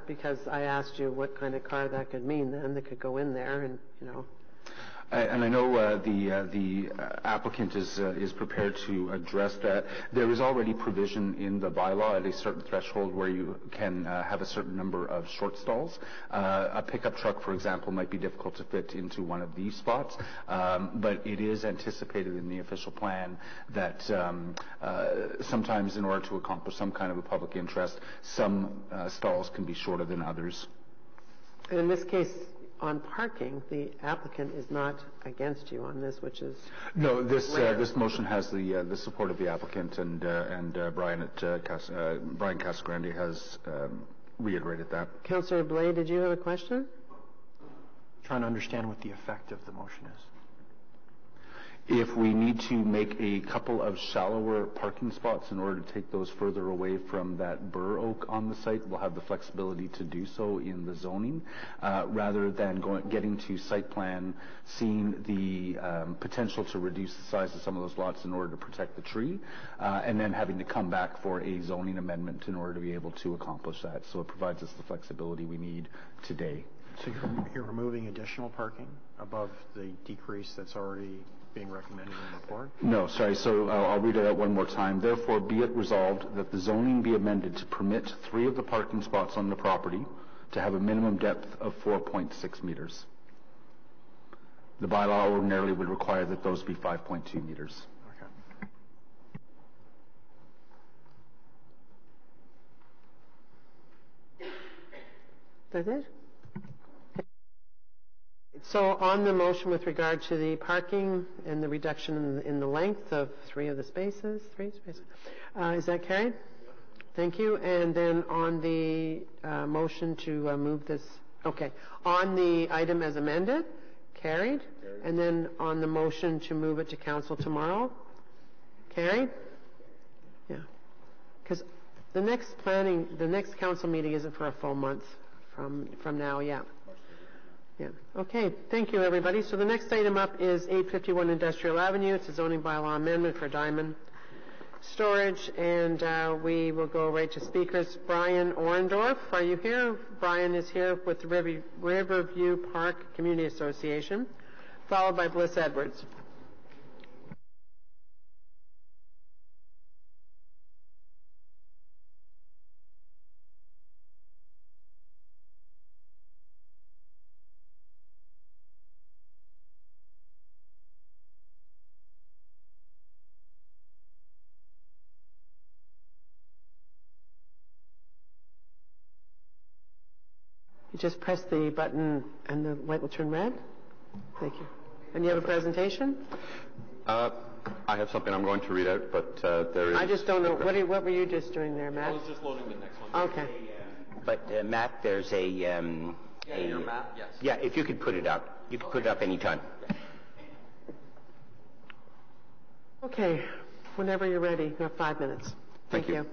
because I asked you what kind of car that could mean then, that could go in there and, you know. And I know the applicant is prepared to address that. There is already provision in the bylaw at a certain threshold where you can have a certain number of short stalls. A pickup truck, for example, might be difficult to fit into one of these spots, but it is anticipated in the official plan that sometimes in order to accomplish some kind of a public interest, some stalls can be shorter than others. And in this case, on parking, the applicant is not against you on this, which is no. This motion has the support of the applicant, and Brian Casagrande has reiterated that. Councillor Blais, did you have a question? Trying to understand what the effect of the motion is. If we need to make a couple of shallower parking spots in order to take those further away from that bur oak on the site, we'll have the flexibility to do so in the zoning, rather than getting to site plan, seeing the potential to reduce the size of some of those lots in order to protect the tree, and then having to come back for a zoning amendment in order to be able to accomplish that. So it provides us the flexibility we need today. So you're removing additional parking above the decrease that's already being recommended in the report? No, sorry. So I'll read it out one more time. Therefore, be it resolved that the zoning be amended to permit 3 of the parking spots on the property to have a minimum depth of 4.6 meters. The bylaw ordinarily would require that those be 5.2 meters. Okay. That's it? So on the motion with regard to the parking and the reduction in the length of 3 spaces, is that carried? Thank you. And then on the motion to move this, okay. On the item as amended, carried. And then on the motion to move it to council tomorrow, carried? Yeah. Because the next council meeting isn't for a full month from now, yeah. Yeah. Okay. Thank you, everybody. So the next item up is 851 Industrial Avenue. It's a zoning bylaw amendment for diamond storage, and we will go right to speakers. Brian Orendorff, are you here? Brian is here with the Riverview Park Community Association, followed by Bliss Edwards. You just press the button and the light will turn red. Thank you. And you have a presentation? I have something I'm going to read out, but there is... I just don't know. What were you just doing there, Matt? I was just loading the next one. Okay. But Matt, there's a... your map? Yes. Yeah, if you could put it up. You can put it up anytime. Okay. Whenever you're ready. You have 5 minutes. Thank you.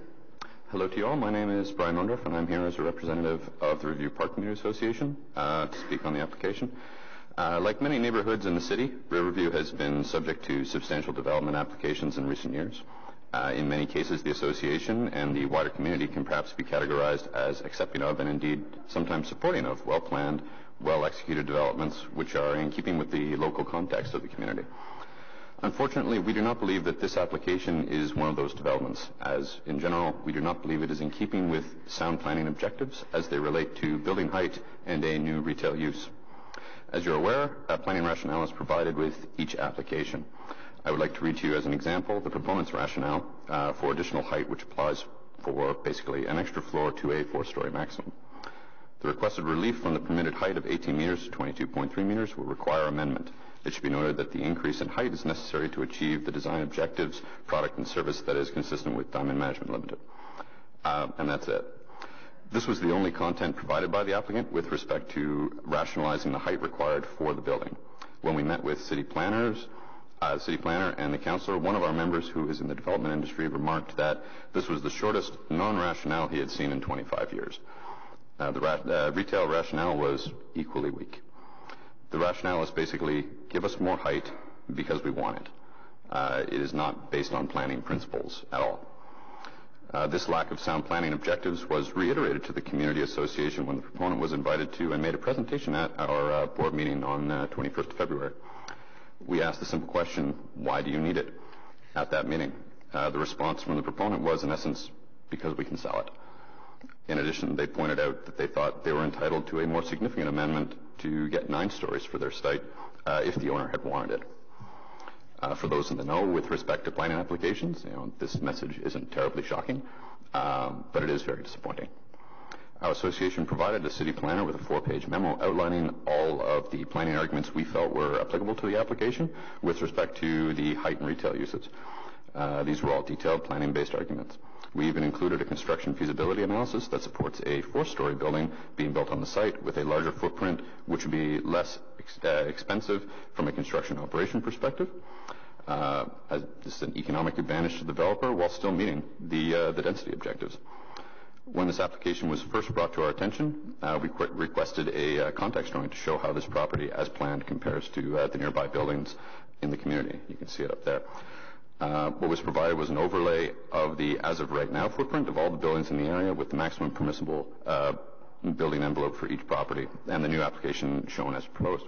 Hello to you all. My name is Brian Orendorff, and I'm here as a representative of the Riverview Park Community Association to speak on the application. Like many neighborhoods in the city, Riverview has been subject to substantial development applications in recent years. In many cases, the association and the wider community can perhaps be categorized as accepting of and indeed sometimes supporting of well-planned, well-executed developments which are in keeping with the local context of the community. Unfortunately, we do not believe that this application is one of those developments, as in general, we do not believe it is in keeping with sound planning objectives as they relate to building height and a new retail use. As you're aware, a planning rationale is provided with each application. I would like to read to you as an example the proponent's rationale for additional height, which applies for basically an extra floor to a 4-story maximum. The requested relief from the permitted height of 18 meters to 22.3 meters will require amendment. It should be noted that the increase in height is necessary to achieve the design objectives, product, and service that is consistent with Diamond Management Limited. And that's it. This was the only content provided by the applicant with respect to rationalizing the height required for the building. When we met with city planner and the councillor, one of our members who is in the development industry remarked that this was the shortest non-rationale he had seen in 25 years. The retail rationale was equally weak. The rationale is basically give us more height because we want it. It is not based on planning principles at all. This lack of sound planning objectives was reiterated to the Community Association when the proponent was invited to and made a presentation at our board meeting on 21st of February. We asked the simple question, why do you need it? At that meeting. The response from the proponent was, in essence, because we can sell it. In addition, they pointed out that they thought they were entitled to a more significant amendment to get 9 stories for their site if the owner had wanted it. For those in the know with respect to planning applications, this message isn't terribly shocking, but it is very disappointing. Our association provided the city planner with a 4-page memo outlining all of the planning arguments we felt were applicable to the application with respect to the height and retail uses. These were all detailed planning-based arguments. We even included a construction feasibility analysis that supports a 4-story building being built on the site with a larger footprint, which would be less expensive from a construction operation perspective. As this is an economic advantage to the developer while still meeting the density objectives. When this application was first brought to our attention, we requested a context drawing to show how this property, as planned, compares to the nearby buildings in the community. You can see it up there. What was provided was an overlay of the as-of-right-now footprint of all the buildings in the area with the maximum permissible building envelope for each property, and the new application shown as proposed.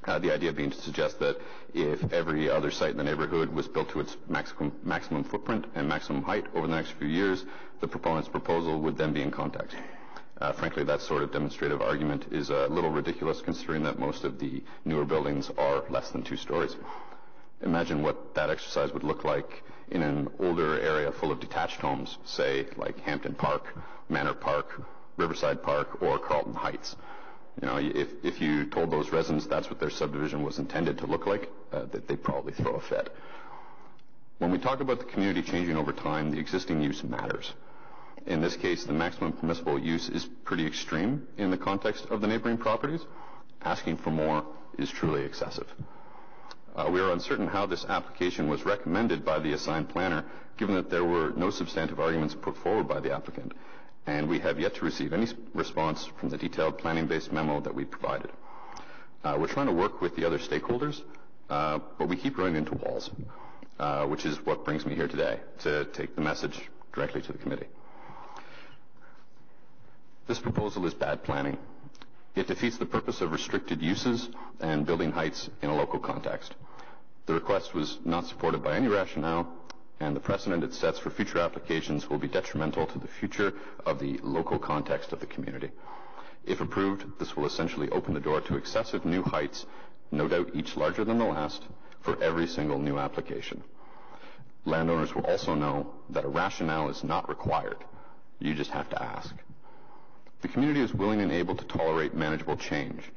The idea being to suggest that if every other site in the neighborhood was built to its maximum footprint and maximum height over the next few years, the proponent's proposal would then be in context. Frankly, that sort of demonstrative argument is a little ridiculous considering that most of the newer buildings are less than 2 stories. Imagine what that exercise would look like in an older area full of detached homes, say like Hampton Park, Manor Park, Riverside Park, or Carlton Heights. If you told those residents that's what their subdivision was intended to look like, they'd probably throw a fit. When we talk about the community changing over time, the existing use matters. In this case, the maximum permissible use is pretty extreme in the context of the neighboring properties. Asking for more is truly excessive. We are uncertain how this application was recommended by the assigned planner, given that there were no substantive arguments put forward by the applicant, and we have yet to receive any response from the detailed planning-based memo that we provided. We're trying to work with the other stakeholders, but we keep running into walls, which is what brings me here today, to take the message directly to the committee. This proposal is bad planning. It defeats the purpose of restricted uses and building heights in a local context. The request was not supported by any rationale, and the precedent it sets for future applications will be detrimental to the future of the local context of the community. If approved, this will essentially open the door to excessive new heights, no doubt each larger than the last, for every single new application. Landowners will also know that a rationale is not required. You just have to ask. The community is willing and able to tolerate manageable change,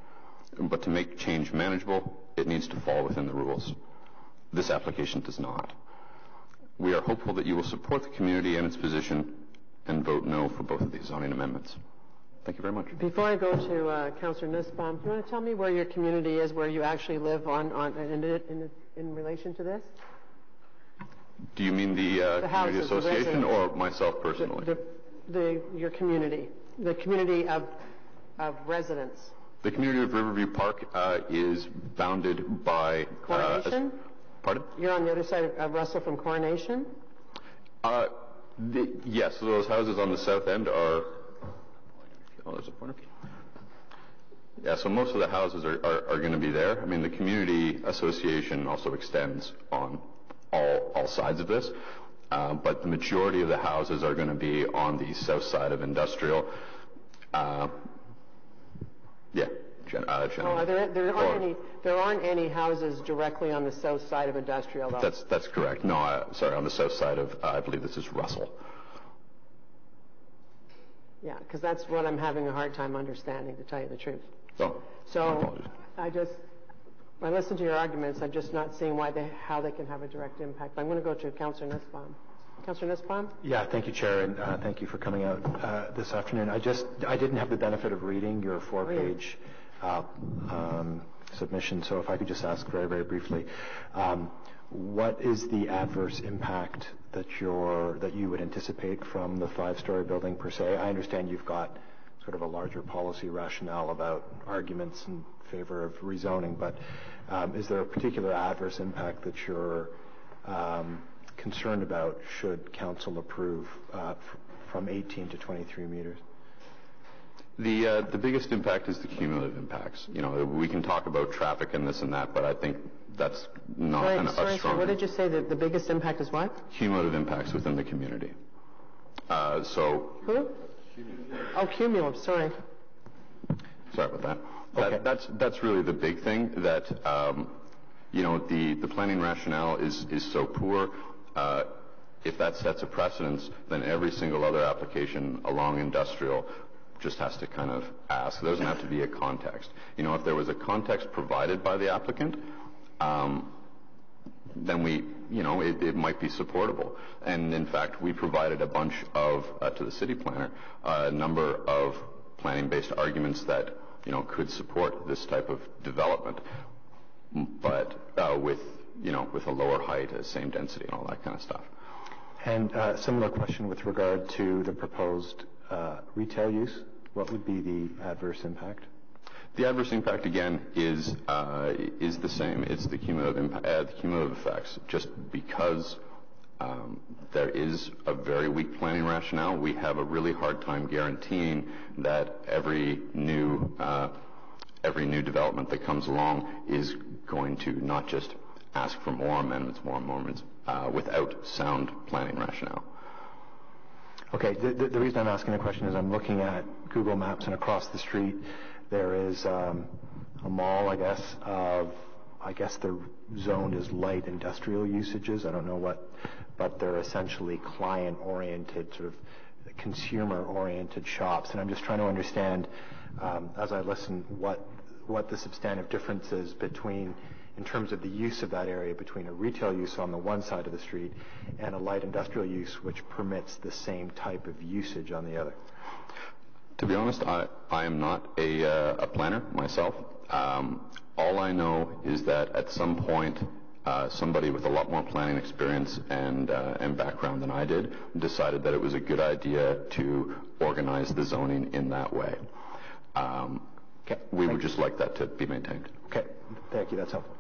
but to make change manageable, it needs to fall within the rules. This application does not. We are hopeful that you will support the community and its position and vote no for both of these zoning amendments. Thank you very much. Before I go to Councillor Nussbaum, do you want to tell me where your community is, where you actually live in relation to this? Do you mean the community houses, association the or myself personally? Your community, the community of residents. The community of Riverview Park is bounded by... Coronation? Pardon? You're on the other side of Russell from Coronation? Yes, so those houses on the south end are... Oh, there's a pointer. Yeah, so most of the houses are going to be there. I mean, the community association also extends on all sides of this, but the majority of the houses are going to be on the south side of Industrial. There aren't any houses directly on the south side of Industrial, though. That's correct. No, sorry, on the south side of, I believe this is Russell. Yeah, because that's what I'm having a hard time understanding, to tell you the truth. Oh, So I listen to your arguments. I'm just not seeing how they can have a direct impact. But I'm going to go to Councillor Nussbaum. Councillor Nussbaum? Yeah, thank you, Chair, and thank you for coming out this afternoon. I didn't have the benefit of reading your 4-page submission, so if I could just ask very, very briefly, what is the adverse impact that you would anticipate from the 5-story building per se? I understand you've got sort of a larger policy rationale about arguments in favor of rezoning, but is there a particular adverse impact that you're concerned about should council approve from 18 to 23 meters? The biggest impact is the cumulative impacts. You know, we can talk about traffic and this and that, but I think that's not Sorry, what did you say? The biggest impact is what? Cumulative impacts within the community. Who? Oh, cumulative, sorry. Sorry about that. Okay. That's really the big thing, that you know, the planning rationale is so poor. If that sets a precedence, then every single other application along industrial just has to kind of ask. There doesn't have to be a context. You know, if there was a context provided by the applicant, then it might be supportable. And in fact, we provided a bunch of, to the city planner, a number of planning-based arguments that, you know, could support this type of development, but with a lower height, same density, and all that kind of stuff. And similar question with regard to the proposed retail use. What would be the adverse impact? The adverse impact, again, is the same. It's the cumulative effects. Just because there is a very weak planning rationale, we have a really hard time guaranteeing that every new development that comes along is going to not just ask for more amendments, without sound planning rationale. Okay, the reason I'm asking the question is I'm looking at Google Maps, and across the street there is a mall, I guess the zone is light industrial usages. I don't know what, but they're essentially client-oriented, sort of consumer-oriented shops. And I'm just trying to understand, as I listen, what the substantive difference is between, in terms of the use of that area, between a retail use on the one side of the street and a light industrial use which permits the same type of usage on the other. To be honest, I am not a planner myself. All I know is that at some point, somebody with a lot more planning experience and background than I did decided that it was a good idea to organize the zoning in that way. We would just like that to be maintained. Okay, thank you. That's helpful.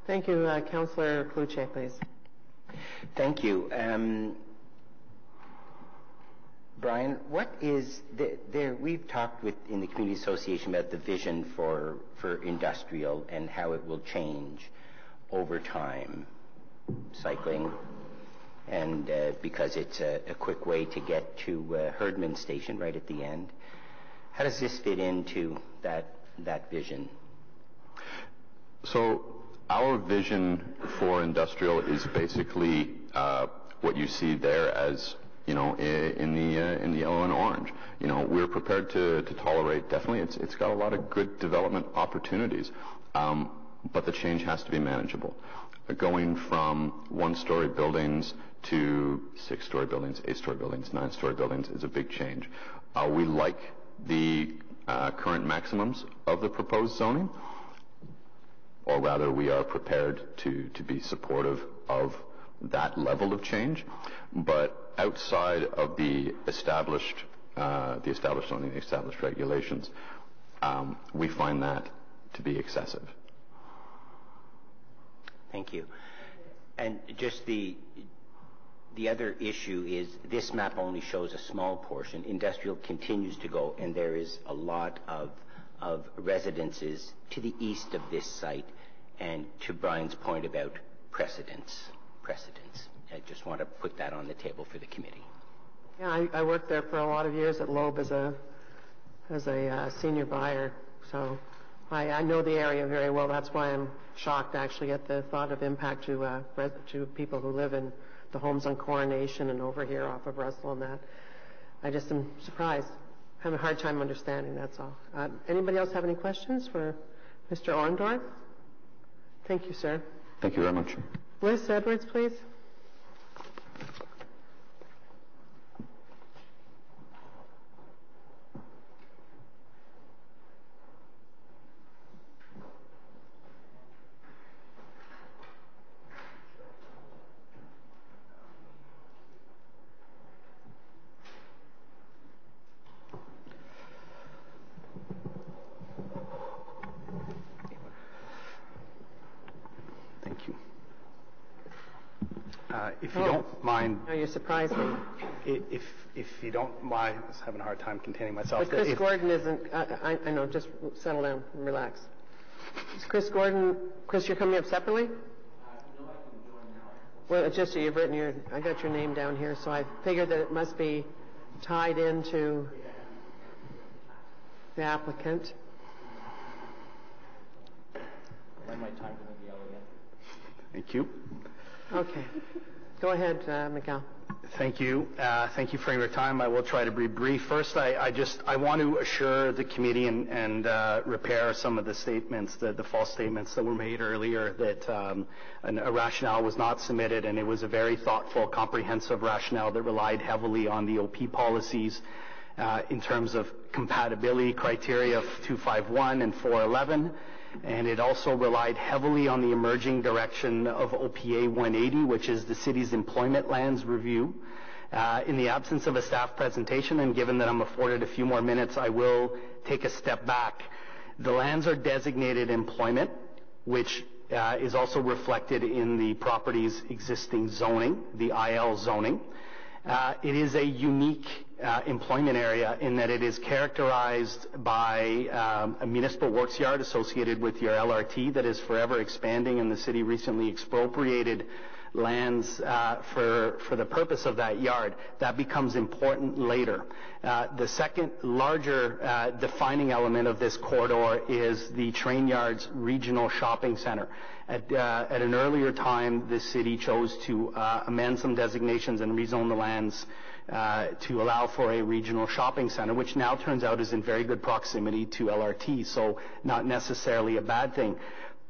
Thank you. Councillor Cloutier, please. Thank you. Brian, what is there? We've talked in the Community Association about the vision for industrial and how it will change over time, cycling, and because it's a quick way to get to Herdman Station right at the end. How does this fit into that vision? So our vision for industrial is basically what you see there as, you know, in the yellow and orange. You know, we're prepared to tolerate, definitely, it's got a lot of good development opportunities, but the change has to be manageable. Going from one-story buildings to six-story buildings, eight-story buildings, nine-story buildings is a big change. We like the current maximums of the proposed zoning, or rather we are prepared to be supportive of that level of change, but outside of the established zoning, the established regulations, we find that to be excessive. Thank you. And just the other issue is this map only shows a small portion. Industrial continues to go, and there is a lot of residences to the east of this site, and to Brian's point about precedence. I just want to put that on the table for the committee. Yeah, I worked there for a lot of years at Loeb as a senior buyer, so I know the area very well. That's why I'm shocked actually at the thought of impact to people who live in the homes on Coronation and over here off of Russell and that. I just am surprised. I have a hard time understanding, that's all. Anybody else have any questions for Mr. Orndorff? Thank you, sir. Thank you very much. Liz Edwards, please. Thank you. If you don't mind, Oh, you surprised me. if you don't mind, I was having a hard time containing myself. But Chris Gordon isn't, I know, just settle down and relax. Is Chris Gordon, Chris, you're coming up separately? No, I can join now. Well, it's just you've written I got your name down here, so I figured that it must be tied into the applicant. Thank you. Okay. Go ahead, Miguel. Thank you. Thank you for your time. I will try to be brief. First, I want to assure the committee and repair some of the statements, the false statements that were made earlier, that a rationale was not submitted, and it was a very thoughtful, comprehensive rationale that relied heavily on the OP policies in terms of compatibility criteria of 251 and 411. And it also relied heavily on the emerging direction of OPA 180, which is the city's employment lands review. In the absence of a staff presentation, and given that I'm afforded a few more minutes, I will take a step back. The lands are designated employment, which is also reflected in the property's existing zoning, the IL zoning. It is a unique employment area in that it is characterized by a municipal works yard associated with your LRT that is forever expanding, and the city recently expropriated lands for the purpose of that yard. That becomes important later. The second larger defining element of this corridor is the Train Yards Regional Shopping Center. At an earlier time, the city chose to amend some designations and rezone the lands to allow for a regional shopping center, which now turns out is in very good proximity to LRT, so not necessarily a bad thing.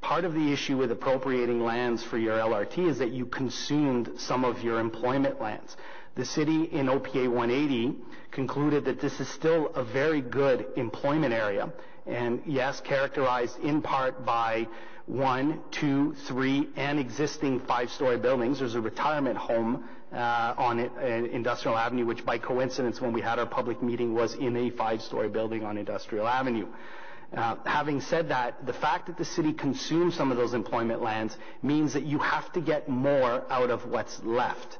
Part of the issue with appropriating lands for your LRT is that you consumed some of your employment lands. The city in OPA 180 concluded that this is still a very good employment area, and yes, characterized in part by 1, 2, 3, and existing 5-story buildings. There's a retirement home on Industrial Avenue, which by coincidence, when we had our public meeting, was in a 5-story building on Industrial Avenue. Having said that, the fact that the city consumes some of those employment lands means that you have to get more out of what's left.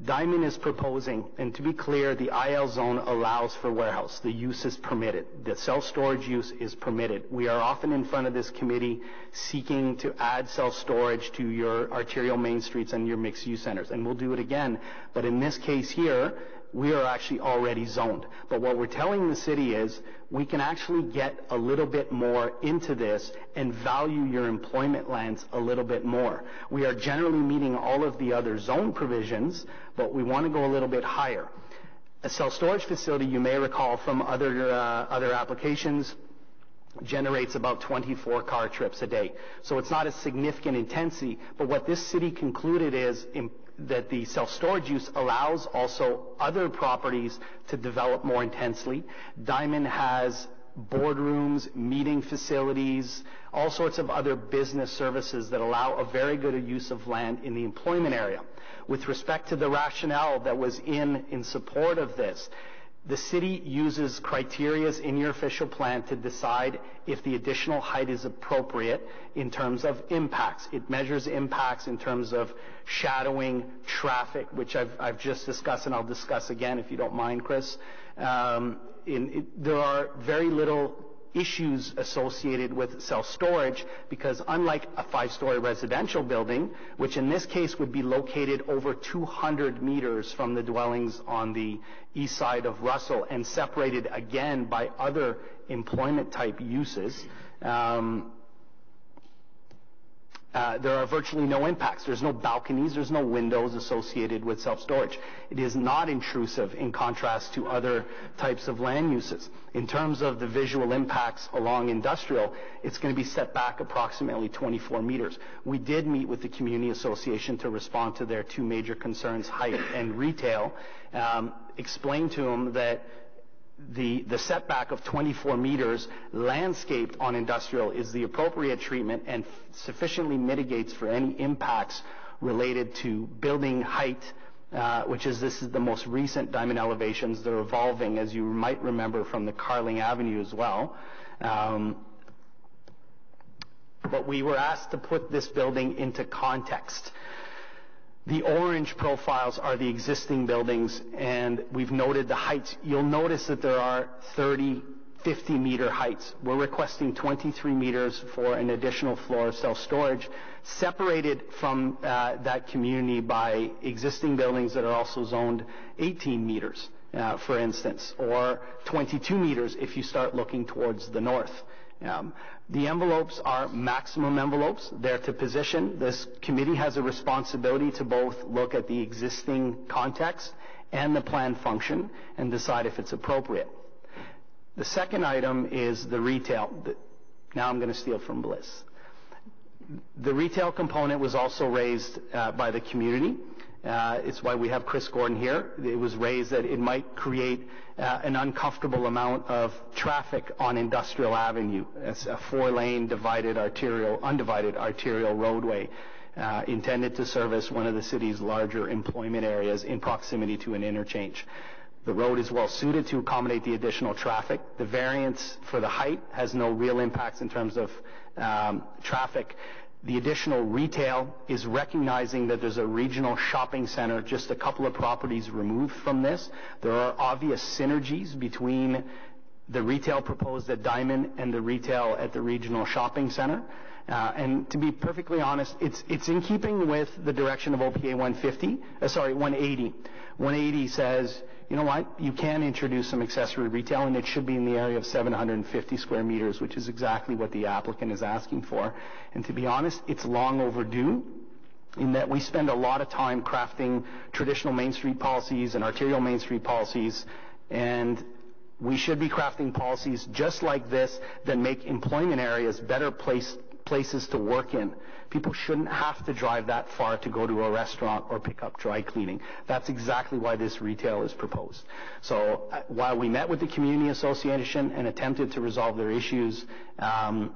Diamond is proposing, and to be clear, the IL zone allows for warehouse. The use is permitted. The self-storage use is permitted. We are often in front of this committee seeking to add self-storage to your arterial main streets and your mixed-use centers, and we'll do it again. But in this case here, we are actually already zoned. But what we're telling the city is we can actually get a little bit more into this and value your employment lands a little bit more. We are generally meeting all of the other zone provisions, but we want to go a little bit higher. A self-storage facility, you may recall from other applications, generates about 24 car trips a day. So it's not a significant intensity, but what this city concluded is that the self-storage use allows also other properties to develop more intensely. Diamond has boardrooms, meeting facilities, all sorts of other business services that allow a very good use of land in the employment area. With respect to the rationale that was in support of this, the city uses criteria in your official plan to decide if the additional height is appropriate in terms of impacts. It measures impacts in terms of shadowing, traffic, which I've just discussed, and I'll discuss again if you don't mind, Chris. There are very little issues associated with self-storage because unlike a 5-story residential building, which in this case would be located over 200 meters from the dwellings on the east side of Russell and separated again by other employment type uses, there are virtually no impacts. There's no balconies, there's no windows associated with self-storage. It is not intrusive in contrast to other types of land uses. In terms of the visual impacts along industrial, it's going to be set back approximately 24 meters. We did meet with the Community Association to respond to their two major concerns, height and retail, explain to them that the setback of 24 meters landscaped on industrial is the appropriate treatment and sufficiently mitigates for any impacts related to building height, this is the most recent Diamond elevations. They're evolving, as you might remember, from the Carling Avenue as well. But we were asked to put this building into context. The orange profiles are the existing buildings, and we've noted the heights. You'll notice that there are 30, 50-meter heights. We're requesting 23 meters for an additional floor of self-storage, separated from that community by existing buildings that are also zoned 18 meters, for instance, or 22 meters if you start looking towards the north. The envelopes are maximum envelopes. They're to position. This committee has a responsibility to both look at the existing context and the plan function and decide if it's appropriate. The second item is the retail. Now I'm going to steal from Bliss. The retail component was also raised by the community. It's why we have Chris Gordon here. It was raised that it might create an uncomfortable amount of traffic on Industrial Avenue. It's a 4-lane undivided arterial roadway intended to service one of the city's larger employment areas in proximity to an interchange. The road is well suited to accommodate the additional traffic. The variance for the height has no real impacts in terms of traffic. The additional retail is recognizing that there's a regional shopping center just a couple of properties removed from this. There are obvious synergies between the retail proposed at Diamond and the retail at the regional shopping center. And to be perfectly honest, it's in keeping with the direction of OPA 180. 180 says, you know what, you can introduce some accessory retail, and it should be in the area of 750 square meters, which is exactly what the applicant is asking for. And to be honest, it's long overdue, in that we spend a lot of time crafting traditional Main Street policies and arterial Main Street policies, and we should be crafting policies just like this that make employment areas better places to work in. People shouldn't have to drive that far to go to a restaurant or pick up dry cleaning. That's exactly why this retail is proposed. So while we met with the community association and attempted to resolve their issues, I'm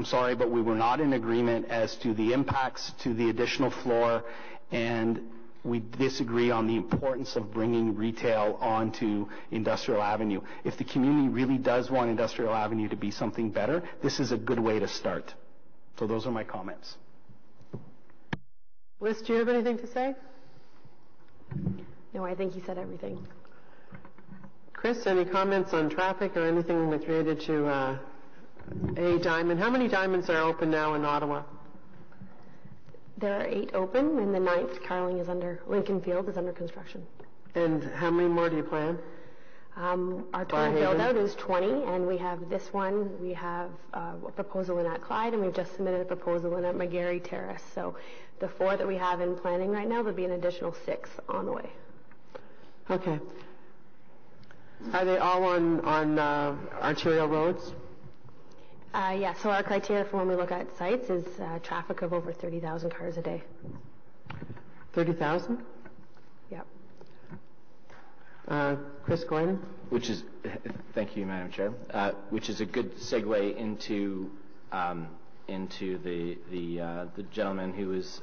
sorry, but we were not in agreement as to the impacts to the additional floor, and we disagree on the importance of bringing retail onto Industrial Avenue. If the community really does want Industrial Avenue to be something better, this is a good way to start. So those are my comments. Liz, do you have anything to say? No, I think you said everything. Chris, any comments on traffic or anything related to a Diamond? How many Diamonds are open now in Ottawa? There are 8 open, and the 9th, Lincoln Field, is under construction. And how many more do you plan? Our total build-out is 20, and we have this one. We have a proposal in at Clyde, and we've just submitted a proposal in at McGarry Terrace. So the 4 that we have in planning right now, there'll be an additional 6 on the way. Okay. Are they all on arterial roads? Yeah, so our criteria for when we look at sites is traffic of over 30,000 cars a day. 30,000? Yep. Chris Gordon? Thank you, Madam Chair. Which is a good segue into the gentleman who was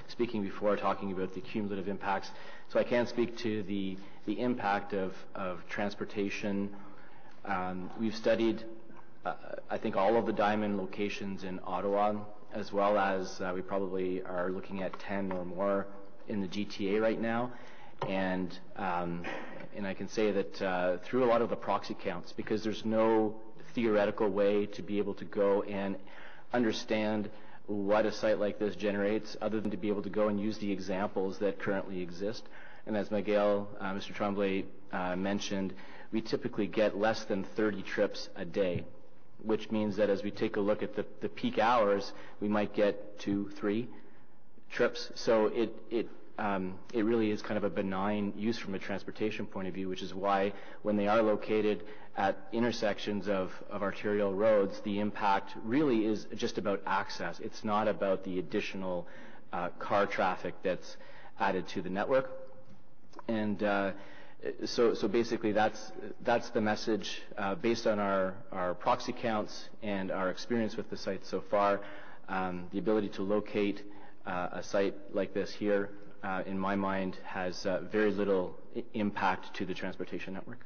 speaking before, talking about the cumulative impacts. So I can speak to the impact of transportation. We've studied, I think, all of the Diamond locations in Ottawa, as well as we probably are looking at 10 or more in the GTA right now. And I can say that through a lot of the proxy counts, because there's no theoretical way to be able to go and understand what a site like this generates, other than to be able to go and use the examples that currently exist. And as Miguel, Mr. Tremblay mentioned, we typically get less than 30 trips a day, which means that as we take a look at the peak hours, we might get 2-3 trips. So it really is kind of a benign use from a transportation point of view, which is why when they are located at intersections of arterial roads, the impact really is just about access. It's not about the additional car traffic that's added to the network. And so basically that's the message based on our proxy counts and our experience with the site so far. The ability to locate a site like this here, in my mind, has very little impact to the transportation network.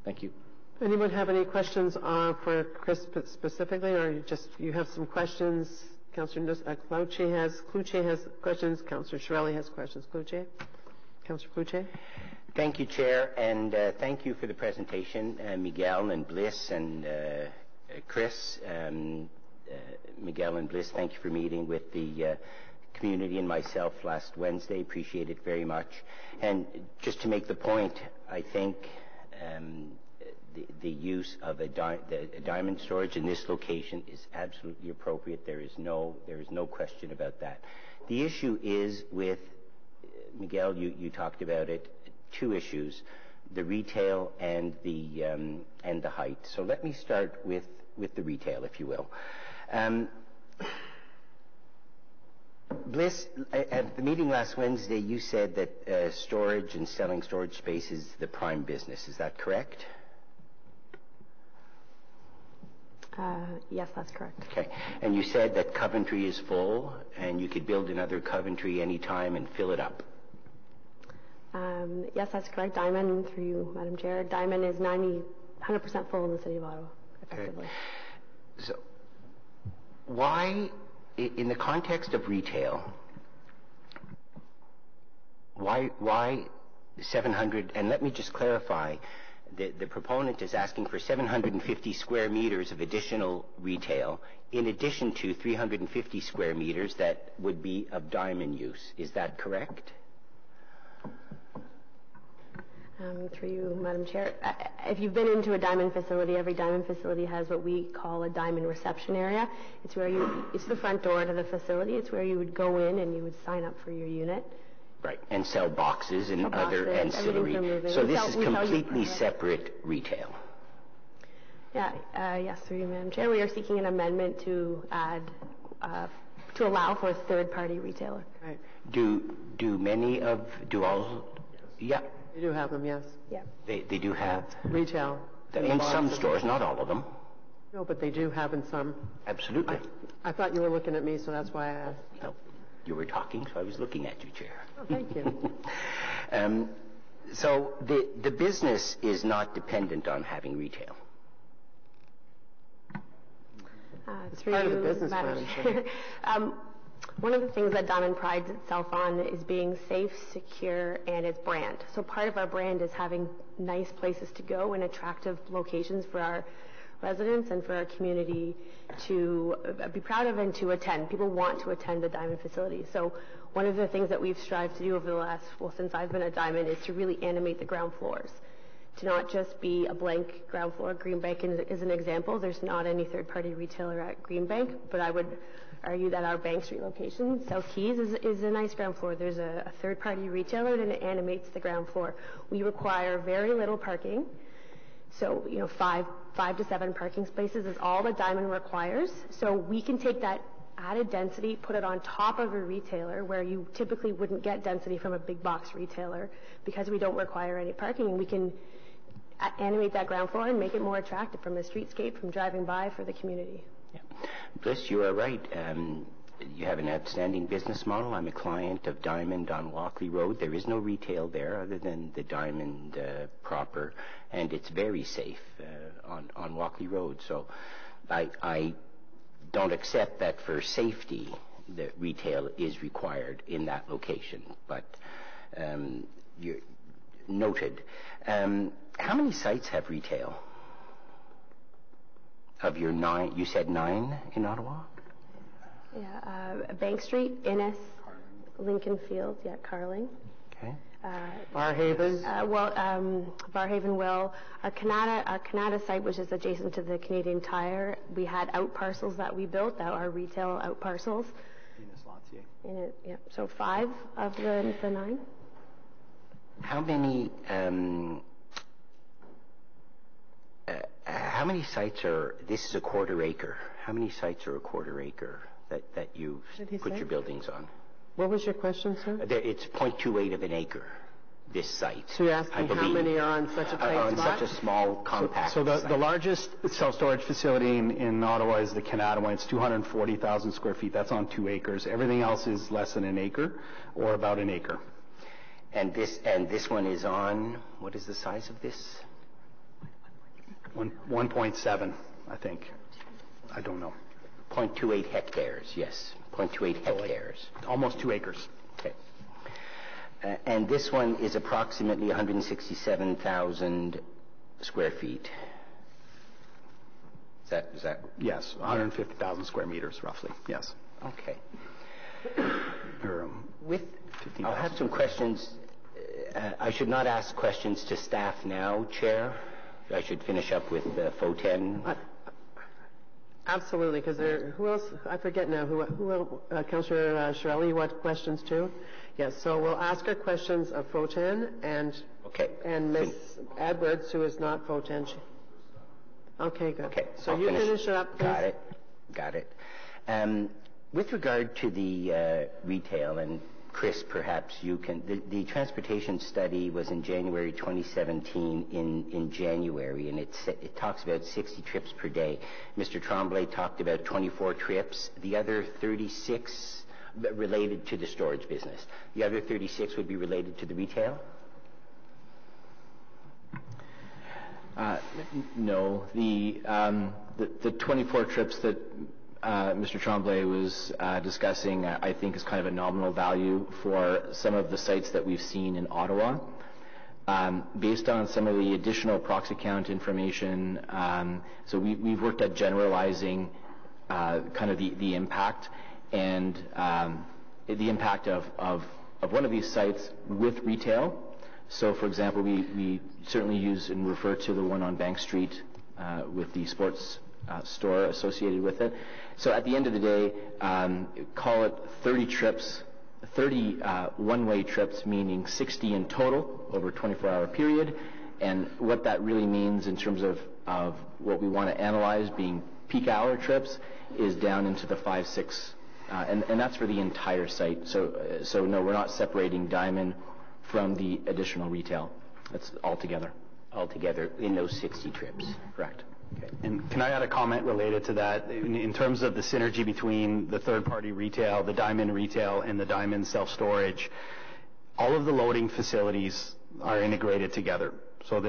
Thank you. Anyone have any questions for Chris specifically, or you have some questions Councillor Cloutier has questions. Councillor Shirelli has questions. Councillor Cloutier. Thank you, Chair, and thank you for the presentation, Miguel and Bliss and Chris. Miguel and Bliss, thank you for meeting with the community and myself last Wednesday. Appreciate it very much. And just to make the point, I think the use of a diamond storage in this location is absolutely appropriate. There is no question about that. The issue is with Miguel. You talked about it. Two issues: the retail and the height. So let me start with the retail, if you will. Bliss, at the meeting last Wednesday, you said that storage and selling storage space is the prime business. Is that correct? Yes, that's correct. Okay. And you said that Coventry is full, and you could build another Coventry anytime and fill it up. Yes, that's correct. Diamond, through you, Madam Chair, Diamond is 100% full in the City of Ottawa, effectively. Okay. So why, in the context of retail, why 700, and let me just clarify, the proponent is asking for 750 square meters of additional retail in addition to 350 square meters that would be of Diamond use. Is that correct? Through you, Madam Chair. If you've been into a Diamond facility, every Diamond facility has what we call a Diamond reception area. It's the front door to the facility. It's where you would go in and you would sign up for your unit. Right, and sell boxes and other ancillary. So this is completely separate retail. Yeah, yes, through you, Madam Chair. We are seeking an amendment to add, to allow for a third-party retailer. Right. Yeah. They do have them, yes. Yeah. They do have Retail. in some stores, not all of them. No, but they do have in some. Absolutely. I thought you were looking at me, so that's why I asked. No, you were talking, so I was looking at you, Chair. Oh, thank you. So the business is not dependent on having retail. It's part of the business plan. One of the things that Diamond prides itself on is being safe, secure, and its brand. So part of our brand is having nice places to go and attractive locations for our residents and for our community to be proud of and to attend. People want to attend the Diamond facility. So one of the things that we've strived to do over the last, since I've been at Diamond, is to really animate the ground floors. To not just be a blank ground floor. Greenbank is an example. There's not any third-party retailer at Greenbank, but I would argue that our Bank Street location, South Keys, is a nice ground floor. There's a third-party retailer, and it animates the ground floor. We require very little parking. So, 5 to 7 parking spaces is all that Diamond requires. So we can take that added density, put it on top of a retailer where you typically wouldn't get density from a big box retailer because we don't require any parking, and we can animate that ground floor and make it more attractive from a streetscape, from driving by, for the community. Yeah. Bliss, you are right. You have an outstanding business model. I'm a client of Diamond on Walkley Road. There is no retail there other than the Diamond proper, and it's very safe on Walkley Road. So I don't accept that for safety the retail is required in that location, but you're noted. How many sites have retail? Of your 9, you said 9 in Ottawa? Yeah, Bank Street, Innis, Lincoln Fields, Carling. Okay. Barhaven. Barhaven will. Our Canada site, which is adjacent to the Canadian Tire, we had out parcels that we built, that are retail out parcels. Innis, so 5 of the 9. How many sites are, this is a quarter acre. How many sites are a quarter acre that you put your buildings on? What was your question, sir? It's 0.28 of an acre, this site. So you're asking how many are on such a tight on spot? such a small, compact So site. the largest self-storage facility in Ottawa is the Canada one. It's 240,000 square feet. That's on 2 acres. Everything else is less than an acre, or about an acre. And this one is on, what is the size of this? 1.7, I think. I don't know. 0.28 hectares, yes. 0.28 hectares. Almost 2 acres. Okay. And this one is approximately 167,000 square feet. Is that? Yes, 150,000 square meters, roughly. Yes. Okay. Or, I'll have some questions. I should not ask questions to staff now, Chair. I should finish up with FOTEN. Absolutely, because who else? I forget now. Councillor Shirelli, you want questions too? Yes. So we'll ask our questions of FOTEN and Ms. Edwards, who is not FOTEN. Okay, good. Okay. So you finish it up, please. Got it. With regard to the retail, and Chris, perhaps you can. The transportation study was in January 2017. In January, and it talks about 60 trips per day. Mr. Tremblay talked about 24 trips. The other 36 related to the storage business. The other 36 would be related to the retail. No, the 24 trips that Mr. Tremblay was discussing, I think, is kind of a nominal value for some of the sites that we've seen in Ottawa. Based on some of the additional proxy count information, so we've worked at generalizing kind of the impact and the impact of one of these sites with retail. So, for example, we certainly use and refer to the one on Bank Street with the sports store associated with it. So at the end of the day, call it 30 trips, 30 one-way trips, meaning 60 in total over a 24-hour period. And what that really means in terms of what we want to analyze being peak hour trips is down into the 5, 6, and that's for the entire site. So no, we're not separating Diamond from the additional retail. That's altogether. Altogether in those 60 trips. Correct. Okay. And can I add a comment related to that? In terms of the synergy between the third-party retail, the Diamond retail, and the Diamond self-storage, all of the loading facilities are integrated together. So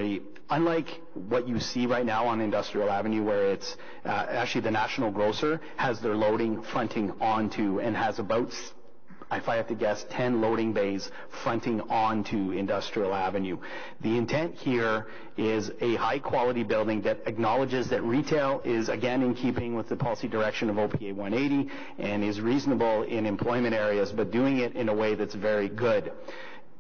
unlike what you see right now on Industrial Avenue, where it's actually the National Grocer has their loading fronting onto and has about, if I have to guess, 10 loading bays fronting onto Industrial Avenue. The intent here is a high-quality building that acknowledges that retail is, again, in keeping with the policy direction of OPA 180 and is reasonable in employment areas, but doing it in a way that's very good.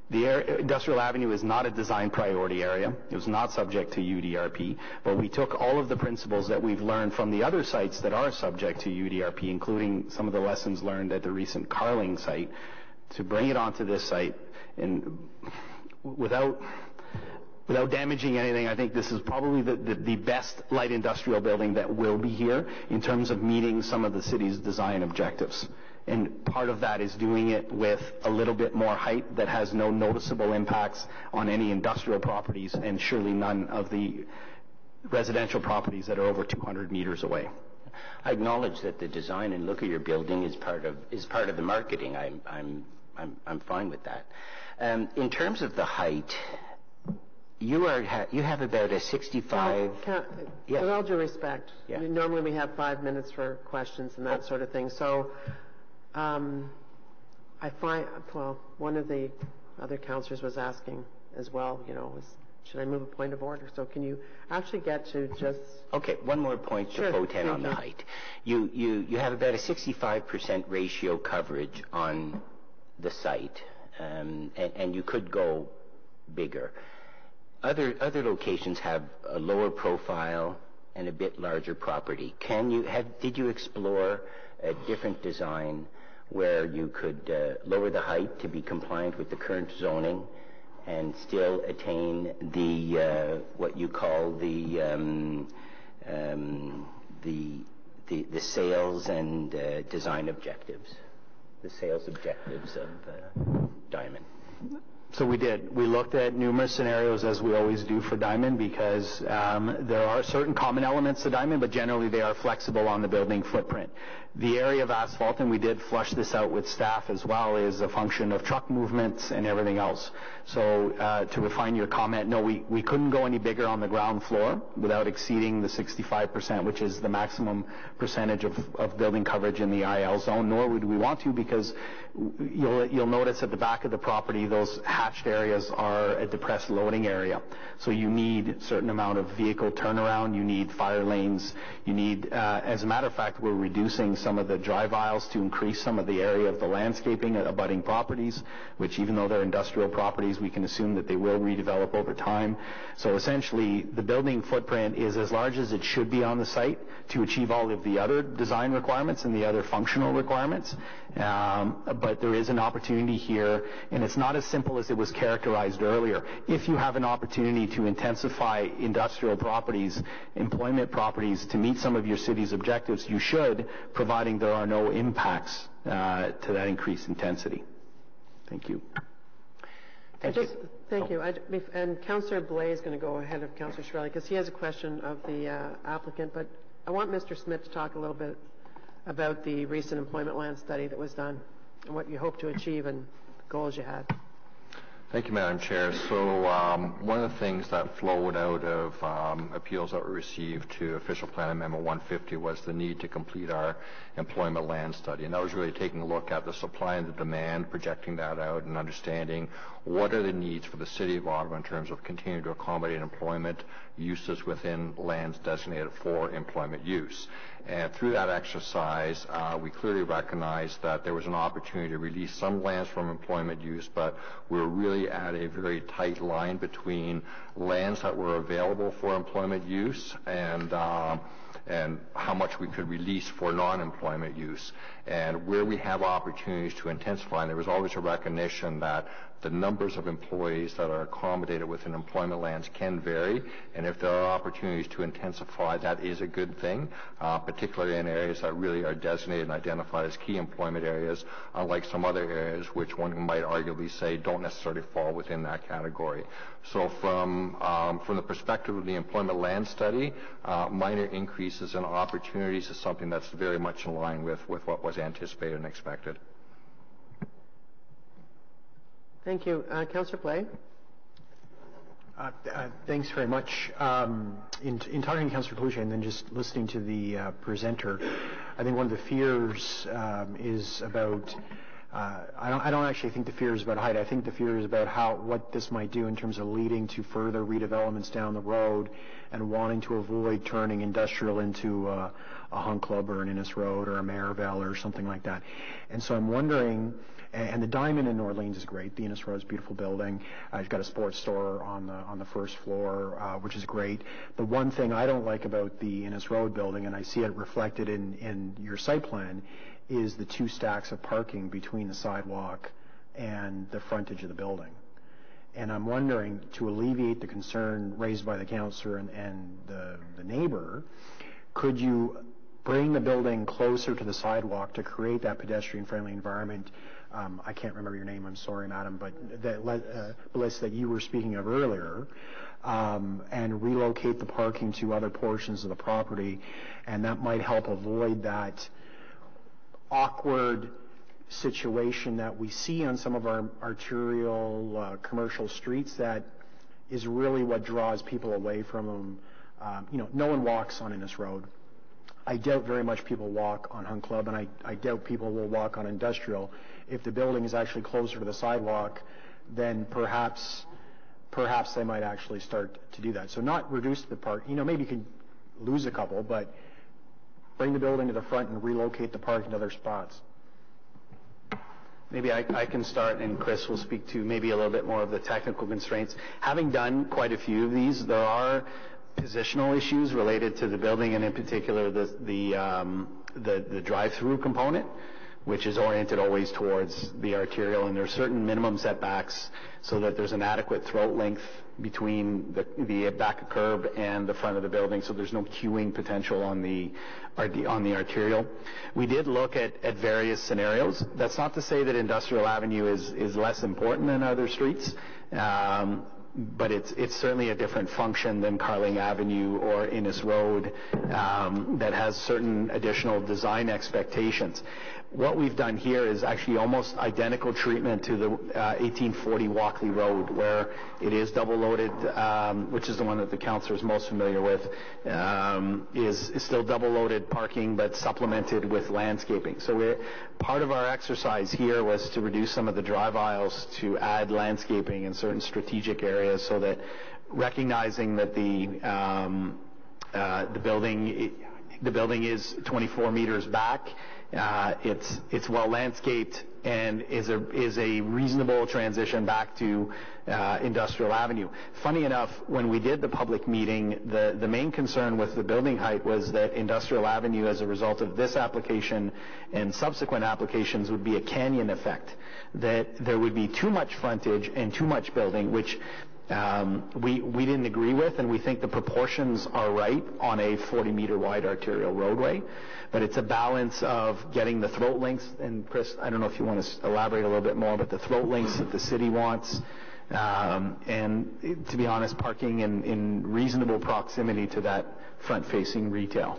The Industrial Avenue is not a design priority area. It was not subject to UDRP, but we took all of the principles that we've learned from the other sites that are subject to UDRP, including some of the lessons learned at the recent Carling site, to bring it onto this site. And without damaging anything, I think this is probably the best light industrial building that will be here in terms of meeting some of the city's design objectives. And part of that is doing it with a little bit more height that has no noticeable impacts on any industrial properties and surely none of the residential properties that are over 200 meters away. I acknowledge that the design and look of your building is part of the marketing. I'm fine with that. In terms of the height, you have about a 65. With all due respect, normally we have 5 minutes for questions and that sort of thing. So. I find, one of the other councillors was asking as well, should I move a point of order? So can you actually get to just... Okay, one more point to FOTEN on the height. You have about a 65% ratio coverage on the site, and you could go bigger. Other locations have a lower profile and a bit larger property. Did you explore a different design where you could lower the height to be compliant with the current zoning and still attain the what you call the sales and design objectives, the sales objectives of Diamond? So we did. We looked at numerous scenarios, as we always do for Diamond, because there are certain common elements to Diamond, but generally they are flexible on the building footprint. The area of asphalt, and we did flush this out with staff as well, is a function of truck movements and everything else. So to refine your comment, no, we couldn't go any bigger on the ground floor without exceeding the 65%, which is the maximum percentage of building coverage in the IL zone, nor would we want to, because you'll notice at the back of the property, those hatched areas are a depressed loading area. So you need a certain amount of vehicle turnaround, you need fire lanes, you need, as a matter of fact, we're reducing some of the drive aisles to increase some of the area of the landscaping at abutting properties, which even though they're industrial properties, we can assume that they will redevelop over time. So essentially, the building footprint is as large as it should be on the site to achieve all of the other design requirements and the other functional requirements. But there is an opportunity here, and it's not as simple as it was characterized earlier. If you have an opportunity to intensify industrial properties, employment properties, to meet some of your city's objectives, you should, providing there are no impacts to that increased intensity. Thank you. Thank you. And Councillor Blais is going to go ahead of Councillor Chiarelli because he has a question of the applicant, but I want Mr. Smith to talk a little bit about the recent employment land study that was done and what you hope to achieve and goals you had. Thank you, Madam Chair. So one of the things that flowed out of appeals that were received to Official Plan Amendment 150 was the need to complete our employment land study. And that was really taking a look at the supply and the demand, projecting that out and understanding what are the needs for the City of Ottawa in terms of continuing to accommodate employment uses within lands designated for employment use. And through that exercise, we clearly recognized that there was an opportunity to release some lands from employment use, but we're really at a very tight line between lands that were available for employment use and how much we could release for non-employment use. And where we have opportunities to intensify, and there was always a recognition that the numbers of employees that are accommodated within employment lands can vary, and if there are opportunities to intensify, that is a good thing, particularly in areas that really are designated and identified as key employment areas, unlike some other areas which one might arguably say don't necessarily fall within that category. So from the perspective of the employment land study, minor increases in opportunities is something that's very much in line with what was anticipated and expected. Thank you. Councillor Blais. Thanks very much. In talking to Councillor Cloutier and then just listening to the presenter, I think one of the fears is about, I don't actually think the fear is about height. I think the fear is about what this might do in terms of leading to further redevelopments down the road and wanting to avoid turning industrial into a Hunt Club or an Innes Road or a Marivelle or something like that. And so I'm wondering, and the Diamond in Orleans is great. The Innes Road is a beautiful building. It's got a sports store on the first floor, which is great. The one thing I don't like about the Innes Road building, and I see it reflected in your site plan, is the two stacks of parking between the sidewalk and the frontage of the building. And I'm wondering, to alleviate the concern raised by the councillor and the neighbor, could you bring the building closer to the sidewalk to create that pedestrian-friendly environment? I can't remember your name, I'm sorry, madam, but that list that you were speaking of earlier, and relocate the parking to other portions of the property, and that might help avoid that awkward situation that we see on some of our arterial commercial streets that is really what draws people away from them. No one walks on Innes Road. I doubt very much people walk on Hunt Club, and I doubt people will walk on Industrial. If the building is actually closer to the sidewalk, then perhaps they might actually start to do that. So not reduce the park. Maybe you can lose a couple, but bring the building to the front and relocate the parking to other spots. Maybe I can start, and Chris will speak to maybe a little bit more of the technical constraints. Having done quite a few of these, there are positional issues related to the building, and in particular the drive-through component, which is oriented always towards the arterial, and there are certain minimum setbacks so that there's an adequate throat length between the back of curb and the front of the building, so there's no queuing potential on the arterial. We did look at various scenarios. That's not to say that Industrial Avenue is less important than other streets, but it's certainly a different function than Carling Avenue or Innes Road that has certain additional design expectations. What we've done here is actually almost identical treatment to the 1840 Walkley Road, where it is double loaded, which is the one that the councillor is most familiar with, is still double loaded parking but supplemented with landscaping. So part of our exercise here was to reduce some of the drive aisles to add landscaping in certain strategic areas, so that recognizing that the building is 24 meters back, it's well landscaped and is a reasonable transition back to Industrial Avenue. Funny enough, when we did the public meeting, the main concern with the building height was that Industrial Avenue, as a result of this application and subsequent applications, would be a canyon effect, that there would be too much frontage and too much building, which we didn't agree with, and we think the proportions are right on a 40-meter wide arterial roadway. But it's a balance of getting the throat lengths, and Chris, I don't know if you want to elaborate a little bit more, but the throat lengths that the city wants, and to be honest, parking in reasonable proximity to that front-facing retail.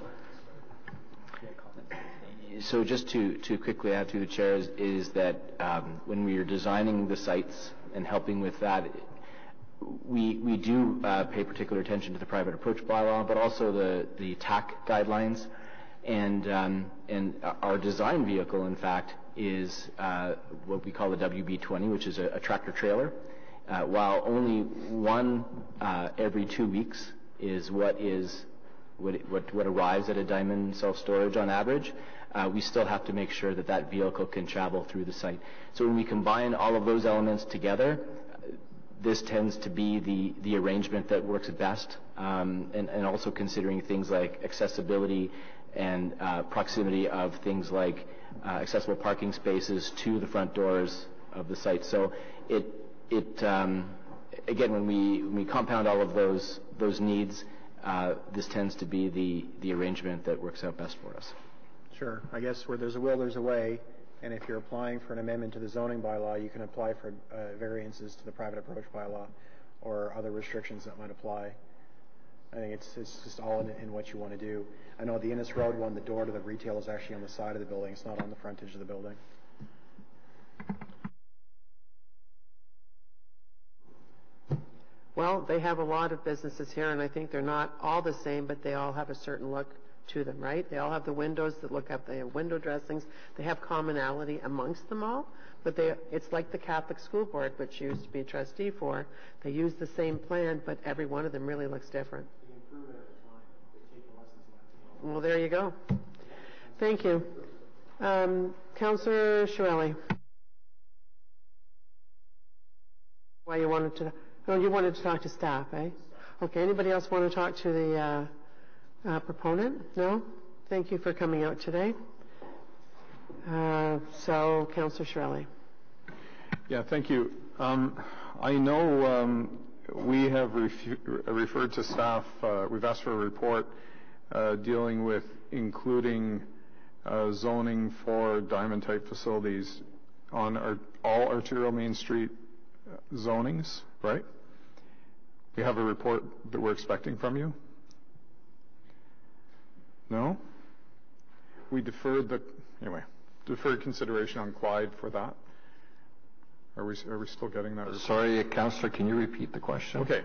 So just to quickly add to the chair is that when we are designing the sites and helping with that, we do pay particular attention to the private approach bylaw, but also the TAC guidelines. And our design vehicle, in fact, is what we call the WB20, which is a tractor trailer. While only one every 2 weeks is what arrives at a Diamond self-storage on average, we still have to make sure that vehicle can travel through the site. So when we combine all of those elements together, this tends to be the arrangement that works best, and also considering things like accessibility and proximity of things like accessible parking spaces to the front doors of the site. So again, when we compound all of those needs, this tends to be the arrangement that works out best for us. Sure. I guess where there's a will, there's a way. And if you're applying for an amendment to the zoning bylaw, you can apply for variances to the private approach bylaw or other restrictions that might apply. I think it's just all in what you want to do. I know the Innes Road one, the door to the retail is actually on the side of the building. It's not on the frontage of the building. Well, they have a lot of businesses here, and I think they're not all the same, but they all have a certain look to them, right? They all have the windows that look up. They have window dressings. They have commonality amongst them all, but it's like the Catholic School Board, which you used to be a trustee for. They use the same plan, but every one of them really looks different. Well, there you go. Thank you. Councillor Chiarelli. Why you wanted to? No, you wanted to talk to staff, eh? Okay. Anybody else want to talk to the proponent? No? Thank you for coming out today. So, Councillor Chiarelli. Yeah, thank you. I know we have referred to staff, we've asked for a report dealing with including zoning for diamond-type facilities on all arterial Main Street zonings, right? We have a report that we're expecting from you? No? We deferred consideration on Clyde for that. Are we still getting that report? Sorry, Councillor, can you repeat the question? Okay.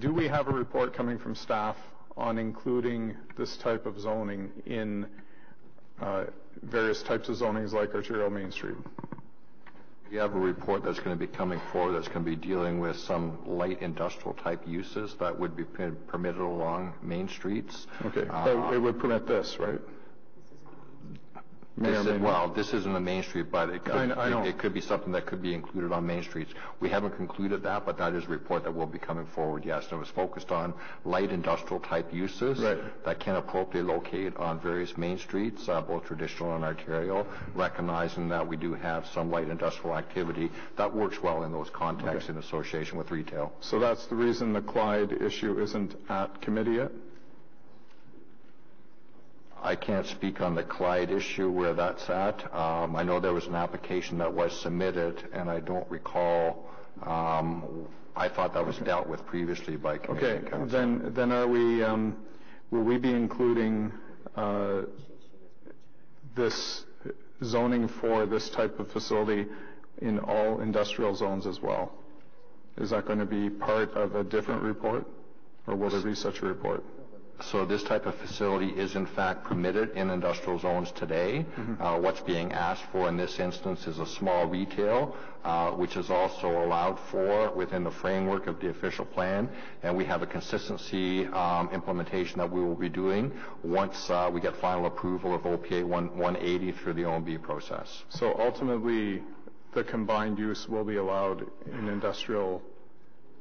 Do we have a report coming from staff on including this type of zoning in various types of zonings like arterial Main Street? We have a report that's going to be coming forward that's going to be dealing with some light industrial type uses that would be permitted along main streets. Okay. It would permit this, right? This isn't a Main Street, but it could be something that could be included on Main Streets. We haven't concluded that, but that is a report that will be coming forward, yes. And it was focused on light industrial type uses that can appropriately locate on various Main Streets, both traditional and arterial, recognizing that we do have some light industrial activity that works well in those contexts in association with retail. So that's the reason the Clyde issue isn't at committee yet? I can't speak on the Clyde issue where that's at. I know there was an application that was submitted, and I don't recall. I thought that was dealt with previously by committee and council. Then are we? Will we be including this zoning for this type of facility in all industrial zones as well? Is that going to be part of a different report, or will there be such a report? So this type of facility is in fact permitted in industrial zones today. What's being asked for in this instance is a small retail, which is also allowed for within the framework of the official plan, and we have a consistency implementation that we will be doing once we get final approval of OPA 180 through the OMB process. So ultimately, the combined use will be allowed in industrial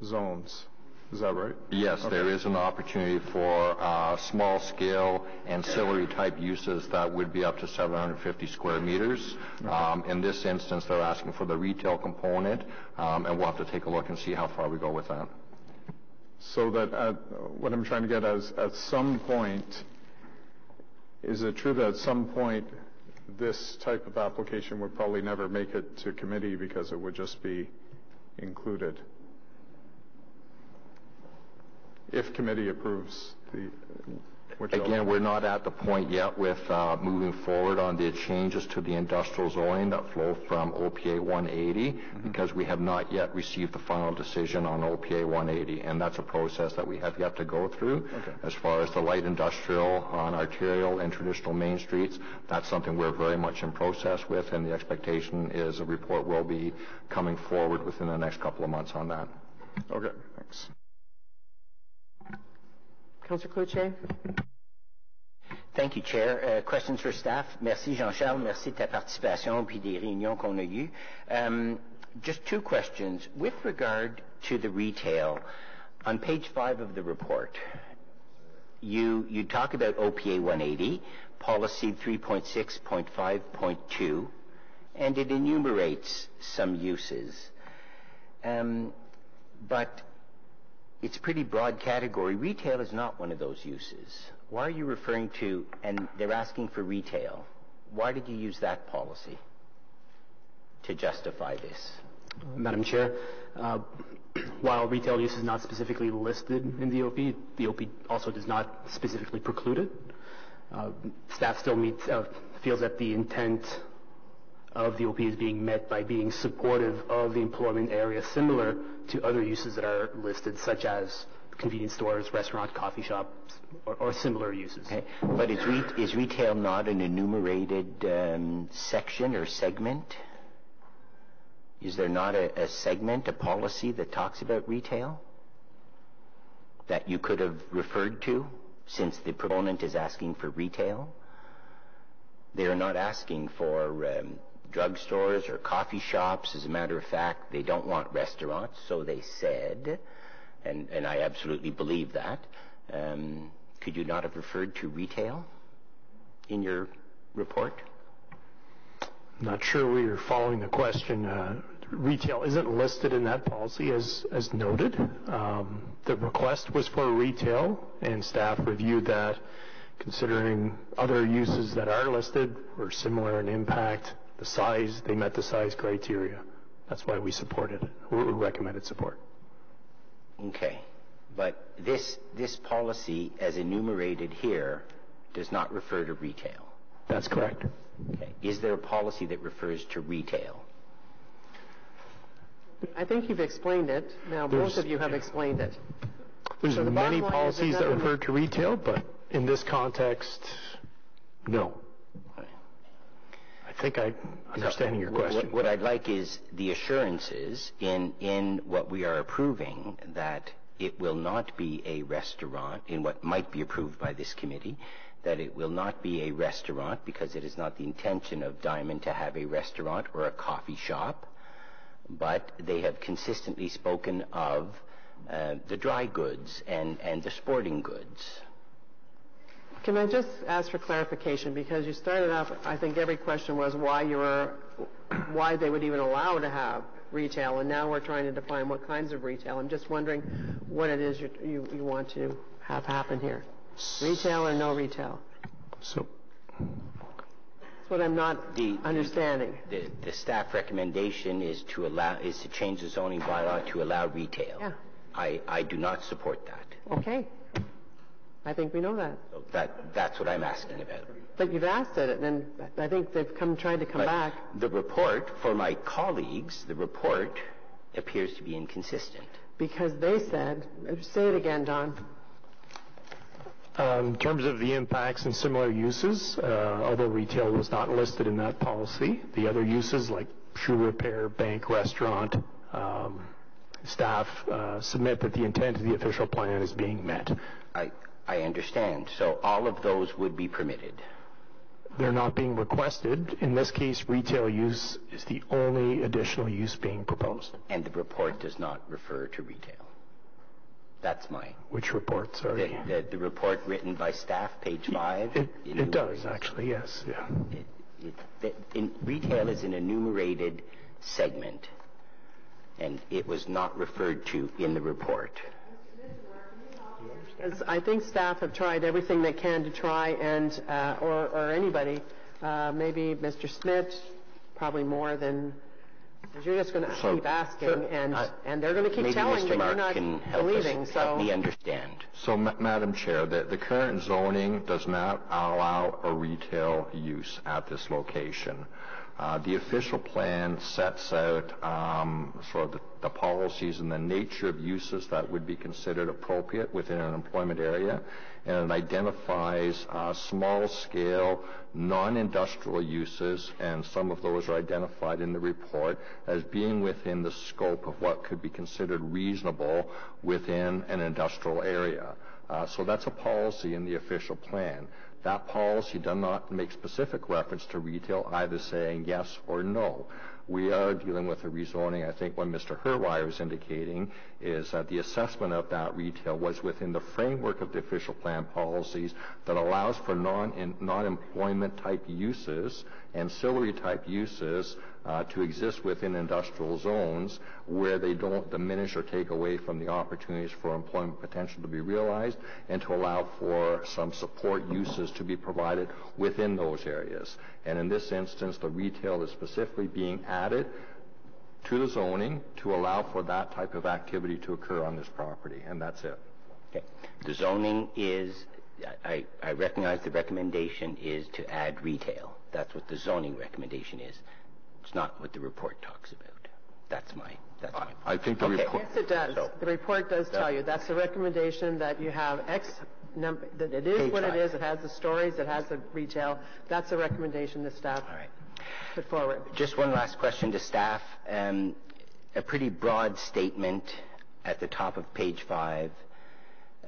zones. Is that right? Yes, there is an opportunity for small-scale ancillary type uses that would be up to 750 square meters. In this instance, they're asking for the retail component, and we'll have to take a look and see how far we go with that. So that what I'm trying to get at is, at some point, is it true that at some point this type of application would probably never make it to committee because it would just be included? If committee approves the... Again, we're not at the point yet with moving forward on the changes to the industrial zoning that flow from OPA 180 because we have not yet received the final decision on OPA 180, and that's a process that we have yet to go through. As far as the light industrial on arterial and traditional Main Streets, that's something we're very much in process with, and the expectation is a report will be coming forward within the next couple of months on that. Okay, thanks. Councillor Cloutier. Thank you, Chair. Questions for staff? Merci, Jean-Charles. Merci de ta participation puis des réunions qu'on a eues. Just two questions. With regard to the retail, on page 5 of the report, you talk about OPA 180, policy 3.6.5.2, and it enumerates some uses. But it's a pretty broad category. Retail is not one of those uses. Why are you referring to, and they're asking for retail, why did you use that policy to justify this? Madam Chair, while retail use is not specifically listed in the OP also does not specifically preclude it. Staff still feels that the intent of the OP is being met by being supportive of the employment area, similar to other uses that are listed, such as convenience stores, restaurant, coffee shops, or similar uses. Okay. But is retail not an enumerated section or segment? Is there not a segment, a policy that talks about retail that you could have referred to, since the proponent is asking for retail? They are not asking for drugstores or coffee shops. As a matter of fact, they don't want restaurants, so they said, and I absolutely believe that. Could you not have referred to retail in your report? I'm not sure we are following the question. Retail isn't listed in that policy as noted. The request was for retail, and staff reviewed that, considering other uses that are listed were similar in impact. The size, they met the size criteria. That's why we supported it. We recommended support. Okay. But this policy, as enumerated here, does not refer to retail. That's correct. Okay. Is there a policy that refers to retail? I think you've explained it. Now, both of you have explained it. There's many policies that refer to retail, but in this context, no. I think I'm understanding your question. What I'd like is the assurances in what we are approving that it will not be a restaurant in what might be approved by this committee, that it will not be a restaurant because it is not the intention of Diamond to have a restaurant or a coffee shop, but they have consistently spoken of the dry goods and the sporting goods. Can I just ask for clarification? Because you started off, I think every question was why they would even allow to have retail, and now we're trying to define what kinds of retail. I'm just wondering what it is you want to have happen here. Retail or no retail? So that's what I'm not understanding. The staff recommendation is to change the zoning bylaw to allow retail. Yeah. I do not support that. Okay. I think we know that. So that's what I'm asking about. But you've asked it, and I think they've tried to come back. The report, for my colleagues, the report appears to be inconsistent. Because they said, say it again, Don. In terms of the impacts and similar uses, although retail was not listed in that policy, the other uses like shoe repair, bank, restaurant, staff submit that the intent of the official plan is being met. I understand. So all of those would be permitted. They're not being requested. In this case, retail use is the only additional use being proposed. And the report does not refer to retail. That's my... Which report, sorry? The report written by staff, page 5. It does, actually, yes. Yeah. Retail is an enumerated segment, and it was not referred to in the report. I think staff have tried everything they can to try and, or anybody, maybe Mr. Smith, probably more than, you're just going to keep asking, and they're going to keep telling you you're not believing. Help me understand. So, Madam Chair, the current zoning does not allow a retail use at this location. The official plan sets out sort of the policies and the nature of uses that would be considered appropriate within an employment area, and it identifies small-scale, non-industrial uses, and some of those are identified in the report as being within the scope of what could be considered reasonable within an industrial area. So that's a policy in the official plan. That policy does not make specific reference to retail, either saying yes or no. We are dealing with a rezoning. I think what Mr. Herweier is indicating is that the assessment of that retail was within the framework of the official plan policies that allows for non-employment type uses, ancillary type uses to exist within industrial zones where they don't diminish or take away from the opportunities for employment potential to be realized, and to allow for some support uses to be provided within those areas. And in this instance, the retail is specifically being added to the zoning to allow for that type of activity to occur on this property, and that's it. Okay. The zoning is, I recognize the recommendation is to add retail. That's what the zoning recommendation is. It's not what the report talks about. That's my I think the report... Yes, it does. So, the report does tell you. That's the recommendation, that you have X number, that it is what it is. It has the stories. It has the retail. That's the recommendation the staff put forward. Just one last question to staff. A pretty broad statement at the top of page 5.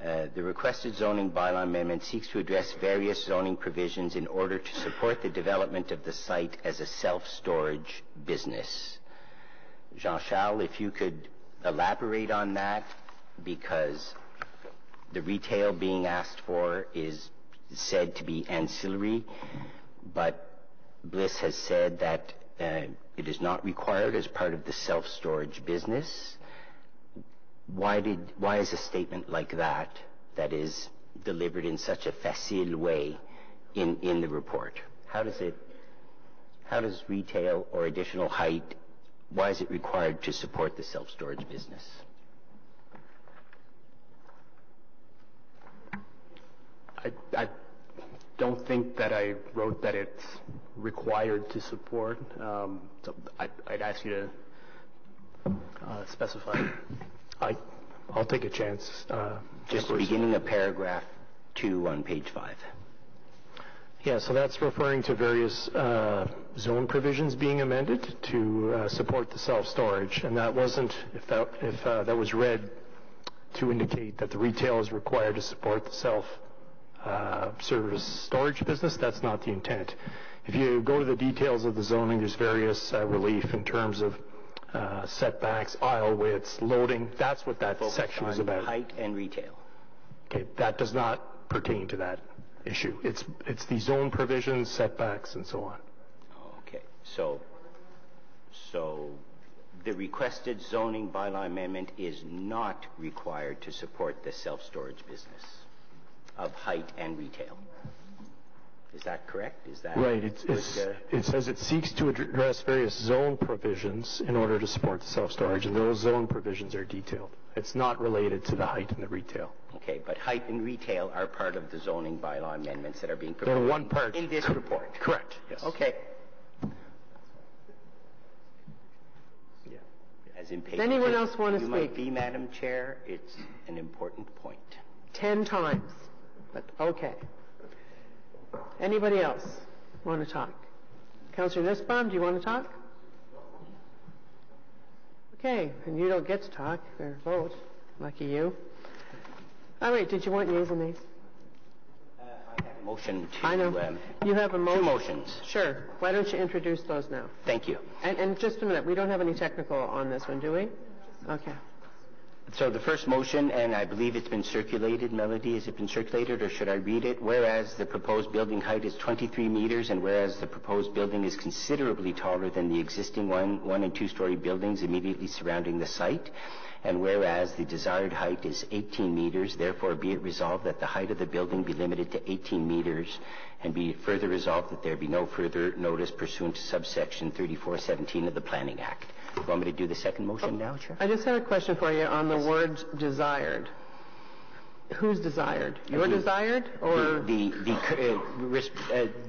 The requested zoning bylaw amendment seeks to address various zoning provisions in order to support the development of the site as a self-storage business. Jean-Charles, if you could elaborate on that, because the retail being asked for is said to be ancillary, but Bliss has said that it is not required as part of the self-storage business. Why is a statement like that is delivered in such a facile way in the report? How does retail or additional height, why is it required to support the self-storage business? I don't think that I wrote that it's required to support. So I'd ask you to specify. I'll take a chance. Just beginning of paragraph 2 on page 5. Yeah, so that's referring to various zone provisions being amended to support the self-storage, and that wasn't, if that was read to indicate that the retail is required to support the self-service storage business. That's not the intent. If you go to the details of the zoning, there's various relief in terms of setbacks, aisle widths, loading. That's what that section is about. Height and retail. Okay, that does not pertain to that issue. It's the zone provisions, setbacks, and so on. Okay, so the requested zoning bylaw amendment is not required to support the self-storage business of height and retail. Is that correct? Is that right? It says it seeks to address various zone provisions in order to support the self-storage, and those zone provisions are detailed. It's not related to the height and the retail. Okay, but height and retail are part of the zoning bylaw amendments that are being proposed. They're one part in this report. Correct. Yes. Okay. As Does anyone else want to speak? You might be, Madam Chair. It's an important point. 10 times, but okay. Anybody else want to talk? Councillor Nussbaum, do you want to talk? Okay, and you don't get to talk or vote. Lucky you. All right, did you want yeas and nays? I have a motion to... I know. You have a motion. 2 motions. Sure. Why don't you introduce those now? Thank you. And just a minute, we don't have any technical on this one, do we? Okay. So the first motion, and I believe it's been circulated, Melody, has it been circulated or should I read it? Whereas the proposed building height is 23 meters and whereas the proposed building is considerably taller than the existing one and 2-story buildings immediately surrounding the site, and whereas the desired height is 18 meters, therefore be it resolved that the height of the building be limited to 18 meters and be it further resolved that there be no further notice pursuant to subsection 3417 of the Planning Act. You want me to do the second motion now, Chair? I just had a question for you on the word desired. Who's desired? Your desired, or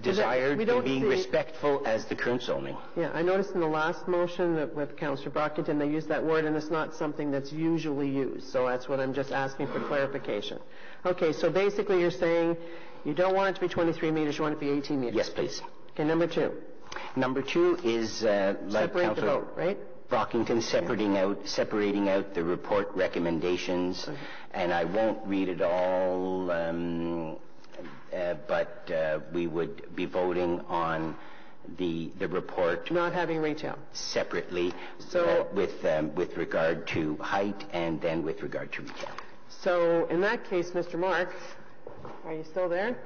desired being respectful as the current zoning. Yeah, I noticed in the last motion that with Councillor Brockington they used that word, and it's not something that's usually used. So that's what I'm just asking for clarification. Okay, so basically you're saying you don't want it to be 23 meters, you want it to be 18 meters. Yes, please. Okay, number 2. Number 2 is like Councillor Brockington separating out the report recommendations, and I won't read it all, but we would be voting on the report not having retail separately, so with regard to height and then with regard to retail. So in that case, Mr. Mark, are you still there?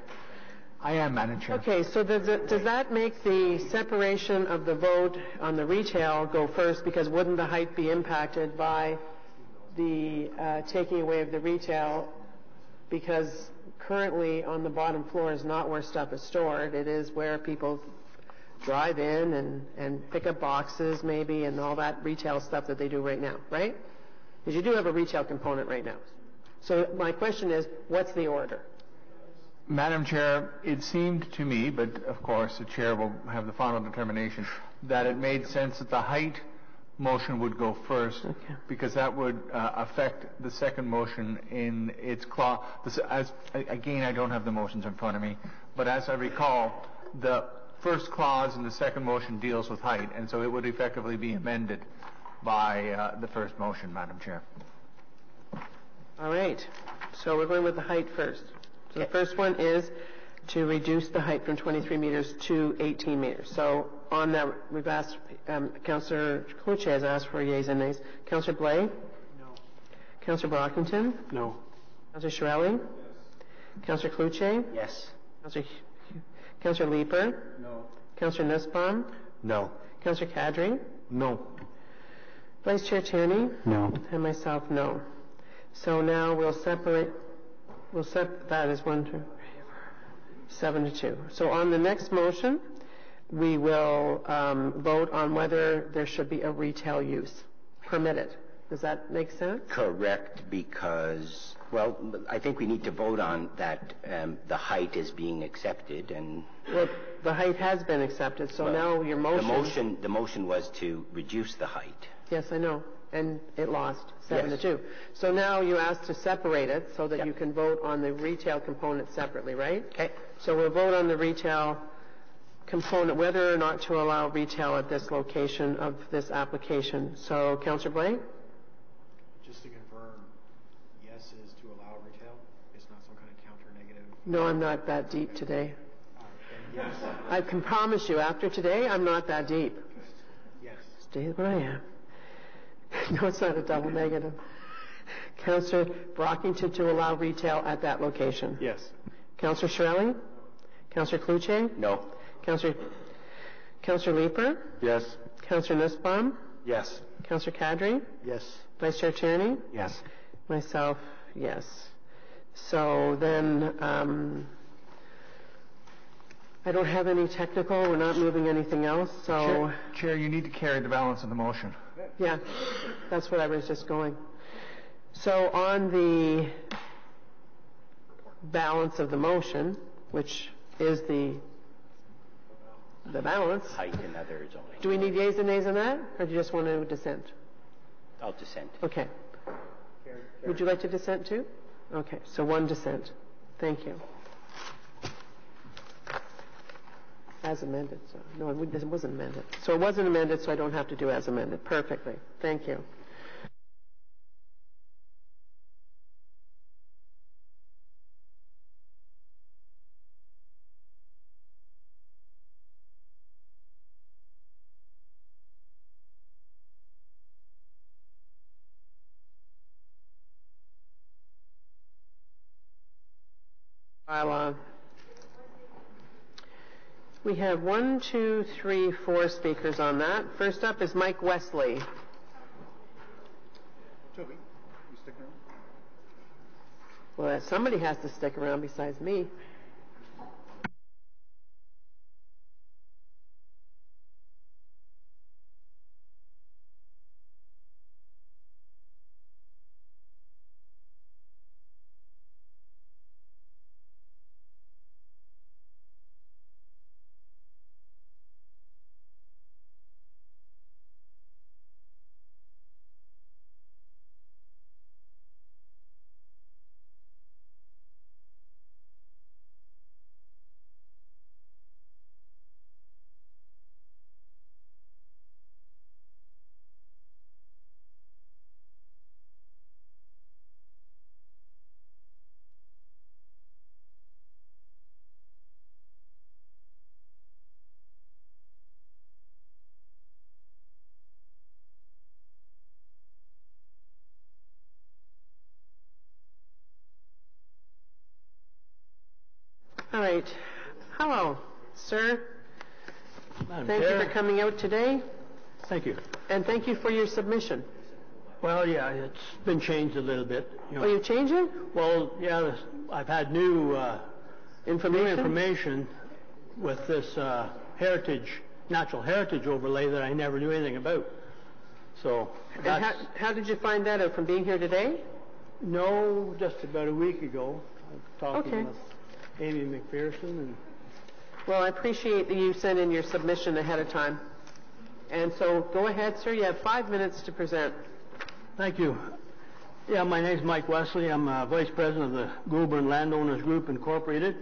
I am, Madam Chair. Okay, so does that make the separation of the vote on the retail go first, because wouldn't the height be impacted by the taking away of the retail, because currently on the bottom floor is not where stuff is stored, it is where people drive in and pick up boxes maybe and all that retail stuff that they do right now, right? Because you do have a retail component right now. So my question is, what's the order? Madam Chair, it seemed to me, but of course the Chair will have the final determination, that it made sense that the height motion would go first, because that would affect the second motion in its clause. Again, I don't have the motions in front of me, but as I recall, the first clause in the second motion deals with height, and so it would effectively be amended by the first motion, Madam Chair. All right. So we're going with the height first. So the first one is to reduce the height from 23 meters to 18 meters. So on that, we've asked, Councillor Cloutier has asked for yeas and nays. Councillor Blais? No. Councillor Brockington? No. Councillor Chiarelli? Yes. Councillor Cloutier? Yes. Councillor Leeper? No. Councillor Nussbaum? No. Councillor Kadri? No. Vice Chair Tierney? No. And myself, no. So now we'll separate. That is 1, 2, 3, 4, 7 to 2. So on the next motion, we will vote on whether there should be a retail use permitted. Does that make sense? Correct, because, well, I think we need to vote on that the height is being accepted, and... Well, the height has been accepted, so now your motion... The motion was to reduce the height. Yes, I know. And it lost 7 to 2. So now you asked to separate it so that you can vote on the retail component separately, right? Okay. So we'll vote on the retail component, whether or not to allow retail at this location of this application. So, Councillor Blais? Just to confirm, yes No, I'm not that deep today. I can promise you, after today, I'm not that deep. Yes. Stay where I am. No, it's not a double negative. Councillor Brockington to allow retail at that location. Yes. Councillor Shirelli? Councillor Cluche? No. Councillor Leeper? Yes. Councillor Nussbaum? Yes. Councillor Kadri? Yes. Vice Chair Tierney? Yes. Myself, yes. So then, I don't have any technical. We're not moving anything else. So, Chair, you need to carry the balance of the motion. yeah, that's what I was just going. So on the balance of the motion, which is the balance, Height and other zoning. do we need yeas and nays on that, or do you just want to dissent? I'll dissent. Okay. Would you like to dissent too? Okay, so one dissent. Thank you. As amended, so. No, it wasn't amended. So it wasn't amended, so I don't have to do as amended. Perfectly. Thank you. Bylaw. We have 1, 2, 3, 4 speakers on that. First up is Mike Wesley. Toby, you stick around? Well, somebody has to stick around besides me. All right. Hello, sir. Thank you for coming out today, Thank you. and thank you for your submission. Well, yeah, it's been changed a little bit. Oh, you changed it? Well, yeah, I've had new Information? information with this natural heritage overlay that I never knew anything about. So And that's, how did you find that out? From being here today? no, just about a week ago, I was talking Okay. with Amy McPherson, and Well, I appreciate that you sent in your submission ahead of time. And so go ahead, sir. You have 5 minutes to present. thank you. Yeah, my name's Mike Wesley. I'm Vice President of the Goulburn Landowners Group, Incorporated.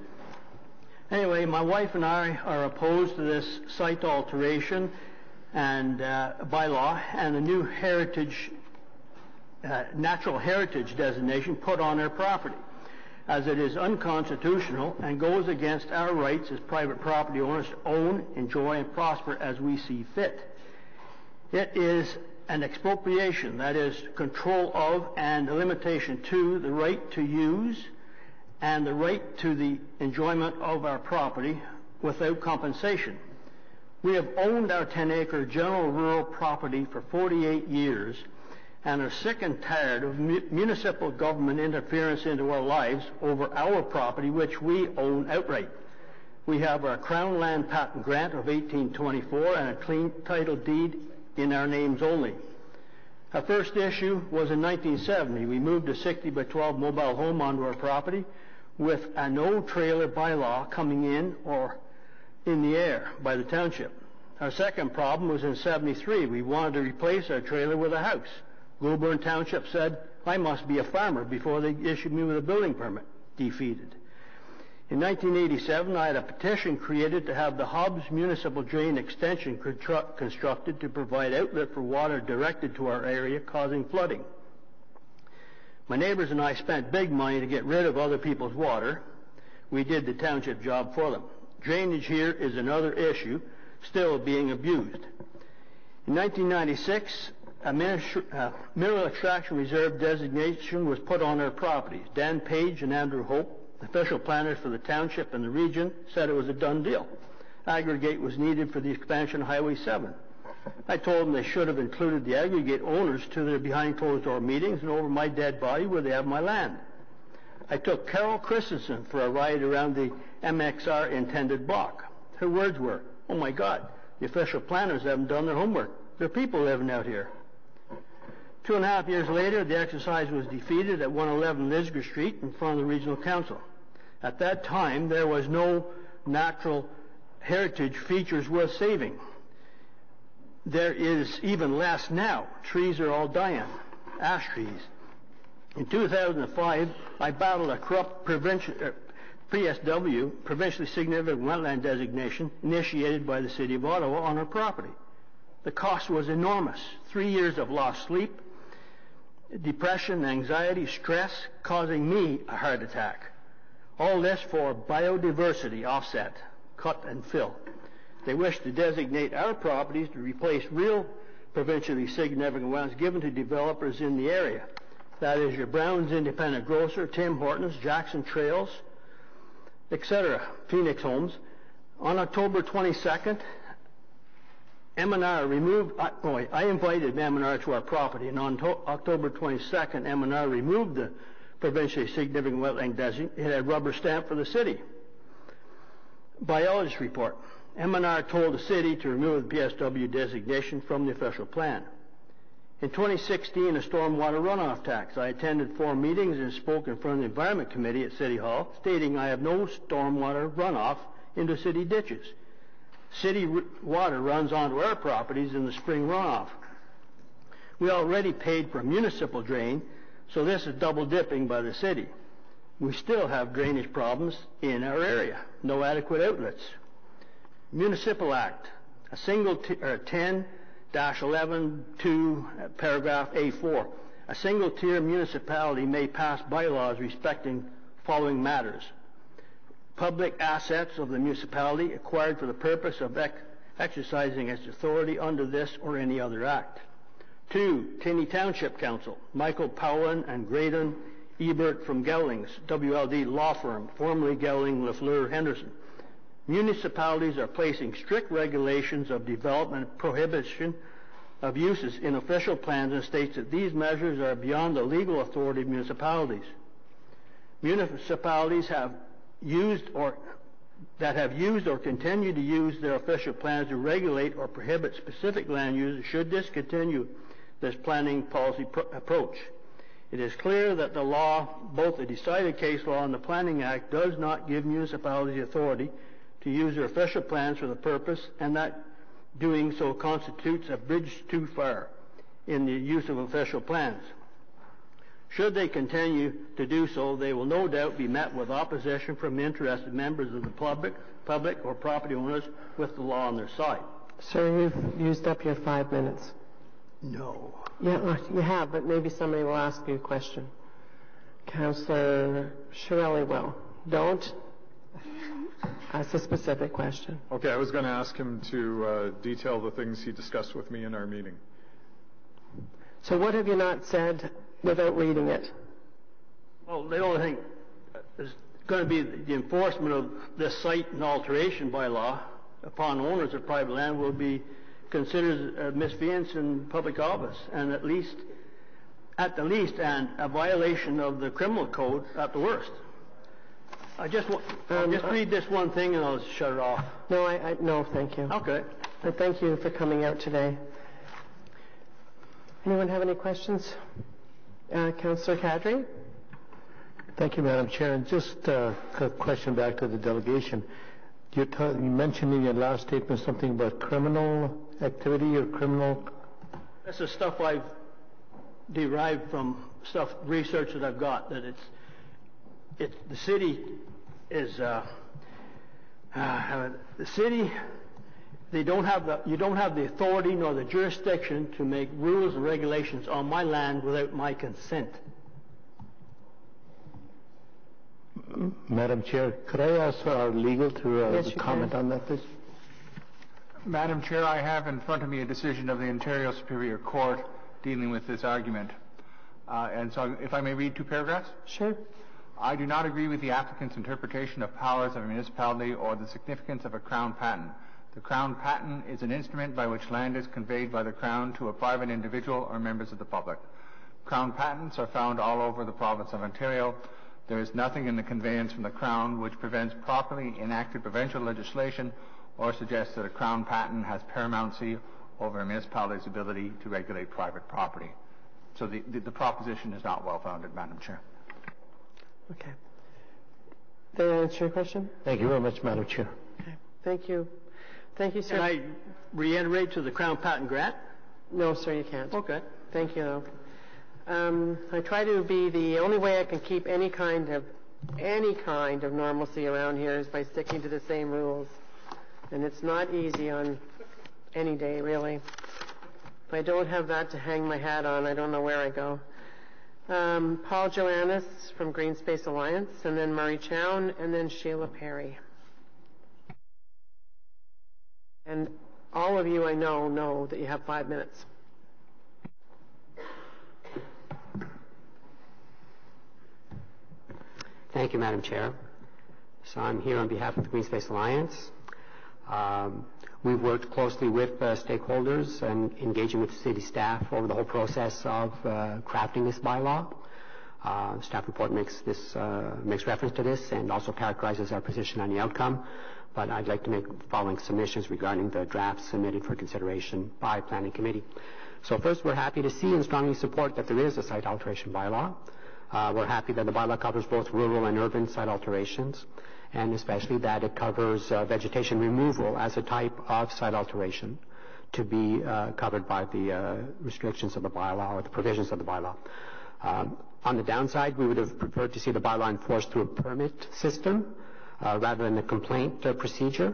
Anyway, my wife and I are opposed to this site alteration and bylaw and the new natural heritage designation put on our property, as it is unconstitutional and goes against our rights as private property owners to own, enjoy, and prosper as we see fit. It is an expropriation, that is, control of and a limitation to the right to use and the right to the enjoyment of our property without compensation. We have owned our 10-acre general rural property for 48 years and are sick and tired of municipal government interference into our lives over our property, which we own outright. We have our Crown Land Patent Grant of 1824 and a clean title deed in our names only. Our first issue was in 1970. We moved a 60 by 12 mobile home onto our property with a no-trailer bylaw coming in or in the air by the township. Our second problem was in 73. We wanted to replace our trailer with a house. Goulburn Township said, I must be a farmer before they issued me with a building permit. Defeated. In 1987, I had a petition created to have the Hobbs Municipal Drain Extension constructed to provide outlet for water directed to our area, causing flooding. My neighbors and I spent big money to get rid of other people's water. we did the township job for them. Drainage here is another issue still being abused. In 1996, a mineral extraction reserve designation was put on our properties. Dan Page and Andrew Hope, official planners for the township and the region, said it was a done deal. Aggregate was needed for the expansion of Highway 7. I told them they should have included the aggregate owners to their behind closed door meetings and over my dead body where they have my land. I took Carol Christensen for a ride around the MXR intended block. Her words were, "Oh my God, the official planners haven't done their homework. There are people living out here." 2.5 years later, the exercise was defeated at 111 Lisgar Street in front of the Regional Council. At that time, there was no natural heritage features worth saving. There is even less now. Trees are all dying, ash trees. In 2005, I battled a corrupt PSW, provincially significant wetland designation, initiated by the City of Ottawa on our property. The cost was enormous. 3 years of lost sleep, depression, anxiety, stress, causing me a heart attack. All this for biodiversity offset, cut and fill. They wish to designate our properties to replace real provincially significant wetlands given to developers in the area. That is your Brown's Independent Grocer, Tim Hortons, Jackson Trails, etc., Phoenix Homes. On October 22nd, M&R removed, I invited M&R to our property, and on October 22nd, M&R removed the provincially significant wetland designation. It had rubber stamp for the city. Biologist report. M&R told the city to remove the PSW designation from the official plan. In 2016, a stormwater runoff tax. I attended 4 meetings and spoke in front of the Environment Committee at City Hall, stating I have no stormwater runoff into city ditches. City water runs onto our properties in the spring runoff. We already paid for a municipal drain, so this is double dipping by the city. We still have drainage problems in our area. No adequate outlets. Municipal Act, a single 10-11-2, paragraph A4. A single-tier municipality may pass bylaws respecting following matters. Public assets of the municipality acquired for the purpose of exercising its authority under this or any other act. 2, Tinney Township Council, Michael Powlin and Graydon Ebert from Gellings, WLD law firm, formerly Gelling, Lafleur, Henderson. Municipalities are placing strict regulations of development prohibition of uses in official plans and states that these measures are beyond the legal authority of municipalities. Municipalities have used or continue to use their official plans to regulate or prohibit specific land uses should discontinue this planning policy approach. It is clear that the law, both the decided case law and the Planning Act, does not give municipalities the authority to use their official plans for the purpose, and that doing so constitutes a bridge too far in the use of official plans. Should they continue to do so, they will no doubt be met with opposition from interested members of the public or property owners with the law on their side. Sir, you've used up your 5 minutes. No. Yeah, you have, but maybe somebody will ask you a question. Councillor Shirelli will. Don't. Ask a specific question. Okay, I was going to ask him to detail the things he discussed with me in our meeting. So what have you not said without reading it? Well, the only thing is going to be the enforcement of this site and alteration bylaw upon owners of private land will be considered a misfeasance in public office, and at the least, and a violation of the criminal code at the worst. I'll just read this one thing and I'll shut it off. No, no, thank you. Okay. But thank you for coming out today. Anyone have any questions? Councillor Kadri? Thank you, Madam Chair. And just a question back to the delegation. You mentioned in your last statement something about criminal activity or criminal... That's the stuff I've derived from research that I've got, that the city is the city. You don't have the authority nor the jurisdiction to make rules and regulations on my land without my consent. Madam Chair, could I ask our legal to Yes, you comment can. on that, please? Madam Chair, I have in front of me a decision of the Ontario Superior Court dealing with this argument. And so if I may read 2 paragraphs? Sure. I do not agree with the applicant's interpretation of powers of a municipality or the significance of a Crown patent. The Crown patent is an instrument by which land is conveyed by the Crown to a private individual or members of the public. Crown patents are found all over the province of Ontario. There is nothing in the conveyance from the Crown which prevents properly enacted provincial legislation or suggests that a Crown patent has paramountcy over a municipality's ability to regulate private property. So the proposition is not well-founded, Madam Chair. Okay. Did I answer your question? Thank you very much, Madam Chair. Okay. Thank you. Thank you, sir. Can I reiterate to the Crown patent grant? No, sir, you can't. Okay. Thank you, though. I try to be the only way I can keep any kind of normalcy around here is by sticking to the same rules. And it's not easy on any day, really. If I don't have that to hang my hat on, I don't know where I go. Paul Joannis from Green Space Alliance, and then Murray Chown, and then Sheila Perry. And all of you I know that you have 5 minutes. Thank you, Madam Chair. So I'm here on behalf of the Green Space Alliance. We've worked closely with stakeholders and engaging with city staff over the whole process of crafting this bylaw. Staff report makes reference to this and also characterizes our position on the outcome. But I'd like to make the following submissions regarding the draft submitted for consideration by Planning Committee. So first, we're happy to see and strongly support that there is a site alteration bylaw. We're happy that the bylaw covers both rural and urban site alterations, and especially that it covers vegetation removal as a type of site alteration to be covered by the restrictions of the bylaw or the provisions of the bylaw. On the downside, we would have preferred to see the bylaw enforced through a permit system rather than a complaint procedure.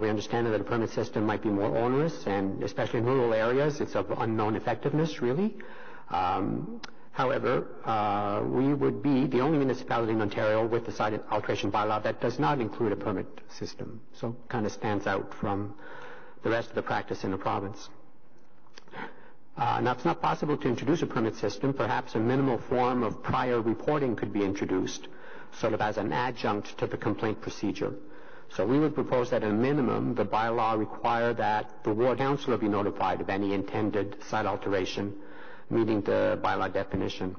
We understand that a permit system might be more onerous, and especially in rural areas, it's of unknown effectiveness, really. However, we would be the only municipality in Ontario with the site alteration bylaw that does not include a permit system, so kind of stands out from the rest of the practice in the province. Now, if it's not possible to introduce a permit system, perhaps a minimal form of prior reporting could be introduced, sort of as an adjunct to the complaint procedure. So we would propose that at a minimum, the bylaw require that the ward councillor be notified of any intended site alteration meeting the bylaw definition.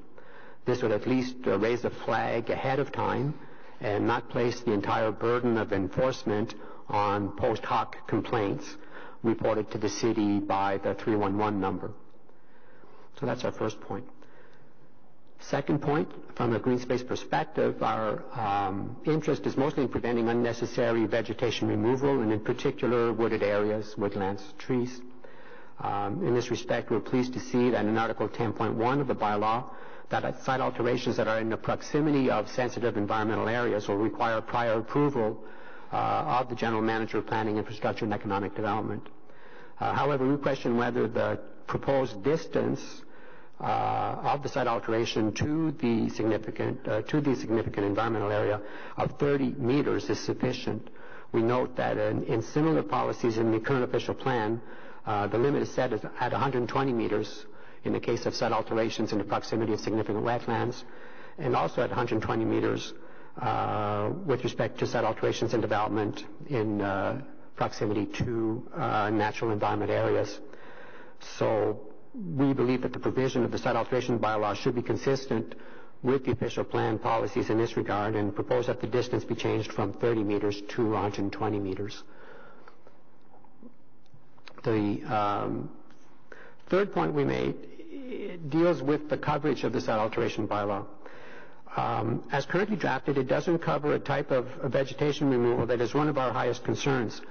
This would at least raise a flag ahead of time and not place the entire burden of enforcement on post hoc complaints reported to the city by the 311 number. So that's our first point. Second point, from a green space perspective, our interest is mostly in preventing unnecessary vegetation removal, and in particular wooded areas, woodlands, trees. In this respect, we're pleased to see that in Article 10.1 of the bylaw, that site alterations that are in the proximity of sensitive environmental areas will require prior approval of the General Manager of Planning, Infrastructure and Economic Development. However, we question whether the proposed distance of the site alteration to the significant environmental area of 30 meters is sufficient. We note that in similar policies in the current official plan, the limit is set at 120 meters in the case of site alterations in the proximity of significant wetlands, and also at 120 meters with respect to site alterations and development in proximity to natural environment areas. So we believe that the provision of the site alteration bylaw should be consistent with the official plan policies in this regard, and propose that the distance be changed from 30 meters to 120 meters. The third point we made deals with the coverage of the site alteration bylaw. As currently drafted, it doesn't cover a type of vegetation removal that is one of our highest concerns,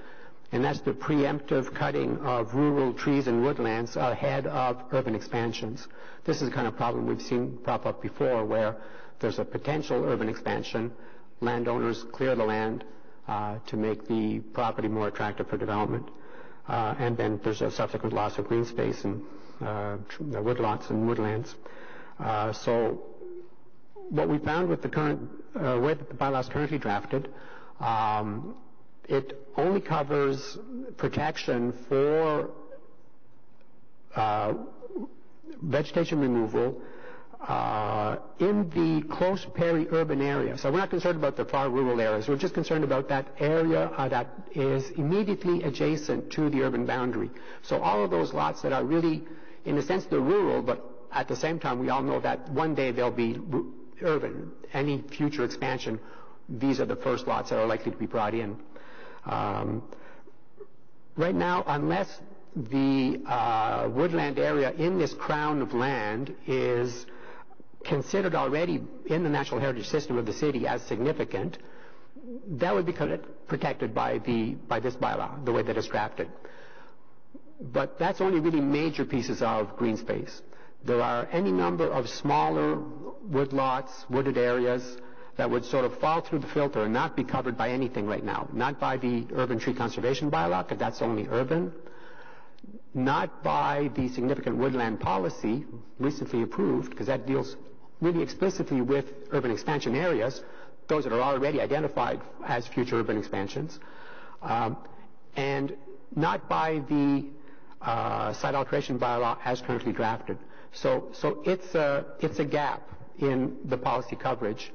and that's the preemptive cutting of rural trees and woodlands ahead of urban expansions. This is the kind of problem we've seen pop up before, where there's a potential urban expansion, landowners clear the land to make the property more attractive for development, and then there's a subsequent loss of green space and woodlots and woodlands. So what we found with the current way that the bylaw is currently drafted, it only covers protection for vegetation removal in the close peri-urban area. So we're not concerned about the far rural areas. We're just concerned about that area that is immediately adjacent to the urban boundary. So all of those lots that are really, in a sense, they're rural, but at the same time, we all know that one day they'll be urban. Any future expansion, these are the first lots that are likely to be brought in. Right now, unless the woodland area in this crown of land is considered already in the Natural Heritage System of the city as significant, that would be protected by this bylaw, the way that it's drafted. But that's only really major pieces of green space. There are any number of smaller woodlots, wooded areas that would sort of fall through the filter and not be covered by anything right now. Not by the Urban Tree Conservation Bylaw, because that's only urban. Not by the significant woodland policy recently approved, because that deals really explicitly with urban expansion areas, those that are already identified as future urban expansions, and not by the site alteration bylaw as currently drafted. So it's a gap in the policy coverage,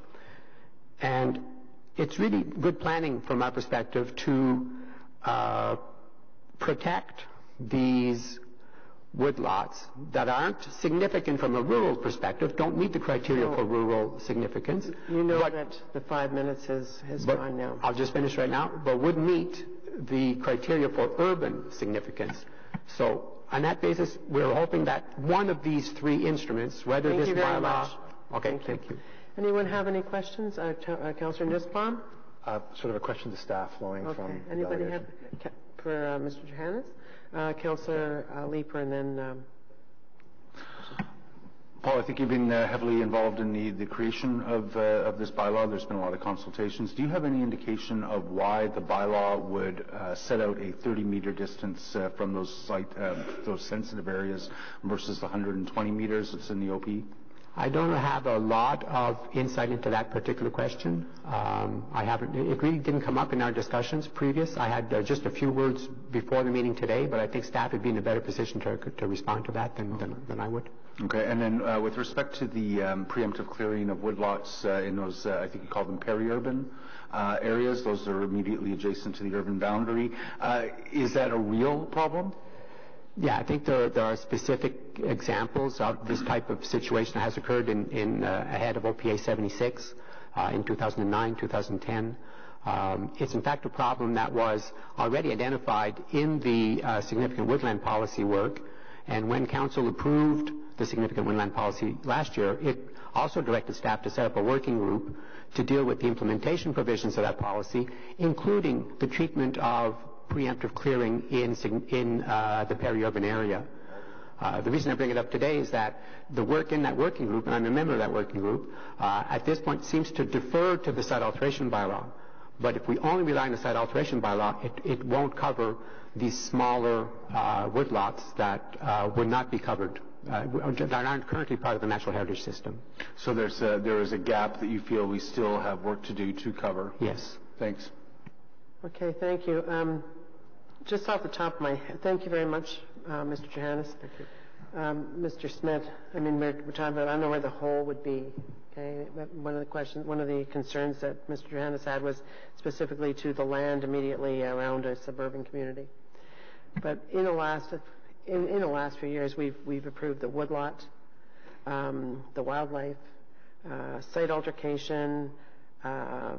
and it's really good planning from our perspective to protect these woodlots that aren't significant from a rural perspective, don't meet the criteria for rural significance. You know that the 5 minutes has gone now. I'll just finish right now, but would meet the criteria for urban significance. So on that basis, we're hoping that one of these three instruments, whether Thank this you very bylaw... much. Okay, thank you. Anyone have any questions? Councillor Nussbaum? Sort of a question to staff flowing from the Anybody delegation. have for Mr. Johannes? Councillor Leeper, and then... Paul, I think you've been heavily involved in the creation of this bylaw. There's been a lot of consultations. Do you have any indication of why the bylaw would set out a 30-meter distance from those sensitive areas versus the 120 meters that's in the OP? I don't have a lot of insight into that particular question. It really didn't come up in our discussions previous. I had just a few words before the meeting today, but I think staff would be in a better position to respond to that than I would. Okay, and then with respect to the preemptive clearing of woodlots in those, I think you call them peri-urban areas, those are immediately adjacent to the urban boundary, is that a real problem? Yeah, I think there are specific examples of this type of situation that has occurred ahead of OPA 76 in 2009, 2010. It's in fact a problem that was already identified in the significant woodland policy work, and when Council approved the significant woodland policy last year, it also directed staff to set up a working group to deal with the implementation provisions of that policy, including the treatment of preemptive clearing in the peri-urban area. The reason I bring it up today is that the work in that working group, and I'm a member of that working group, at this point seems to defer to the site alteration bylaw. But if we only rely on the site alteration bylaw, it won't cover these smaller woodlots that would not be covered, that aren't currently part of the Natural Heritage System. So there is a gap that you feel we still have work to do to cover? Yes. Thanks. Okay, thank you. Just off the top of my head, thank you very much, Mr. Johannes. Thank you. Mr. Smith, I mean, we're talking about, I don't know where the hole would be. Okay, one of the concerns that Mr. Johannes had was specifically to the land immediately around a suburban community. But in the last few years, we've approved the woodlot, the wildlife, site altercation,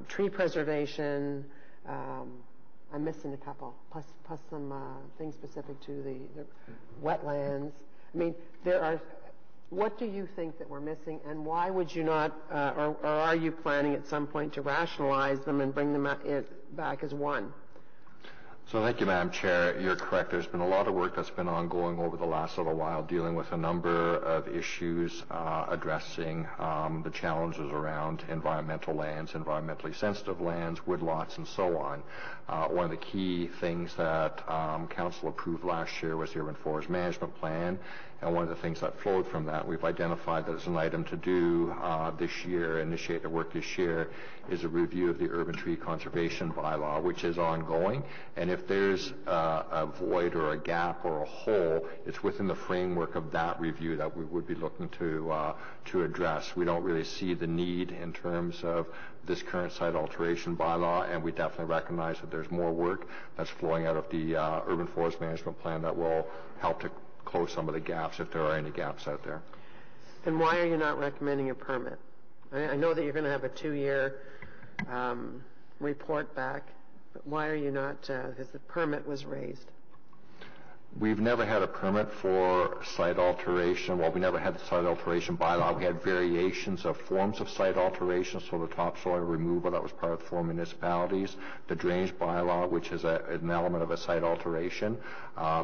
tree preservation. I'm missing a couple, plus some things specific to the wetlands. I mean, there are. What do you think that we're missing, and why would you not, or are you planning at some point to rationalize them and bring them back as one? So thank you, Madam Chair. You're correct. There's been a lot of work that's been ongoing over the last little while dealing with a number of issues addressing the challenges around environmental lands, environmentally sensitive lands, woodlots, and so on. One of the key things that Council approved last year was the Urban Forest Management Plan, And one of the things that flowed from that, we've identified that as an item to do this year, initiate the work this year, is a review of the urban tree conservation bylaw, which is ongoing. And if there's a void or a gap or a hole, it's within the framework of that review that we would be looking to address. We don't really see the need in terms of this current site alteration bylaw, and we definitely recognize that there's more work that's flowing out of the urban forest management plan that will help to close some of the gaps if there are any gaps out there. And why are you not recommending a permit? I know that you're going to have a 2-year report back, but why are you not, because the permit was raised? We've never had a permit for site alteration. Well, we never had the site alteration bylaw. We had variations of forms of site alteration, so the topsoil removal that was part of the 4 municipalities, the drainage bylaw, which is an element of a site alteration.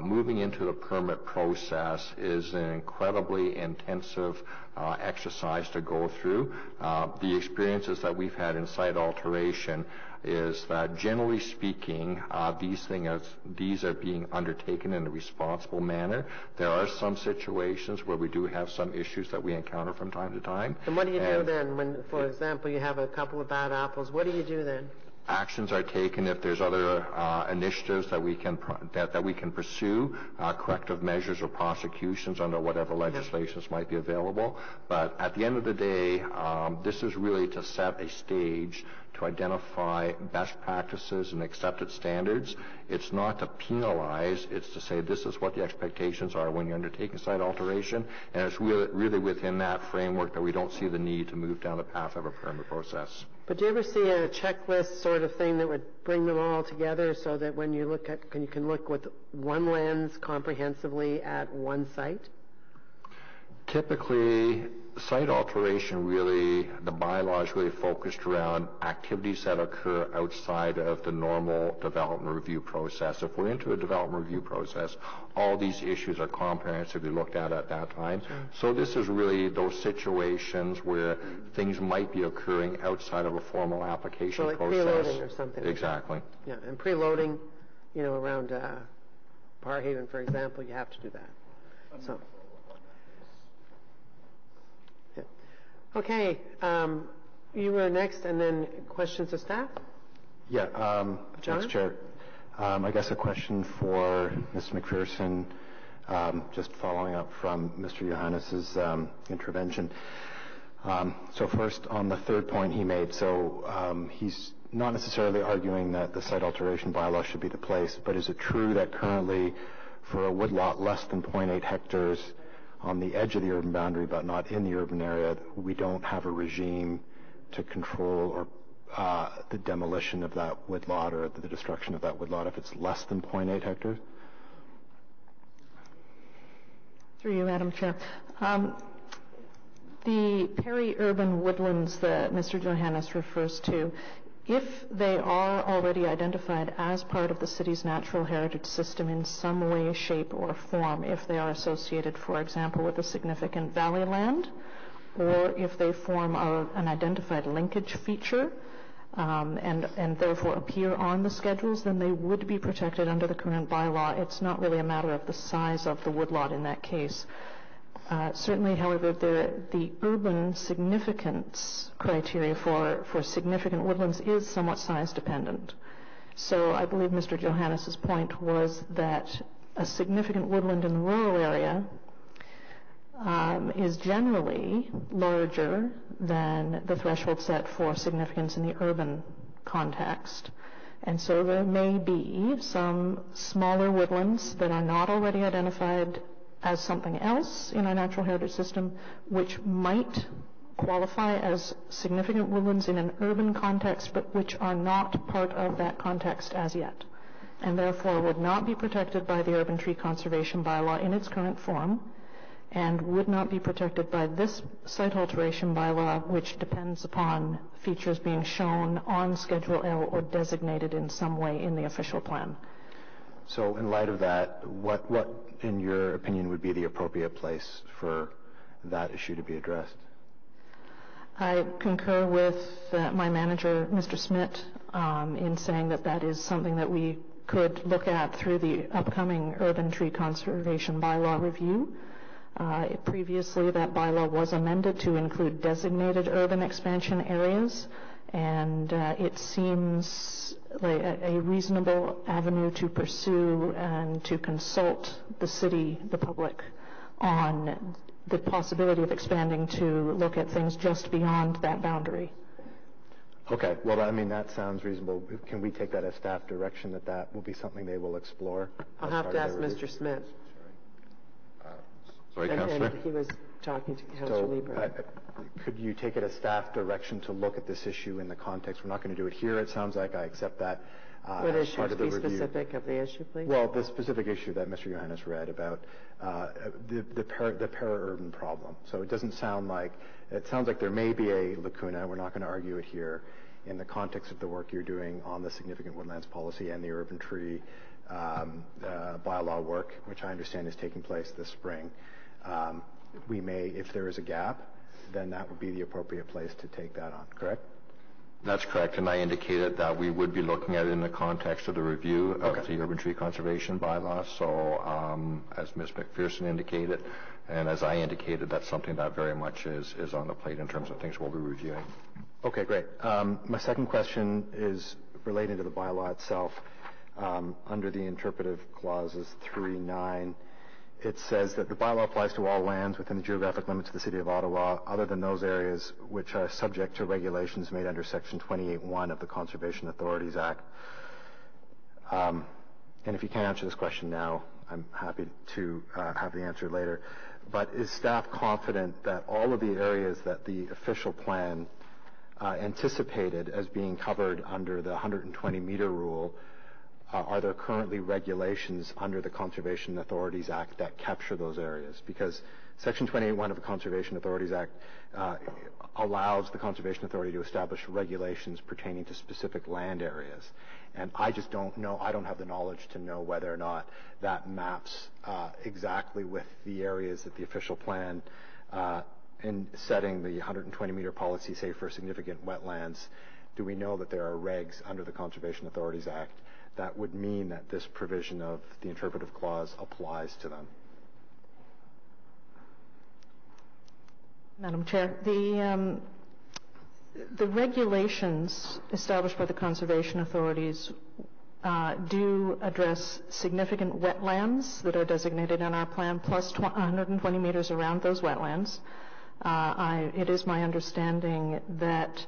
Moving into the permit process is an incredibly intensive exercise to go through. The experiences that we've had in site alteration is that, generally speaking, these are being undertaken in a responsible manner. There are some situations where we do have some issues that we encounter from time to time. And what do you do then when, for example, you have a couple of bad apples? What do you do then? Actions are taken if there's other initiatives that we can pursue, corrective measures or prosecutions under whatever legislations might be available. But at the end of the day, this is really to set a stage to identify best practices and accepted standards. It's not to penalize, it's to say this is what the expectations are when you're undertaking site alteration, and it's really within that framework that we don't see the need to move down the path of a permit process. But do you ever see a checklist sort of thing that would bring them all together so that when you look at, you can look with one lens comprehensively at one site? Typically, site alteration really, the bylaw is really focused around activities that occur outside of the normal development review process. If we're into a development review process, all these issues are comprehensively looked at that time. Sure. So this is really those situations where things might be occurring outside of a formal application process. So like preloading or something. Exactly. Yeah, and preloading, around Barrhaven, for example, you have to do that. So. Okay, you were next, and then questions of staff? Yeah, John? thanks, Chair. I guess a question for Ms. McPherson, just following up from Mr. Johannes's intervention. So first, on the third point he made, so he's not necessarily arguing that the site alteration bylaw should be the place, but is it true that currently for a woodlot less than 0.8 hectares on the edge of the urban boundary but not in the urban area, we don't have a regime to control or the demolition of that woodlot or the destruction of that woodlot if it's less than 0.8 hectares? Through you, Madam Chair. The peri-urban woodlands that Mr. Johannes refers to, if they are already identified as part of the city's natural heritage system in some way, shape, or form, if they are associated, for example, with a significant valley land, or if they form an identified linkage feature, and therefore appear on the schedules, then they would be protected under the current bylaw. It's not really a matter of the size of the woodlot in that case. Certainly, however, the urban significance criteria for significant woodlands is somewhat size dependent. So I believe Mr. Johannes's point was that a significant woodland in the rural area is generally larger than the threshold set for significance in the urban context. And so there may be some smaller woodlands that are not already identified as something else in our natural heritage system, which might qualify as significant woodlands in an urban context, but which are not part of that context as yet, and therefore would not be protected by the urban tree conservation bylaw in its current form, and would not be protected by this site alteration bylaw, which depends upon features being shown on Schedule L or designated in some way in the official plan. So in light of that, what in your opinion would be the appropriate place for that issue to be addressed? I concur with my manager, Mr. Smith, in saying that that is something that we could look at through the upcoming urban tree conservation bylaw review. Previously, that bylaw was amended to include designated urban expansion areas, and it seems like a reasonable avenue to pursue and to consult the city, the public, on the possibility of expanding to look at things just beyond that boundary. Okay. Well, I mean, that sounds reasonable. Can we take that as staff direction that that will be something they will explore? I'll have to ask Mr. Smith. Sorry, and Councillor? he was talking to Councillor Lieber. Could you take it as staff direction to look at this issue in the context? We're not going to do it here. It sounds like I accept that. What as issue? part of the Be review. specific of the issue, please. Well, the specific issue that Mr. Johannes read about the para-urban problem. So it sounds like there may be a lacuna. We're not going to argue it here in the context of the work you're doing on the significant woodlands policy and the urban tree bylaw work, which I understand is taking place this spring. We may, if there is a gap, then that would be the appropriate place to take that on, correct? That's correct, and I indicated that we would be looking at it in the context of the review of the urban tree conservation bylaw. So as Ms. McPherson indicated, and as I indicated, that's something that very much is on the plate in terms of things we'll be reviewing. Okay, great. My second question is relating to the bylaw itself. Under the interpretive clauses 3.9, it says that the bylaw applies to all lands within the geographic limits of the City of Ottawa, other than those areas which are subject to regulations made under Section 28.1 of the Conservation Authorities Act. And if you can't answer this question now, I'm happy to have the answer later. But is staff confident that all of the areas that the official plan anticipated as being covered under the 120-meter rule, are there currently regulations under the Conservation Authorities Act that capture those areas? Because Section 28.1 of the Conservation Authorities Act allows the Conservation Authority to establish regulations pertaining to specific land areas. And I just don't know, I don't have the knowledge to know whether or not that maps exactly with the areas that the official plan in setting the 120-meter policy, say, for significant wetlands. Do we know that there are regs under the Conservation Authorities Act that would mean that this provision of the interpretive clause applies to them? Madam Chair, the regulations established by the conservation authorities do address significant wetlands that are designated in our plan, plus 120 meters around those wetlands. It is my understanding that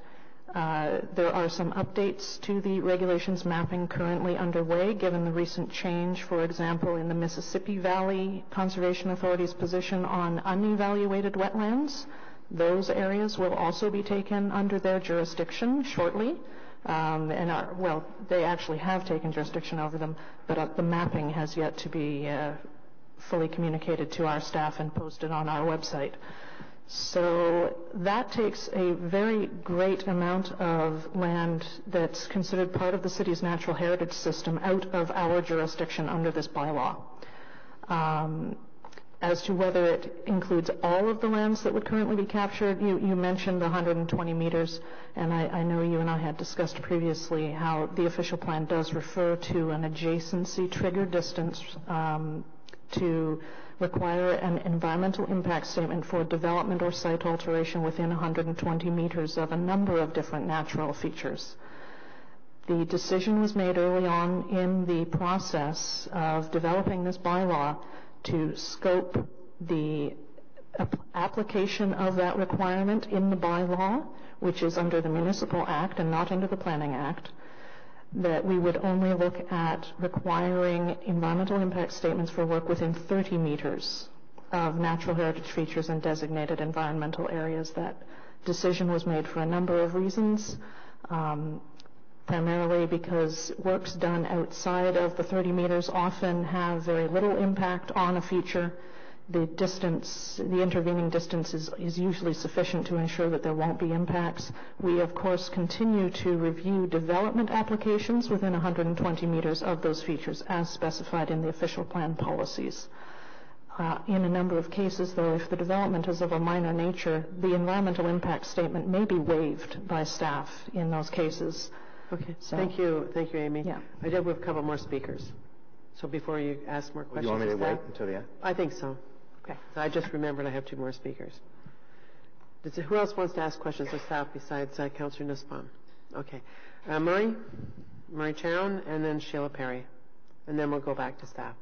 there are some updates to the regulations mapping currently underway, given the recent change, for example, in the Mississippi Valley Conservation Authority's position on unevaluated wetlands. Those areas will also be taken under their jurisdiction shortly. They actually have taken jurisdiction over them, but the mapping has yet to be fully communicated to our staff and posted on our website. So that takes a very great amount of land that's considered part of the city's natural heritage system out of our jurisdiction under this bylaw. As to whether it includes all of the lands that would currently be captured, you mentioned the 120 meters, and I know you and I had discussed previously how the official plan does refer to an adjacency trigger distance to require an environmental impact statement for development or site alteration within 120 meters of a number of different natural features. The decision was made early on in the process of developing this bylaw to scope the application of that requirement in the bylaw, which is under the Municipal Act and not under the Planning Act, that we would only look at requiring environmental impact statements for work within 30 meters of natural heritage features and designated environmental areas. That decision was made for a number of reasons, primarily because works done outside of the 30 meters often have very little impact on a feature. The intervening distance is usually sufficient to ensure that there won't be impacts. We, of course, continue to review development applications within 120 meters of those features as specified in the official plan policies. In a number of cases, though, if the development is of a minor nature, the environmental impact statement may be waived by staff in those cases. Okay. Thank you, Amy. Yeah. I have a couple more speakers. So before you ask more questions, you want me to wait until the end? I think so. Okay, so I just remembered I have 2 more speakers. Who else wants to ask questions of staff besides Councillor Nussbaum? Okay. Murray Chown, and then Sheila Perry. And then we'll go back to staff.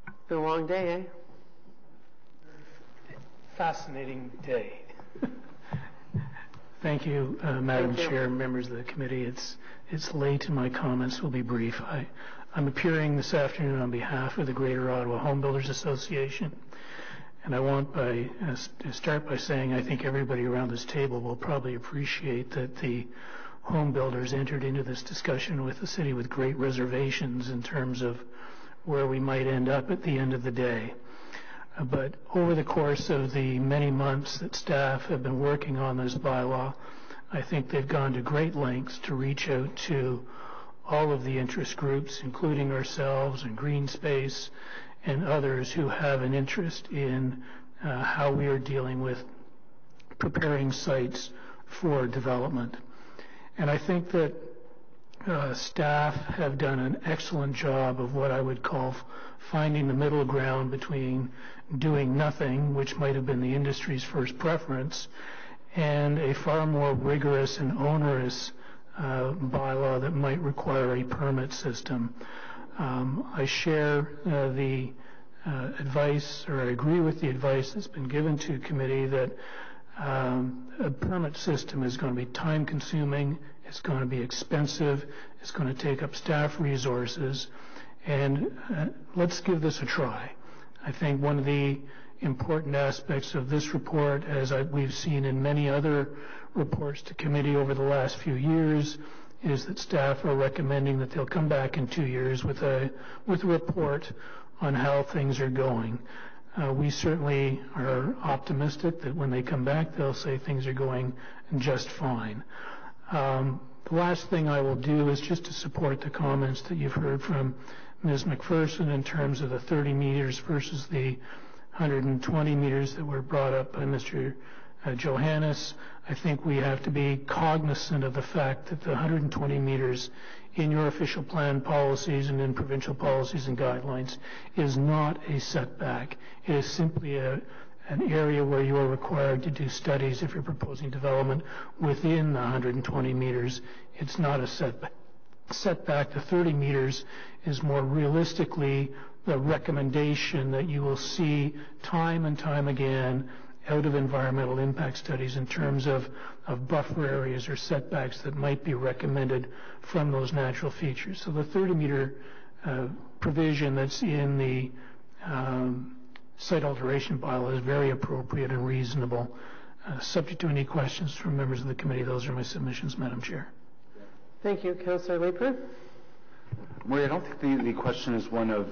It's been a long day, eh? Fascinating day. Thank you, Madam Chair, members of the committee. It's late and my comments will be brief. I'm appearing this afternoon on behalf of the Greater Ottawa Home Builders Association, and I want to start by saying I think everybody around this table will probably appreciate that the home builders entered into this discussion with the city with great reservations in terms of where we might end up at the end of the day. But over the course of the many months that staff have been working on this bylaw, I think they've gone to great lengths to reach out to all of the interest groups, including ourselves and Green Space and others who have an interest in how we are dealing with preparing sites for development. And I think that staff have done an excellent job of what I would call finding the middle ground between doing nothing, which might have been the industry's first preference, and a far more rigorous and onerous bylaw that might require a permit system. I share the advice, or I agree with the advice that's been given to committee that a permit system is going to be time-consuming, it's going to be expensive, it's going to take up staff resources, and let's give this a try. I think one of the important aspects of this report, as we've seen in many other reports to committee over the last few years, is that staff are recommending that they'll come back in 2 years with a report on how things are going. We certainly are optimistic that when they come back, they'll say things are going just fine. The last thing I will do is just to support the comments that you've heard from Ms. McPherson in terms of the 30 meters versus the 120 meters that were brought up by Mr. Johannes. I think we have to be cognizant of the fact that the 120 meters in your official plan policies and in provincial policies and guidelines is not a setback. It is simply an area where you are required to do studies if you're proposing development within the 120 meters. It's not a setback. The 30 meters is more realistically the recommendation that you will see time and time again out of environmental impact studies in terms of buffer areas or setbacks that might be recommended from those natural features. So the 30-meter provision that's in the site alteration bylaw is very appropriate and reasonable. Subject to any questions from members of the committee, those are my submissions, Madam Chair. Thank you. Councillor Leeper? Marie, I don't think the question is one of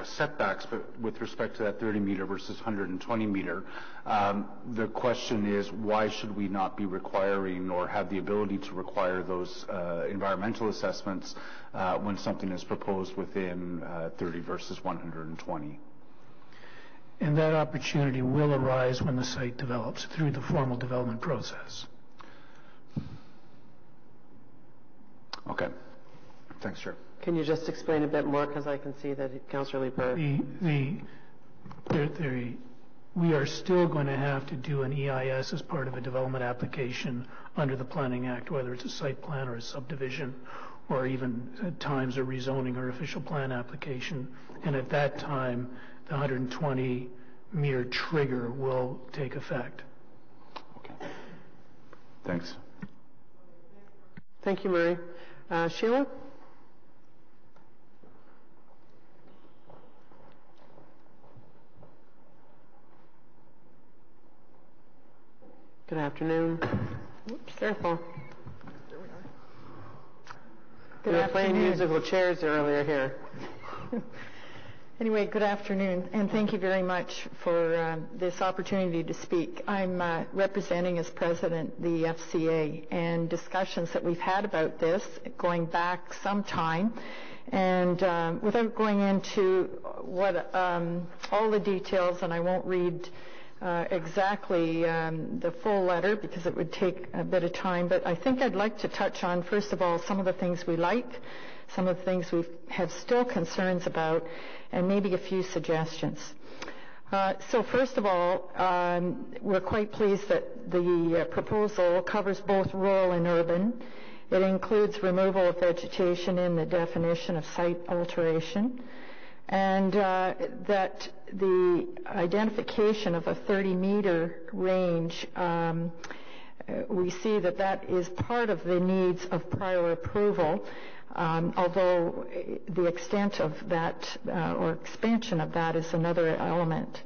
setbacks, but with respect to that 30-meter versus 120-meter, the question is why should we not be requiring or have the ability to require those environmental assessments when something is proposed within 30 versus 120? And that opportunity will arise when the site develops through the formal development process. Okay. Thanks, Chair. Can you just explain a bit more, because I can see that Councillor Leeper... We are still going to have to do an EIS as part of a development application under the Planning Act, whether it's a site plan or a subdivision, or even at times a rezoning or official plan application. And at that time, the 120-meter trigger will take effect. Okay. Thanks. Thank you, Murray. Sheila? Good afternoon. Oops, careful. Good we were playing afternoon. musical chairs earlier here. Anyway, good afternoon, and thank you very much for this opportunity to speak. I'm representing as president the FCA, and discussions that we've had about this going back some time. And without going into what all the details, and I won't read exactly the full letter because it would take a bit of time, but I think I'd like to touch on, first of all, some of the things we like, some of the things we have still concerns about, and maybe a few suggestions. So first of all, we're quite pleased that the proposal covers both rural and urban. It includes removal of vegetation in the definition of site alteration, and that the identification of a 30-meter range, we see that that is part of the needs of prior approval, although the extent of that or expansion of that is another element.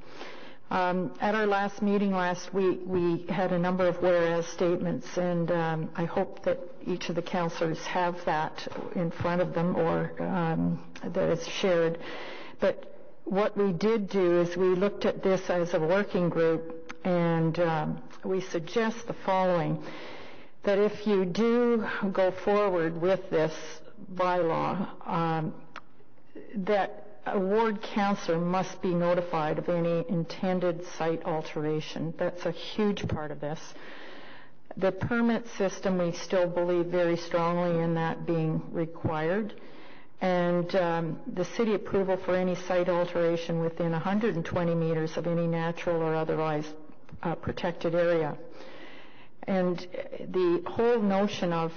At our last meeting last week, we had a number of whereas statements, and I hope that each of the councillors have that in front of them or that it's shared. But what we did do is we looked at this as a working group, and we suggest the following, that if you do go forward with this bylaw, that a ward councillor must be notified of any intended site alteration. That's a huge part of this. The permit system, we still believe very strongly in that being required. And the city approval for any site alteration within 120 meters of any natural or otherwise protected area. And the whole notion of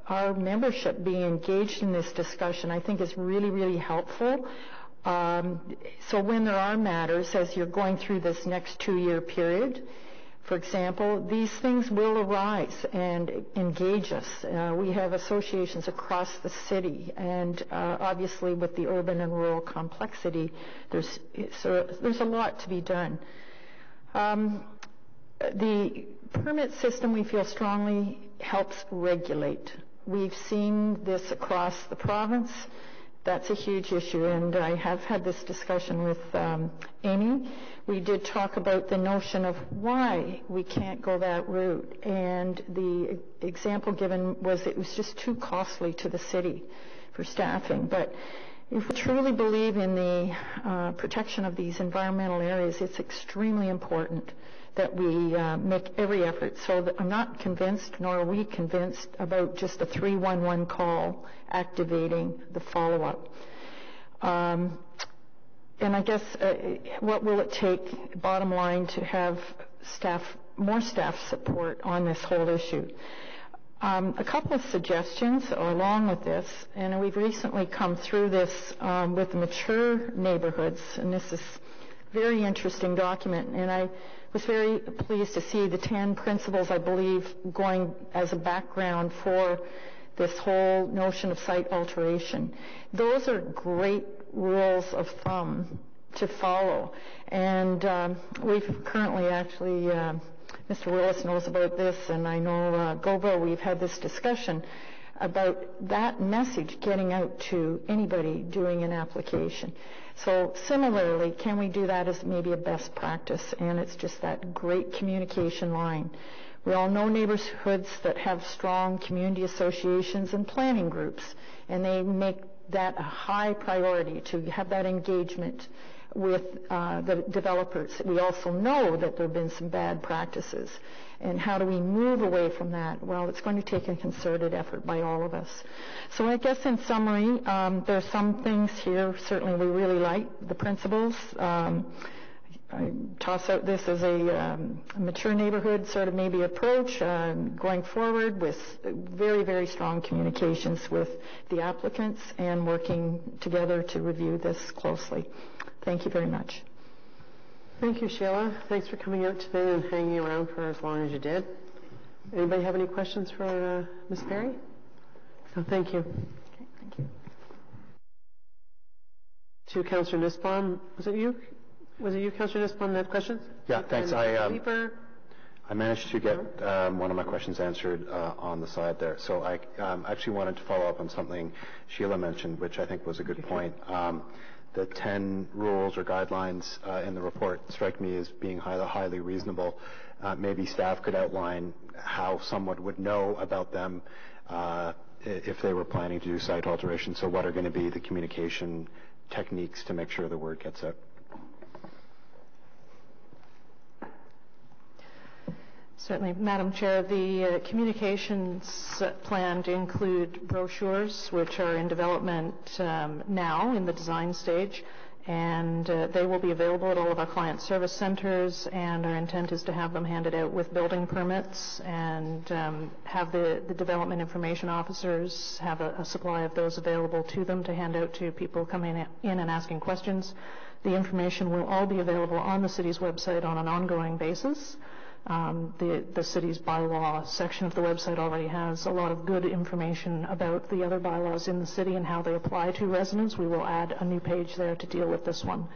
our membership being engaged in this discussion, I think, is really, really helpful. So when there are matters, as you're going through this next 2-year period, for example, these things will arise and engage us. We have associations across the city, and obviously with the urban and rural complexity, there's a lot to be done. The permit system, we feel strongly, helps regulate. We've seen this across the province. That's a huge issue, and I have had this discussion with Amy. We did talk about the notion of why we can't go that route, and the example given was it was just too costly to the city for staffing. But if we truly believe in the protection of these environmental areas, it's extremely important that we make every effort. So that I'm not convinced, nor are we convinced, about just a 311 call activating the follow-up. And I guess what will it take, bottom line, to have more staff support on this whole issue? A couple of suggestions along with this, and we've recently come through this with mature neighborhoods, and this is a very interesting document, and I was very pleased to see the 10 principles, I believe, going as a background for this whole notion of site alteration. Those are great rules of thumb to follow. And we've currently actually, Mr. Willis knows about this, and I know Gova, we've had this discussion about that message getting out to anybody doing an application. So similarly, can we do that as maybe a best practice? And it's just that great communication line. We all know neighborhoods that have strong community associations and planning groups, and they make that a high priority to have that engagement with the developers. We also know that there have been some bad practices. And how do we move away from that? Well, it's going to take a concerted effort by all of us. So I guess in summary, there are some things here certainly we really like, the principles. I toss out this as a mature neighborhood sort of maybe approach going forward with very, very strong communications with the applicants and working together to review this closely. Thank you very much. Thank you, Sheila. Thanks for coming out today and hanging around for as long as you did. Anybody have any questions for Ms. Perry? So thank you. Okay, thank you. To Councillor Nussbaum, was it you? Was it you, Councillor Nussbaum, that question? Yeah, thanks. Weaver? I managed to get one of my questions answered on the side there. So I actually wanted to follow up on something Sheila mentioned, which I think was a good point. The 10 rules or guidelines in the report strike me as being highly reasonable. Maybe staff could outline how someone would know about them if they were planning to do site alteration. So what are going to be the communication techniques to make sure the word gets out? Certainly. Madam Chair, the communications plan to include brochures, which are in development now in the design stage, and they will be available at all of our client service centers, and our intent is to have them handed out with building permits and have the development information officers have a supply of those available to them to hand out to people coming in and asking questions. The information will all be available on the city's website on an ongoing basis. The city's bylaw section of the website already has a lot of good information about the other bylaws in the city and how they apply to residents. We will add a new page there to deal with this one.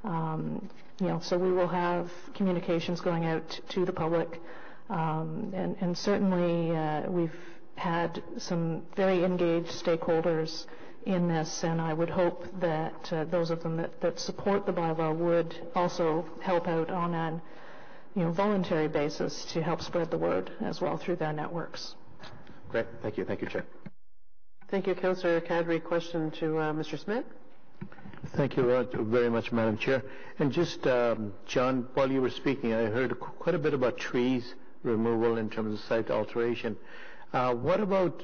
So we will have communications going out to the public, and certainly we've had some very engaged stakeholders in this, and I would hope that those of them that support the bylaw would also help out on an voluntary basis to help spread the word as well through their networks. Great. Thank you. Thank you, Chair. Thank you, Councillor Kadri. Question to Mr. Smith. Thank you very much, Madam Chair. And just, John, while you were speaking, I heard quite a bit about trees removal in terms of site alteration. What about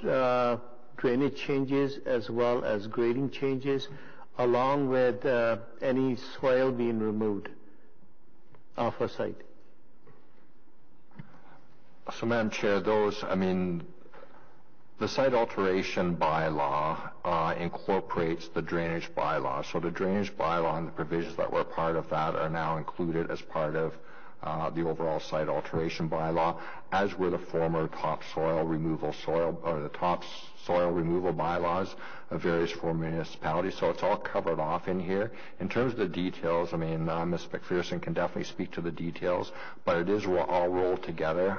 drainage changes as well as grading changes, along with any soil being removed off a site? So, Madam Chair, the site alteration bylaw incorporates the drainage bylaw. So the drainage bylaw and the provisions that were part of that are now included as part of the overall site alteration bylaw, as were the former topsoil removal bylaws of various former municipalities. So it's all covered off in here. In terms of the details, Ms. McPherson can definitely speak to the details, but it is all rolled together.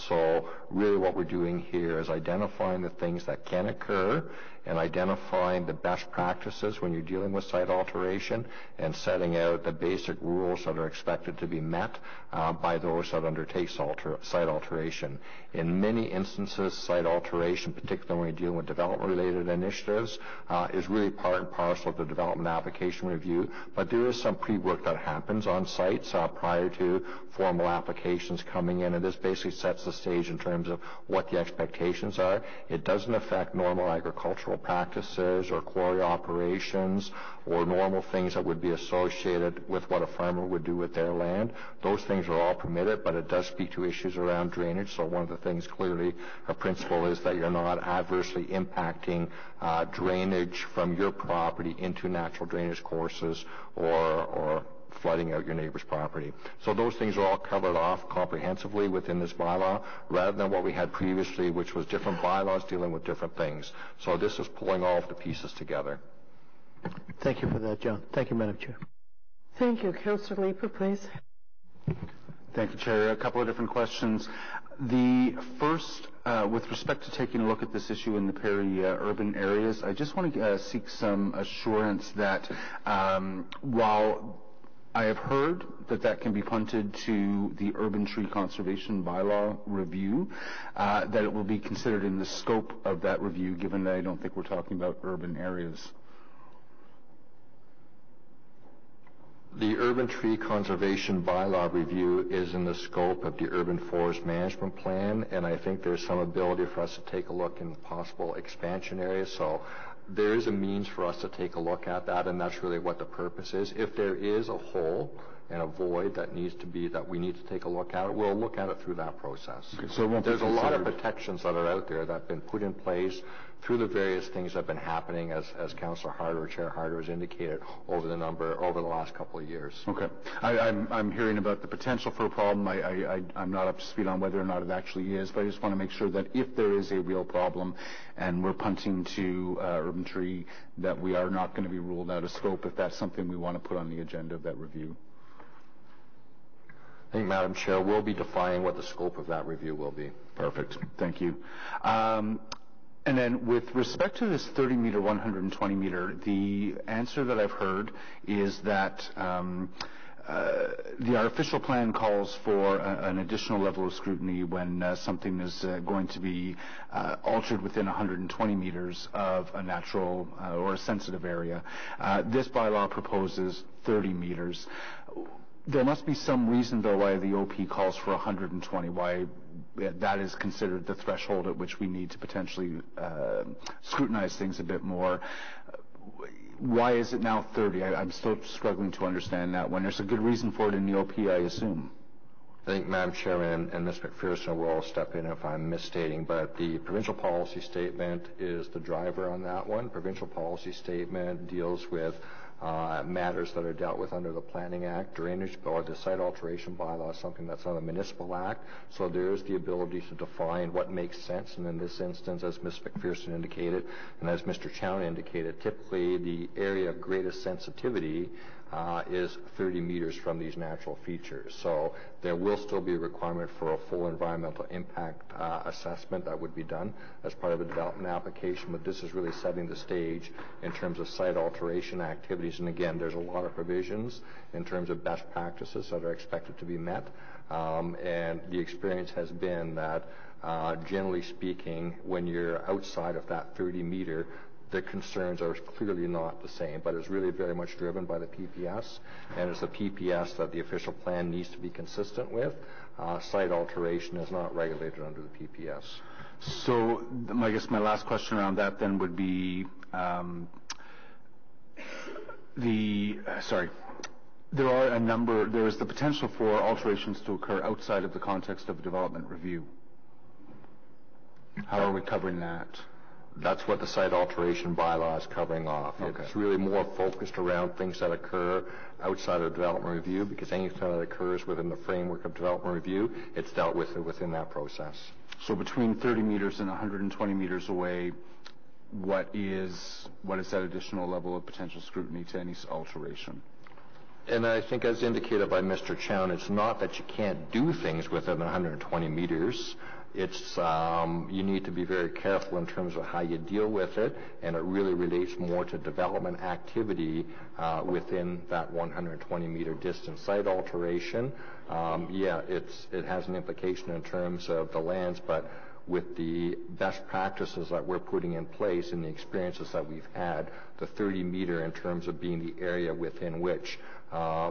So really what we're doing here is identifying the things that can occur and identifying the best practices when you're dealing with site alteration and setting out the basic rules that are expected to be met by those that undertake site alteration. In many instances, site alteration, particularly when you're dealing with development-related initiatives, is really part and parcel of the development application review, but there is some pre-work that happens on sites prior to formal applications coming in, and this basically sets the stage in terms of what the expectations are. It doesn't affect normal agricultural practices or quarry operations or normal things that would be associated with what a farmer would do with their land. Those things are all permitted, but it does speak to issues around drainage. So one of the things clearly, a principle is that you're not adversely impacting drainage from your property into natural drainage courses or flooding out your neighbor's property. So those things are all covered off comprehensively within this bylaw, rather than what we had previously, which was different bylaws dealing with different things. So this is pulling all of the pieces together. Thank you for that, John. Thank you, Madam Chair. Thank you. Councillor Leeper, please. Thank you, Chair. A couple of different questions. The first, with respect to taking a look at this issue in the peri-urban areas, I just want to seek some assurance that while I have heard that can be punted to the urban tree conservation bylaw review, that it will be considered in the scope of that review, given that I don't think we're talking about urban areas. The urban tree conservation bylaw review is in the scope of the urban forest management plan, and I think there's some ability for us to take a look in possible expansion areas. So there is a means for us to take a look at that, and that's really what the purpose is. If there is a hole and a void that we need to take a look at, we'll look at it through that process. Okay, so there's a lot of protections that are out there that have been put in place through the various things that have been happening, as Councillor Harder, Chair Harder has indicated, over the last couple of years. Okay. I'm hearing about the potential for a problem. I'm not up to speed on whether or not it actually is, but I just want to make sure that if there is a real problem and we're punting to urban tree, that we are not going to be ruled out of scope if that's something we want to put on the agenda of that review. I think, Madam Chair, we'll be defining what the scope of that review will be. Perfect. Thank you. And then with respect to this 30-meter, 120-meter, the answer that I've heard is that our official plan calls for an additional level of scrutiny when something is going to be altered within 120 meters of a natural or a sensitive area. This bylaw proposes 30 meters. there must be some reason, though, why the OP calls for 120, why that is considered the threshold at which we need to potentially scrutinize things a bit more. Why is it now 30? I'm still struggling to understand that when there's a good reason for it in the OP, I assume. I think Madam Chairman and Ms. McPherson will all step in if I'm misstating, but the provincial policy statement is the driver on that one. Provincial policy statement deals with matters that are dealt with under the Planning Act, drainage, or the site alteration bylaw, something that's on the Municipal Act. So there is the ability to define what makes sense, and in this instance, as Ms. McPherson indicated, and as Mr. Chown indicated, typically the area of greatest sensitivity is 30 meters from these natural features. So there will still be a requirement for a full environmental impact assessment that would be done as part of a development application, but this is really setting the stage in terms of site alteration activities. And again, there's a lot of provisions in terms of best practices that are expected to be met. And the experience has been that generally speaking, when you're outside of that 30 meter, the concerns are clearly not the same, but it's really very much driven by the PPS, and it's the PPS that the official plan needs to be consistent with. Site alteration is not regulated under the PPS. So I guess my last question around that then would be there is the potential for alterations to occur outside of the context of a development review. How are we covering that? That's what the site alteration bylaw is covering off. Okay. It's really more focused around things that occur outside of development review, because anything that occurs within the framework of development review, it's dealt with within that process. So between 30 meters and 120 meters away, what is that additional level of potential scrutiny to any alteration? And I think, as indicated by Mr. Chown, it's not that you can't do things within 120 meters. It's you need to be very careful in terms of how you deal with it, and it really relates more to development activity within that 120 meter distance. Site alteration, it has an implication in terms of the lands, but with the best practices that we're putting in place and the experiences that we've had, the 30 meter in terms of being the area within which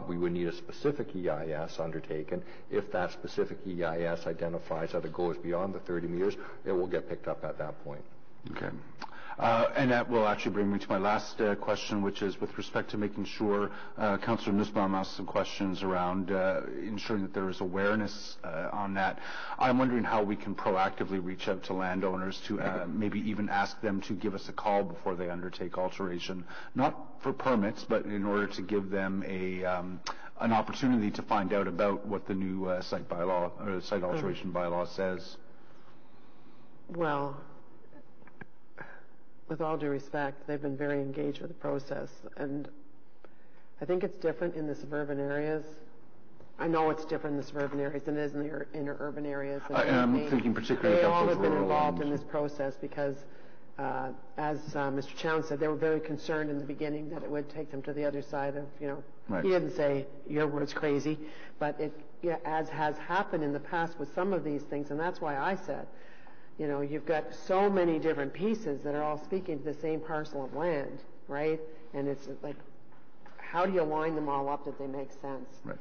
we would need a specific EIS undertaken. If that specific EIS identifies that it goes beyond the 30 meters, it will get picked up at that point. Okay. And that will actually bring me to my last question, which is with respect to making sure, Councillor Nussbaum asked some questions around ensuring that there is awareness on that. I'm wondering how we can proactively reach out to landowners to maybe even ask them to give us a call before they undertake alteration, not for permits, but in order to give them an opportunity to find out about what the new site bylaw or site alteration bylaw says. Well, with all due respect, they've been very engaged with the process, and I think it's different in the suburban areas. I know it's different in the suburban areas than it is in the inner urban areas. I'm thinking particularly about those They all have been rural involved in this process because, as Mr. Chown said, they were very concerned in the beginning that it would take them to the other side of, Right. He didn't say, your word's crazy, but as has happened in the past with some of these things, and that's why I said, you've got so many different pieces that are all speaking to the same parcel of land, right? And it's like, how do you line them all up that they make sense? Right.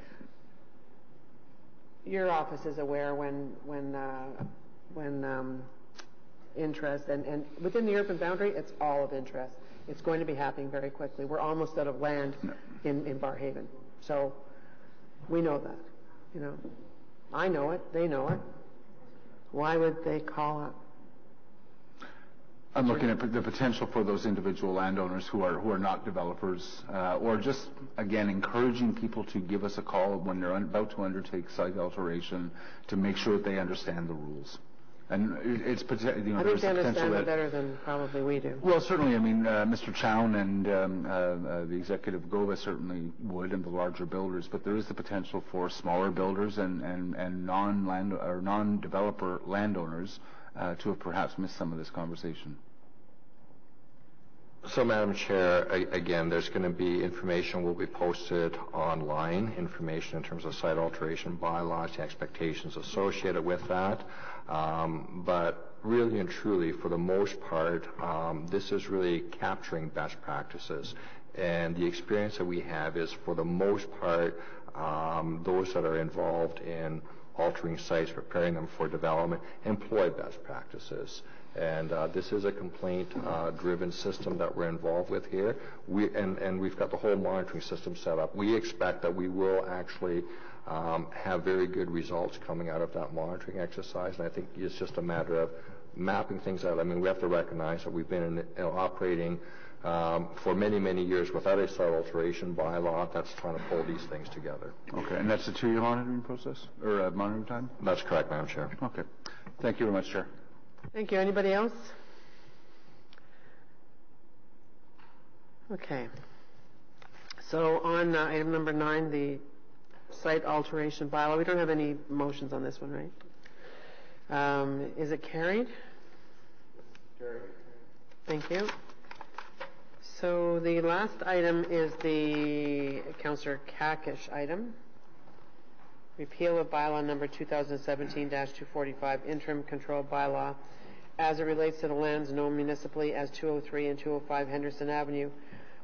Your office is aware when interest, and within the urban boundary, it's all of interest. It's going to be happening very quickly. We're almost out of land in Barrhaven. So we know that, I know it, they know it. Why would they call up? I'm looking at the potential for those individual landowners who are not developers, or just, again, encouraging people to give us a call when they're about to undertake site alteration to make sure that they understand the rules. And it's potential. I think they understand it better than probably we do. Well, certainly. I mean, Mr. Chown and the executive Gova certainly would, and the larger builders. But there is the potential for smaller builders and non-developer landowners to have perhaps missed some of this conversation. So, Madam Chair, again, there's going to be information will be posted online, information in terms of site alteration bylaws, the expectations associated with that. But really and truly, for the most part, this is really capturing best practices. And the experience that we have is, for the most part, those that are involved in altering sites, preparing them for development, employ best practices. And this is a complaint-driven system that we're involved with here. And we've got the whole monitoring system set up. We expect that we will actually have very good results coming out of that monitoring exercise. And I think it's just a matter of mapping things out. I mean, we have to recognize that we've been operating for many, many years without a site alteration bylaw that's trying to pull these things together. Okay, and that's a 2-year monitoring process, or monitoring time? That's correct, Madam Chair. Okay. Thank you very much, Chair. Thank you. Anybody else? Okay. So on item number 9, the site alteration bylaw, we don't have any motions on this one, right? Is it carried? Carried. Thank you. So the last item is the Councillor Kakish item. Repeal of bylaw number 2017-245, interim control bylaw, as it relates to the lands known municipally as 203 and 205 Henderson Avenue.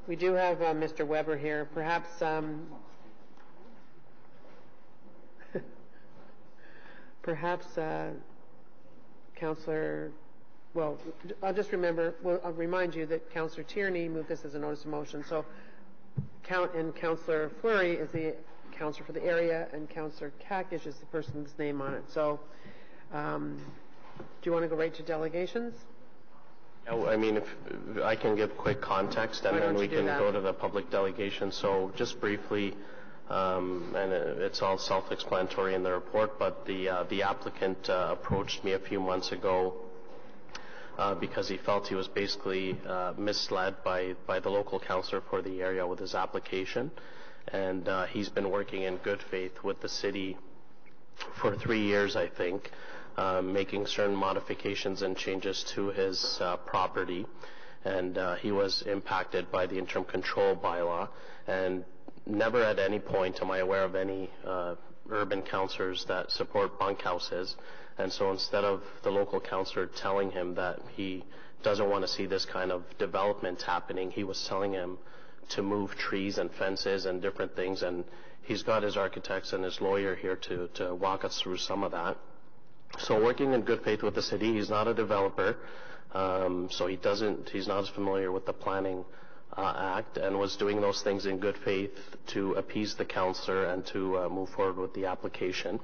We do have Mr. Weber here. Perhaps Councillor, well, I'll remind you that Councillor Tierney moved this as a notice of motion. So Councillor Fleury is the councillor for the area, and Councillor Kakish is the person's name on it. So do you want to go right to delegations? I mean, if I can give quick context, and then we can go to the public delegation. So just briefly, and it's all self-explanatory in the report, but the applicant approached me a few months ago because he felt he was basically misled by the local councillor for the area with his application. And he's been working in good faith with the city for 3 years, I think, making certain modifications and changes to his property. And he was impacted by the interim control bylaw. And never at any point am I aware of any urban councillors that support bunkhouses. And so instead of the local councillor telling him that he doesn't want to see this kind of development happening, he was telling him to move trees and fences and different things. And he's got his architects and his lawyer here to walk us through some of that. So working in good faith with the city, he's not a developer, so he's not as familiar with the Planning Act, and was doing those things in good faith to appease the councillor and to move forward with the application.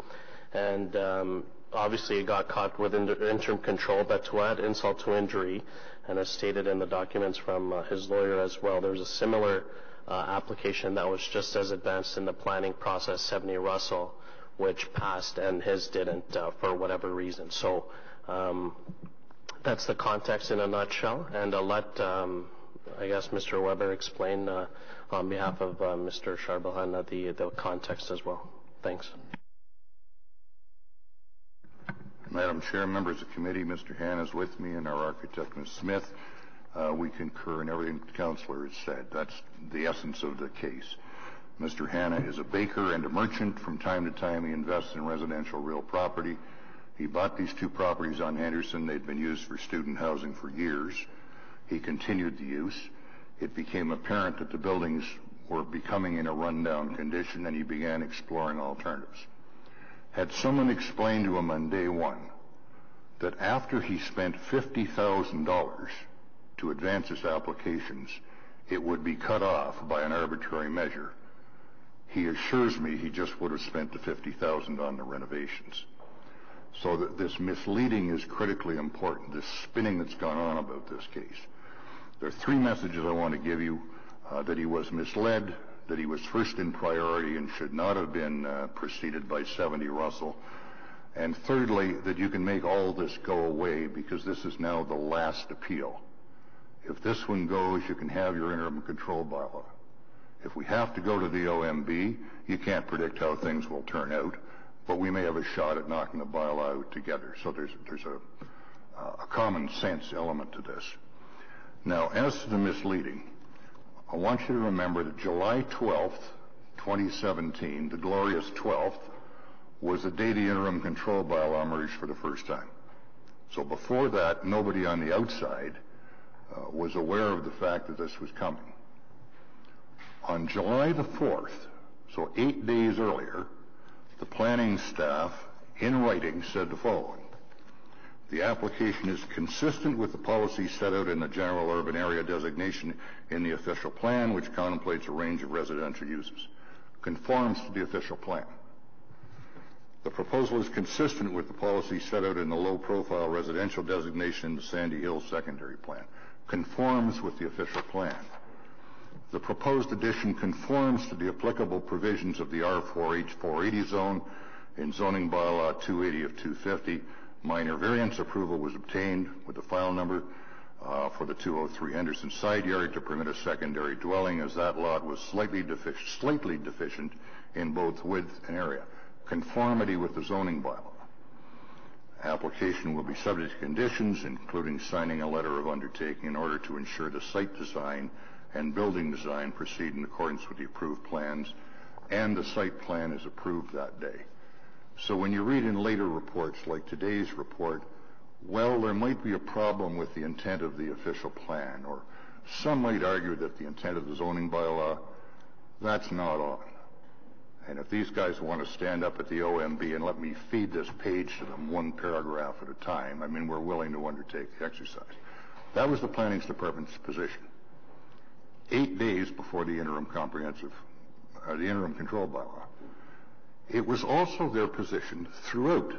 And obviously it got caught with interim control, but to add insult to injury, and as stated in the documents from his lawyer as well, there's a similar application that was just as advanced in the planning process, 70 Russell, which passed, and his didn't for whatever reason. So that's the context in a nutshell, and I'll let, I guess, Mr. Weber explain on behalf of Mr. Charbonneau the context as well. Thanks. Madam Chair, members of the committee, Mr. Hanna is with me, and our architect, Ms. Smith. We concur in everything the councillor has said. That's the essence of the case. Mr. Hanna is a baker and a merchant. From time to time, he invests in residential real property. He bought these 2 properties on Henderson. They'd been used for student housing for years. He continued the use. It became apparent that the buildings were becoming in a rundown condition, and he began exploring alternatives. Had someone explained to him on day one that after he spent $50,000 to advance his applications, it would be cut off by an arbitrary measure, he assures me he just would have spent the $50,000 on the renovations. So that this misleading is critically important, this spinning that's gone on about this case. There are 3 messages I want to give you: that he was misled, that he was first in priority and should not have been preceded by 70 Russell, and thirdly, that you can make all this go away because this is now the last appeal. If this one goes, you can have your interim control bylaw. If we have to go to the OMB, you can't predict how things will turn out, but we may have a shot at knocking the bylaw out together. So there's a common sense element to this. Now, as to the misleading, I want you to remember that July 12th, 2017, the glorious 12th, was the day the interim control bylaw emerged for the first time. So before that, nobody on the outside was aware of the fact that this was coming. On July the 4th, So 8 days earlier, the planning staff, in writing, said the following: the application is consistent with the policy set out in the general urban area designation in the official plan, which contemplates a range of residential uses. Conforms to the official plan. The proposal is consistent with the policy set out in the low-profile residential designation in the Sandy Hills secondary plan. Conforms with the official plan. The proposed addition conforms to the applicable provisions of the R4H480 zone in zoning bylaw 280 of 250. Minor variance approval was obtained with the file number for the 203 Henderson side yard to permit a secondary dwelling, as that lot was slightly deficient in both width and area. Conformity with the zoning bylaw. Application will be subject to conditions, including signing a letter of undertaking in order to ensure the site design and building design proceed in accordance with the approved plans, and the site plan is approved that day. So when you read in later reports like today's report, well, there might be a problem with the intent of the official plan, or some might argue that the intent of the zoning bylaw, that's not on. And if these guys want to stand up at the OMB and let me feed this page to them one paragraph at a time, I mean, we're willing to undertake the exercise. That was the Planning Department's position. 8 days before the interim control bylaw. It was also their position throughout.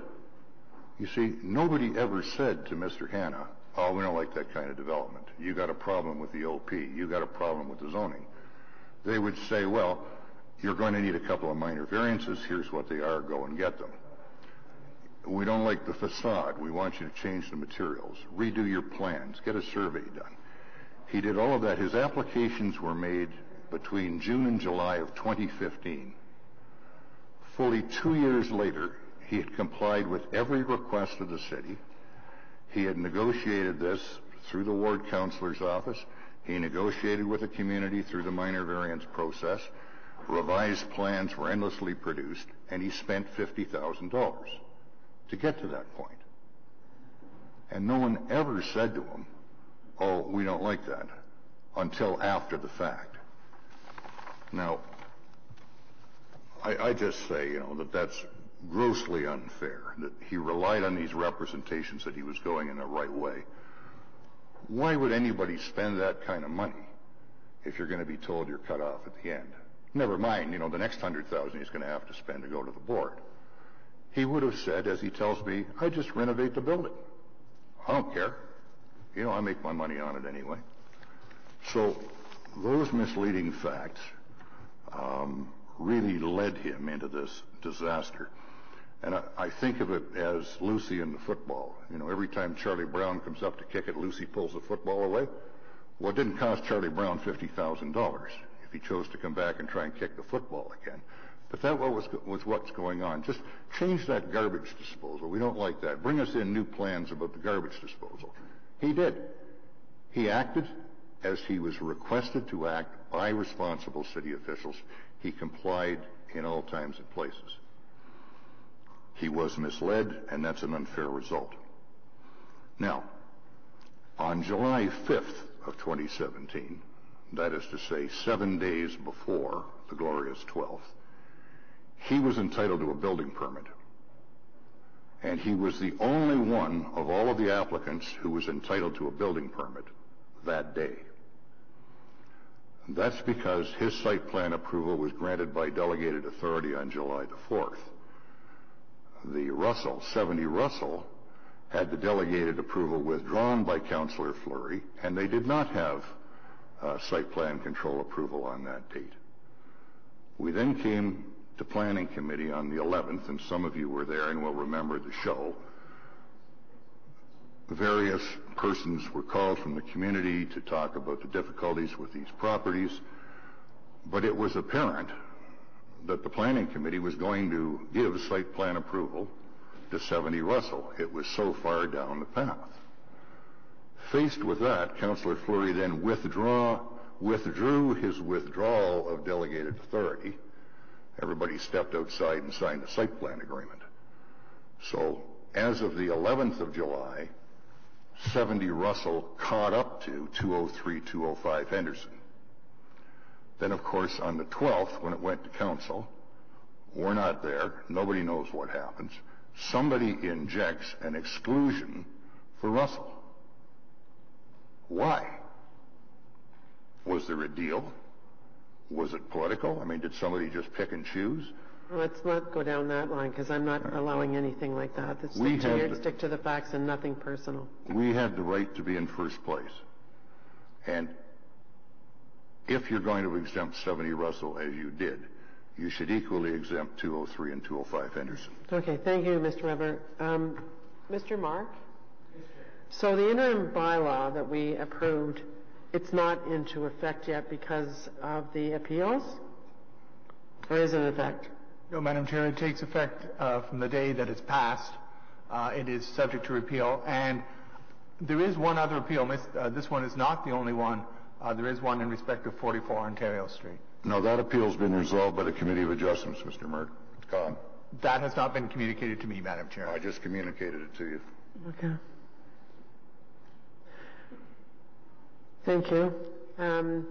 You see, nobody ever said to Mr. Hanna, oh, we don't like that kind of development. You got a problem with the OP. You got a problem with the zoning. They would say, well, you're going to need a couple of minor variances. Here's what they are. Go and get them. We don't like the facade. We want you to change the materials. Redo your plans. Get a survey done. He did all of that. His applications were made between June and July of 2015. Fully 2 years later, he had complied with every request of the city. He had negotiated this through the ward councillor's office. He negotiated with the community through the minor variance process. Revised plans were endlessly produced, and he spent $50,000 to get to that point. And no one ever said to him, oh, we don't like that, until after the fact. Now, I just say, that's grossly unfair, that he relied on these representations that he was going in the right way. Why would anybody spend that kind of money if you're going to be told you're cut off at the end? Never mind, the next $100,000 he's going to have to spend to go to the board. He would have said, as he tells me, I just renovate the building. I don't care. I make my money on it anyway. So those misleading facts really led him into this disaster. And I think of it as Lucy in the football. Every time Charlie Brown comes up to kick it, Lucy pulls the football away. Well, it didn't cost Charlie Brown $50,000 if he chose to come back and try and kick the football again. But that was what's going on. Just change that garbage disposal. We don't like that. Bring us in new plans about the garbage disposal. He did. He acted as he was requested to act by responsible city officials. He complied in all times and places. He was misled, and that's an unfair result. Now, on July 5th of 2017, that is to say 7 days before the glorious 12th, he was entitled to a building permit. And he was the only one of all of the applicants who was entitled to a building permit that day. That's because his site plan approval was granted by delegated authority on July the 4th. The 70 Russell, had the delegated approval withdrawn by Councillor Fleury, and they did not have site plan control approval on that date. We then came to Planning Committee on the 11th, and some of you were there and will remember the show. Various persons were called from the community to talk about the difficulties with these properties, but it was apparent that the Planning Committee was going to give site plan approval to 70 Russell. It was so far down the path. Faced with that, Councillor Fleury then withdrew his withdrawal of delegated authority. Everybody stepped outside and signed a site plan agreement. So as of the 11th of July, 70 Russell caught up to 203, 205 Henderson. Then, of course, on the 12th, when it went to council, we're not there. Nobody knows what happens. Somebody injects an exclusion for Russell. Why? Was there a deal? Was it political? I mean, did somebody just pick and choose? Let's not go down that line, because I'm not allowing anything like that. Stick to the facts and nothing personal. We had the right to be in first place. And if you're going to exempt 70 Russell, as you did, you should equally exempt 203 and 205 Henderson. Okay, thank you, Mr. Weber. Mr. Mark? So the interim bylaw that we approved, it's not into effect yet because of the appeals? Or is it in effect? No, Madam Chair, it takes effect from the day that it's passed. It is subject to repeal. And there is one other appeal. This one is not the only one. There is one in respect of 44 Ontario Street. No, that appeal's been resolved by the Committee of Adjustments, Mr. Merck. It's gone. That has not been communicated to me, Madam Chair. I just communicated it to you. Okay. Thank you. And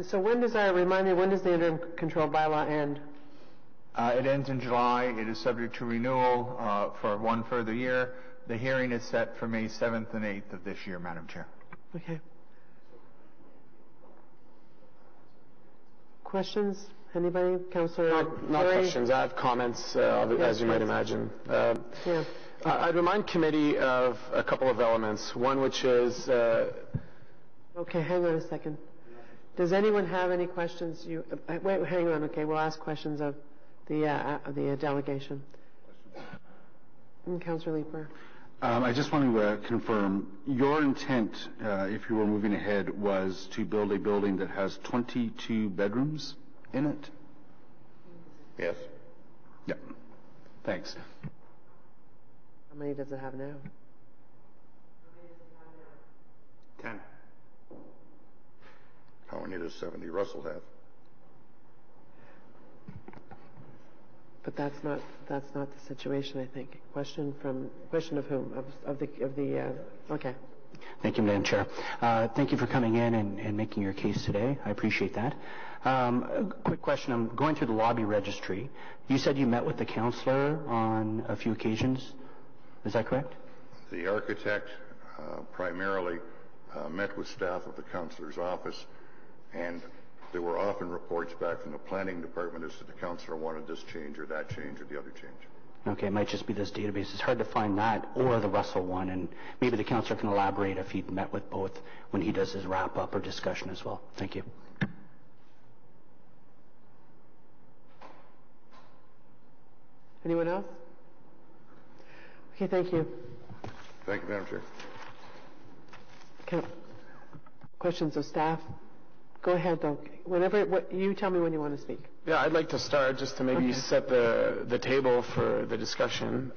so when does the interim control bylaw end? It ends in July. It is subject to renewal for one further year. The hearing is set for May 7th and 8th of this year, Madam Chair. Okay. Questions? Anybody? Councillor? Not questions. I have comments, as you might imagine. I'd remind committee of a couple of elements. One which is... Okay, hang on a second. Does anyone have any questions? Wait, hang on. Okay, we'll ask questions of the delegation. Councillor Leeper. I just want to confirm, your intent, if you were moving ahead, was to build a building that has 22 bedrooms in it? Yes. Yeah. Thanks. How many does it have now? 10. How many does 70 Russell have? But that's not the situation, I think. Question of whom? Of the okay. Thank you, Madam Chair. Thank you for coming in and making your case today. I appreciate that. A quick question. I'm going through the lobby registry. You said you met with the councillor on a few occasions. Is that correct? The architect primarily met with staff of the councillor's office, and there were often reports back from the planning department as to the councillor wanted this change or that change or the other change. Okay, it might just be this database. It's hard to find that or the Russell one, and maybe the councillor can elaborate if he'd met with both when he does his wrap-up or discussion as well. Thank you. Anyone else? Okay, thank you. Thank you, Madam Chair. Questions of staff? Go ahead, though. You tell me when you want to speak. Yeah, I'd like to start just to maybe set the table for the discussion.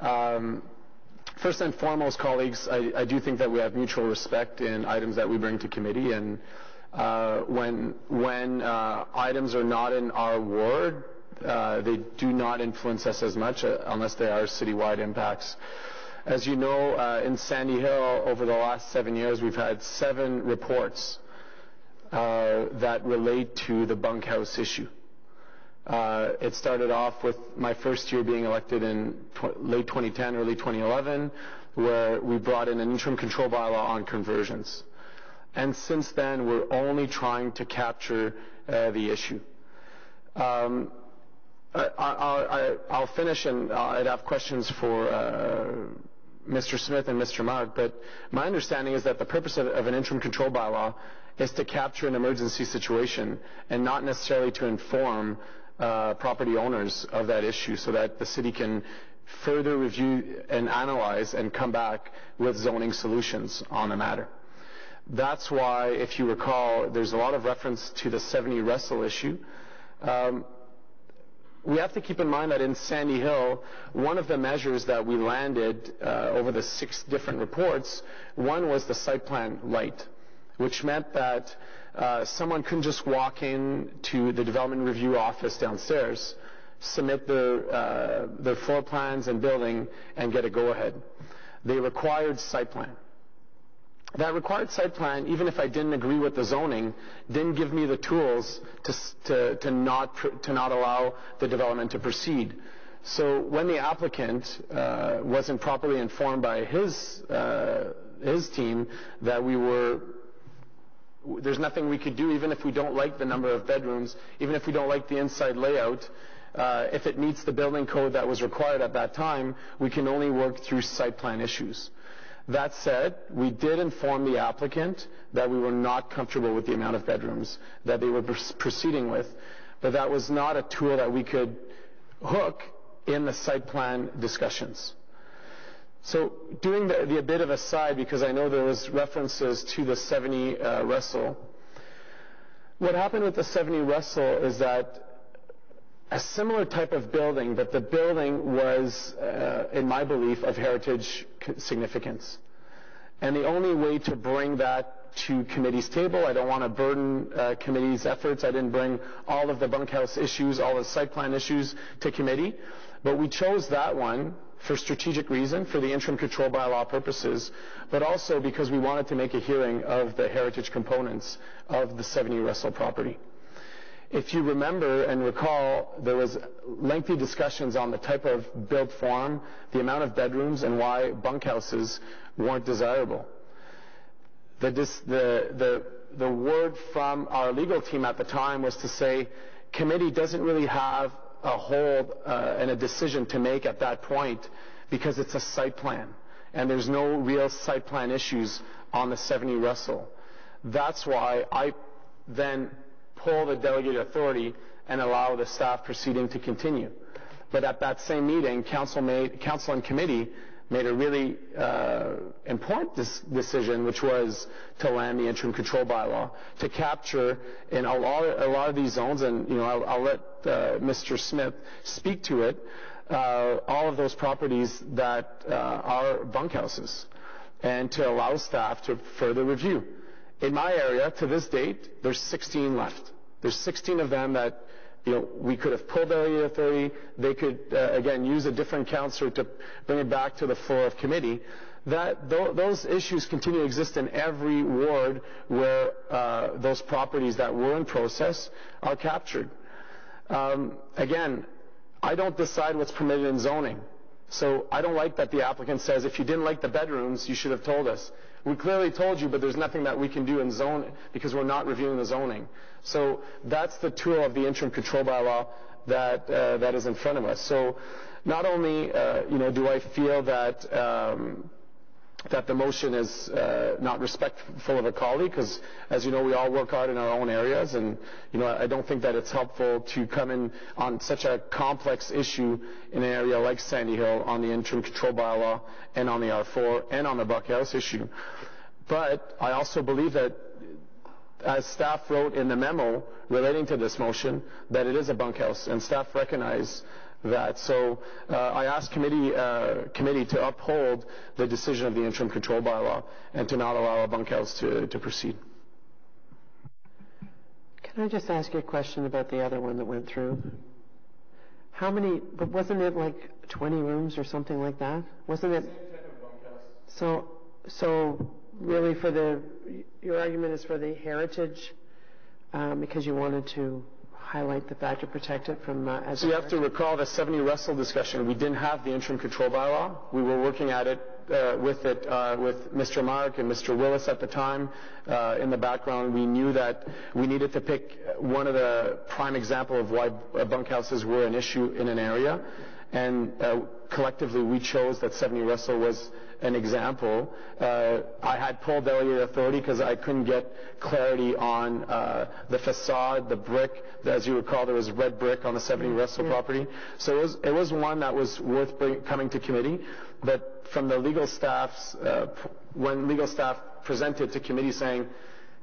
First and foremost, colleagues, I do think that we have mutual respect in items that we bring to committee, and when items are not in our ward, they do not influence us as much unless they are citywide impacts. As you know, in Sandy Hill, over the last 7 years, we've had 7 reports that relate to the bunkhouse issue. It started off with my first year being elected in late 2010, early 2011, where we brought in an interim control bylaw on conversions. And since then, we're only trying to capture the issue. I'll finish, and I'd have questions for Mr. Smith and Mr. Mark, but my understanding is that the purpose of an interim control bylaw is to capture an emergency situation and not necessarily to inform property owners of that issue so that the city can further review and analyze and come back with zoning solutions on the matter. That's why, if you recall, there's a lot of reference to the 70 Russell issue. We have to keep in mind that in Sandy Hill, one of the measures that we landed over the 6 different reports, one was the site plan light, which meant that someone couldn't just walk in to the development review office downstairs, submit their floor plans and building, and get a go-ahead. They required site plan. that required site plan, even if I didn't agree with the zoning, didn't give me the tools to not allow the development to proceed. So when the applicant wasn't properly informed by his team that there's nothing we could do, even if we don't like the number of bedrooms, even if we don't like the inside layout, if it meets the building code that was required at that time, we can only work through site plan issues. That said, we did inform the applicant that we were not comfortable with the amount of bedrooms that they were proceeding with, but that was not a tool that we could hook in the site plan discussions. So doing the bit of aside, because I know there was references to the 70 Russell, what happened with the 70 Russell is that a similar type of building, but the building was, in my belief, of heritage significance. And the only way to bring that to committee's table, I don't want to burden committee's efforts. I didn't bring all of the bunkhouse issues, all the site plan issues to committee, but we chose that one for strategic reason, for the interim control bylaw purposes, but also because we wanted to make a hearing of the heritage components of the 70 Russell property. If you remember and recall, there was lengthy discussions on the type of built form, the amount of bedrooms, and why bunkhouses weren't desirable. The word from our legal team at the time was to say, committee doesn't really have a hold and a decision to make at that point because it's a site plan, and there's no real site plan issues on the 70 Russell. That's why I then pull the delegated authority and allow the staff proceeding to continue. But at that same meeting, council and committee made a really important decision, which was to land the interim control bylaw to capture in a lot of these zones, and I'll let Mr. Smith speak to it, all of those properties that are bunkhouses, and to allow staff to further review. In my area, to this date, there's 16 left. There's 16 of them that we could have pulled the authority. They could, again, use a different counselor to bring it back to the floor of committee. Those issues continue to exist in every ward where those properties that were in process are captured. Again, I don't decide what's permitted in zoning. So I don't like that the applicant says, if you didn't like the bedrooms, you should have told us. We clearly told you, but there's nothing that we can do in zone because we're not reviewing the zoning. So that's the tool of the interim control bylaw that is in front of us. So not only do I feel that that the motion is not respectful of a colleague, because as you know, we all work hard in our own areas, and I don't think that it's helpful to come in on such a complex issue in an area like Sandy Hill on the interim control bylaw and on the R4 and on the bunkhouse issue. But I also believe that, as staff wrote in the memo relating to this motion, that it is a bunkhouse, and staff recognize that. So I ask committee to uphold the decision of the interim control bylaw and to not allow a bunkhouse to proceed. Can I just ask you a question about the other one that went through? How many, but wasn't it like 20 rooms or something like that? Wasn't it? So really your argument is for the heritage because you wanted to highlight the fact to protect it from... So you have to recall the 70 Russell discussion. We didn't have the interim control bylaw. We were working at it with Mr. Mark and Mr. Willis at the time. In the background, we knew that we needed to pick one of the prime example of why bunkhouses were an issue in an area. And collectively, we chose that 70 Russell was an example. I had pulled delegated authority because I couldn't get clarity on the facade, the brick. As you recall, there was red brick on the 70 Russell property. So it was one that was worth coming to committee. But from the legal staff's, when legal staff presented to committee saying,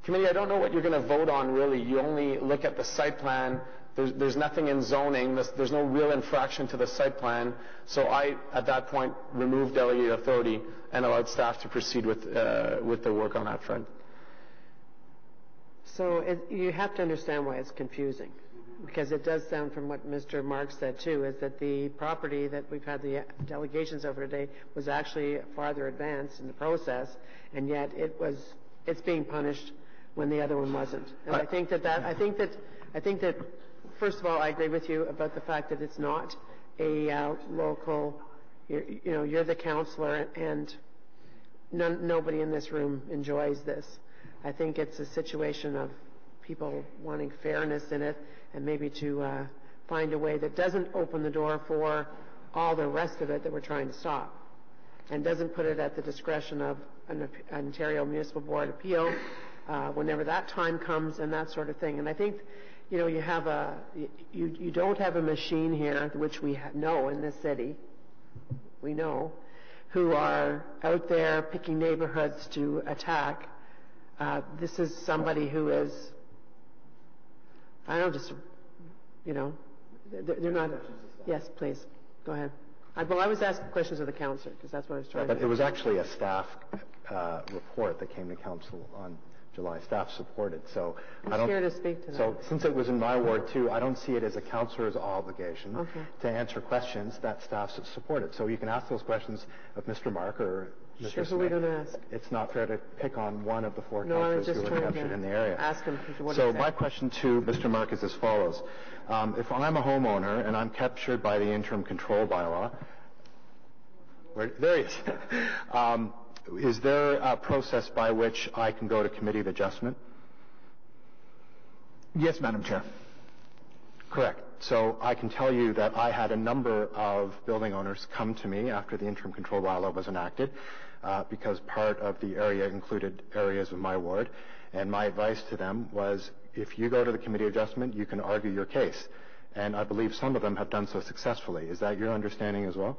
committee, I don't know what you're going to vote on really. You only look at the site plan. There's nothing in zoning. There's no real infraction to the site plan. So I, at that point, removed delegated authority and allowed staff to proceed with the work on that front. So you have to understand why it's confusing. because it does sound from what Mr. Marks said too, is that the property that we've had the delegations over today was actually farther advanced in the process, and yet it's being punished when the other one wasn't. And I think that first of all, I agree with you about the fact that it's not a local. You're the councillor, and nobody in this room enjoys this. I think it's a situation of people wanting fairness in it, and maybe to find a way that doesn't open the door for all the rest of it that we're trying to stop, and doesn't put it at the discretion of an Ontario Municipal Board appeal whenever that time comes, and that sort of thing. And I think, you don't have a machine here, which we know in this city, we know, who are out there picking neighborhoods to attack. This is somebody who is, they're not. Yes, please, go ahead. I was asking questions of the councillor, because that's what I was trying to do. But it was actually a staff report that came to council on July. Staff supported, so I'm here to speak to that. So since it was in my ward too, I don't see it as a councillor's obligation to answer questions that staff supported. So you can ask those questions of Mr. Mark or Mr. Sure, Smith. who are we going to ask? It's not fair to pick on one of the four councillors who are captured in the area. Ask him. So my question to Mr. Mark is as follows. If I'm a homeowner and I'm captured by the interim control bylaw, there he is. Is there a process by which I can go to committee of adjustment? Yes, Madam Chair. Correct. So I can tell you that I had a number of building owners come to me after the interim control bylaw was enacted, because part of the area included areas of my ward, and my advice to them was, if you go to the committee of adjustment, you can argue your case. And I believe some of them have done so successfully. Is that your understanding as well?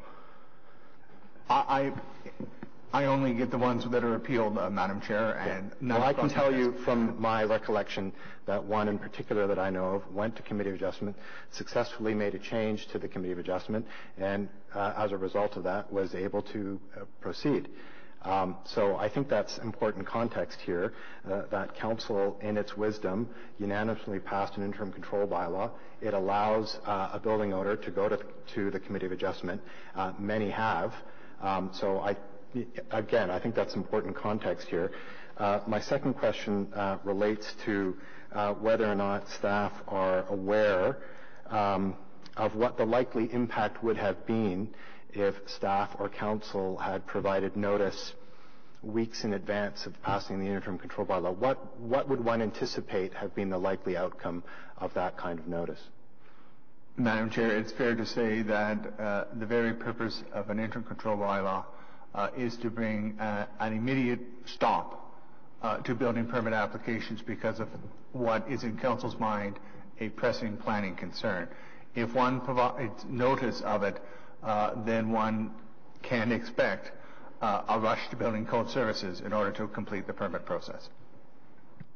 I only get the ones that are appealed, Madam Chair, and well, I can tell you from my recollection that one in particular that I know of went to committee of adjustment, successfully made a change to the committee of adjustment, and as a result of that was able to proceed. So I think that's important context here, that council in its wisdom unanimously passed an interim control bylaw. It allows a building owner to go to the committee of adjustment. Many have. So I think that's important context here. My second question relates to whether or not staff are aware of what the likely impact would have been if staff or council had provided notice weeks in advance of passing the interim control bylaw. What would one anticipate have been the likely outcome of that kind of notice? Madam Chair, it's fair to say that the very purpose of an interim control bylaw is to bring an immediate stop to building permit applications because of what is in council's mind a pressing planning concern. If one provides notice of it, then one can expect a rush to building code services in order to complete the permit process.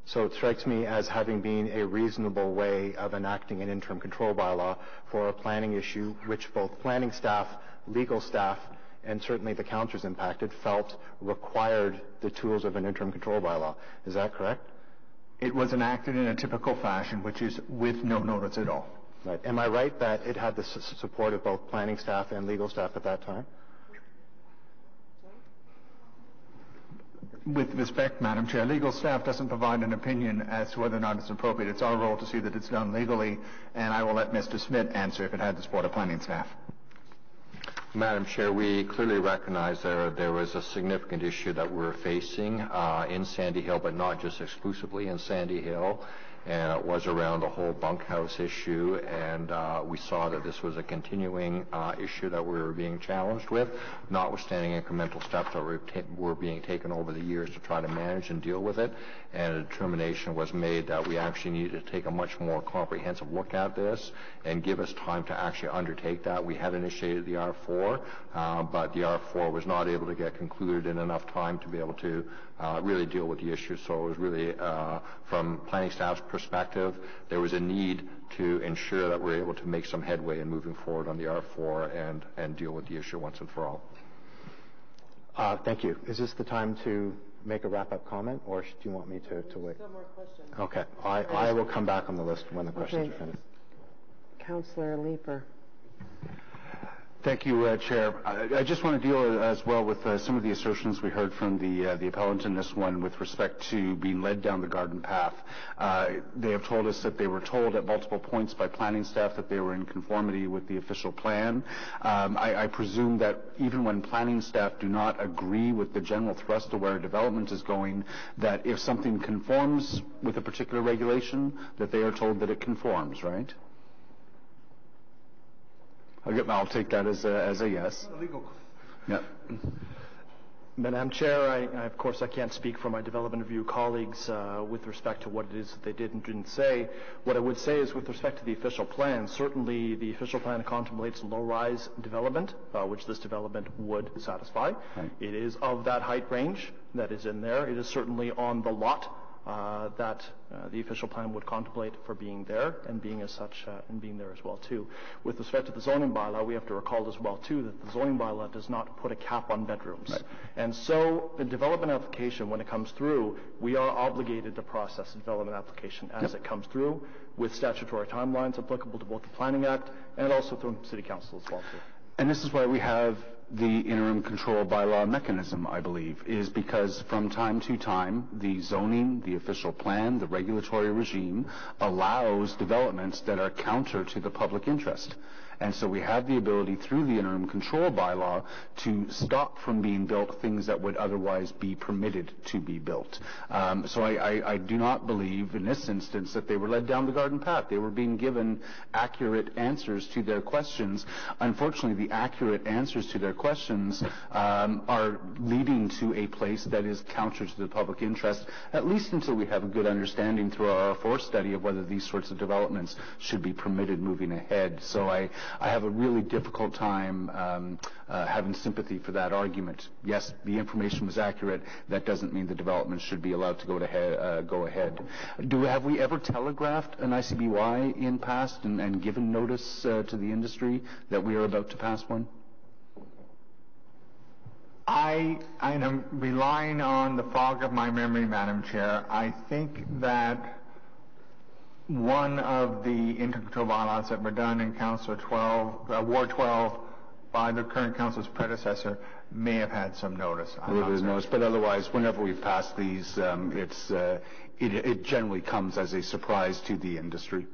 So it strikes me as having been a reasonable way of enacting an interim control bylaw for a planning issue which both planning staff, legal staff, and certainly the councillors impacted felt required the tools of an interim control bylaw. Is that correct? It was enacted in a typical fashion, which is with no notice at all. Right. Am I right that it had the support of both planning staff and legal staff at that time? With respect, Madam Chair, legal staff doesn't provide an opinion as to whether or not it's appropriate. It's our role to see that it's done legally, and I will let Mr. Smith answer if it had the support of planning staff. Madam Chair, we clearly recognize there was a significant issue that we're facing in Sandy Hill, but not just exclusively in Sandy Hill. And it was around the whole bunkhouse issue, and we saw that this was a continuing issue that we were being challenged with, notwithstanding incremental steps that were being taken over the years to try to manage and deal with it. And a determination was made that we actually needed to take a much more comprehensive look at this and give us time to actually undertake that. We had initiated the R4, but the R4 was not able to get concluded in enough time to be able to really deal with the issue. So it was really, from planning staff's perspective, there was a need to ensure that we're able to make some headway in moving forward on the R4 and deal with the issue once and for all. Thank you. Is this the time to make a wrap-up comment, or do you want me to wait? Still more questions. Okay. I will come back on the list when the questions are finished. Councillor Leeper. Thank you, Chair. I just want to deal as well with some of the assertions we heard from the appellant in this one with respect to being led down the garden path. They have told us that they were told at multiple points by planning staff that they were in conformity with the official plan. I presume that even when planning staff do not agree with the general thrust of where development is going, that if something conforms with a particular regulation, that they are told that it conforms, right? I'll take that as a yes. Yeah. Madam Chair, of course, I can't speak for my development review colleagues with respect to what it is that they did and didn't say. What I would say is with respect to the official plan, certainly the official plan contemplates low-rise development, which this development would satisfy. Right. It is of that height range that is in there. It is certainly on the lot that the official plan would contemplate for being there and being as such and being there as well too. With respect to the zoning bylaw, we have to recall as well too that the zoning bylaw does not put a cap on bedrooms. Right. And so the development application, when it comes through, we are obligated to process the development application as it comes through with statutory timelines applicable to both the Planning Act and also through City Council as well too. And this is why we have the interim control bylaw mechanism, I believe, is because from time to time, the zoning, the official plan, the regulatory regime allows developments that are counter to the public interest. And so we have the ability through the interim control bylaw to stop from being built things that would otherwise be permitted to be built. So I do not believe in this instance that they were led down the garden path. They were being given accurate answers to their questions. Unfortunately, the accurate answers to their questions are leading to a place that is counter to the public interest, at least until we have a good understanding through our R4 study of whether these sorts of developments should be permitted moving ahead. So I have a really difficult time having sympathy for that argument. Yes, the information was accurate. That doesn't mean the development should be allowed to go ahead. Have we ever telegraphed an ICBY in past and given notice to the industry that we are about to pass one? I am relying on the fog of my memory, Madam Chair. I think that one of the intercontrol bylaws that were done in Ward 12 by the current council's predecessor may have had some notice. But otherwise, whenever we've passed these, it generally comes as a surprise to the industry.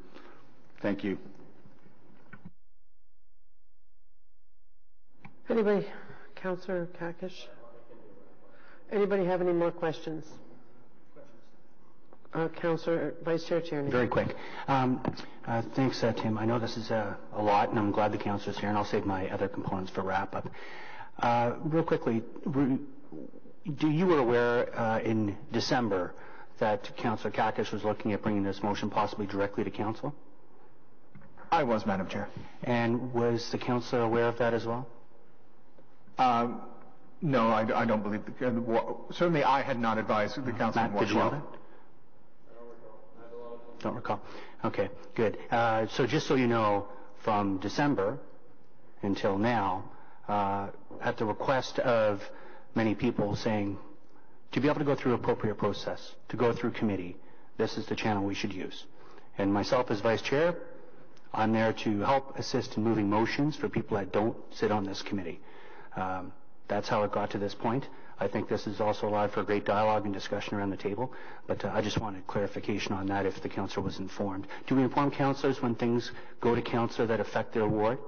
Thank you. Anybody? Councillor Kakish? Anybody have any more questions? Councillor Vice Chair Tierney. Very quick. Thanks, Tim. I know this is a lot, and I'm glad the councillor's here, and I'll save my other components for wrap-up. Real quickly, you were aware in December that Councillor Kakish was looking at bringing this motion possibly directly to council? I was, Madam Chair. And was the councillor aware of that as well? No, I don't believe. Certainly, I had not advised the council. Matt, did you know that? Don't recall. Okay, good. So just so you know, from December until now, at the request of many people saying, to be able to go through appropriate process, to go through committee, this is the channel we should use. And myself as vice chair, I'm there to help assist in moving motions for people that don't sit on this committee. That's how it got to this point. I think this is also allowed for great dialogue and discussion around the table, but I just wanted clarification on that if the councillor was informed. Do we inform councillors when things go to councillor that affect their ward?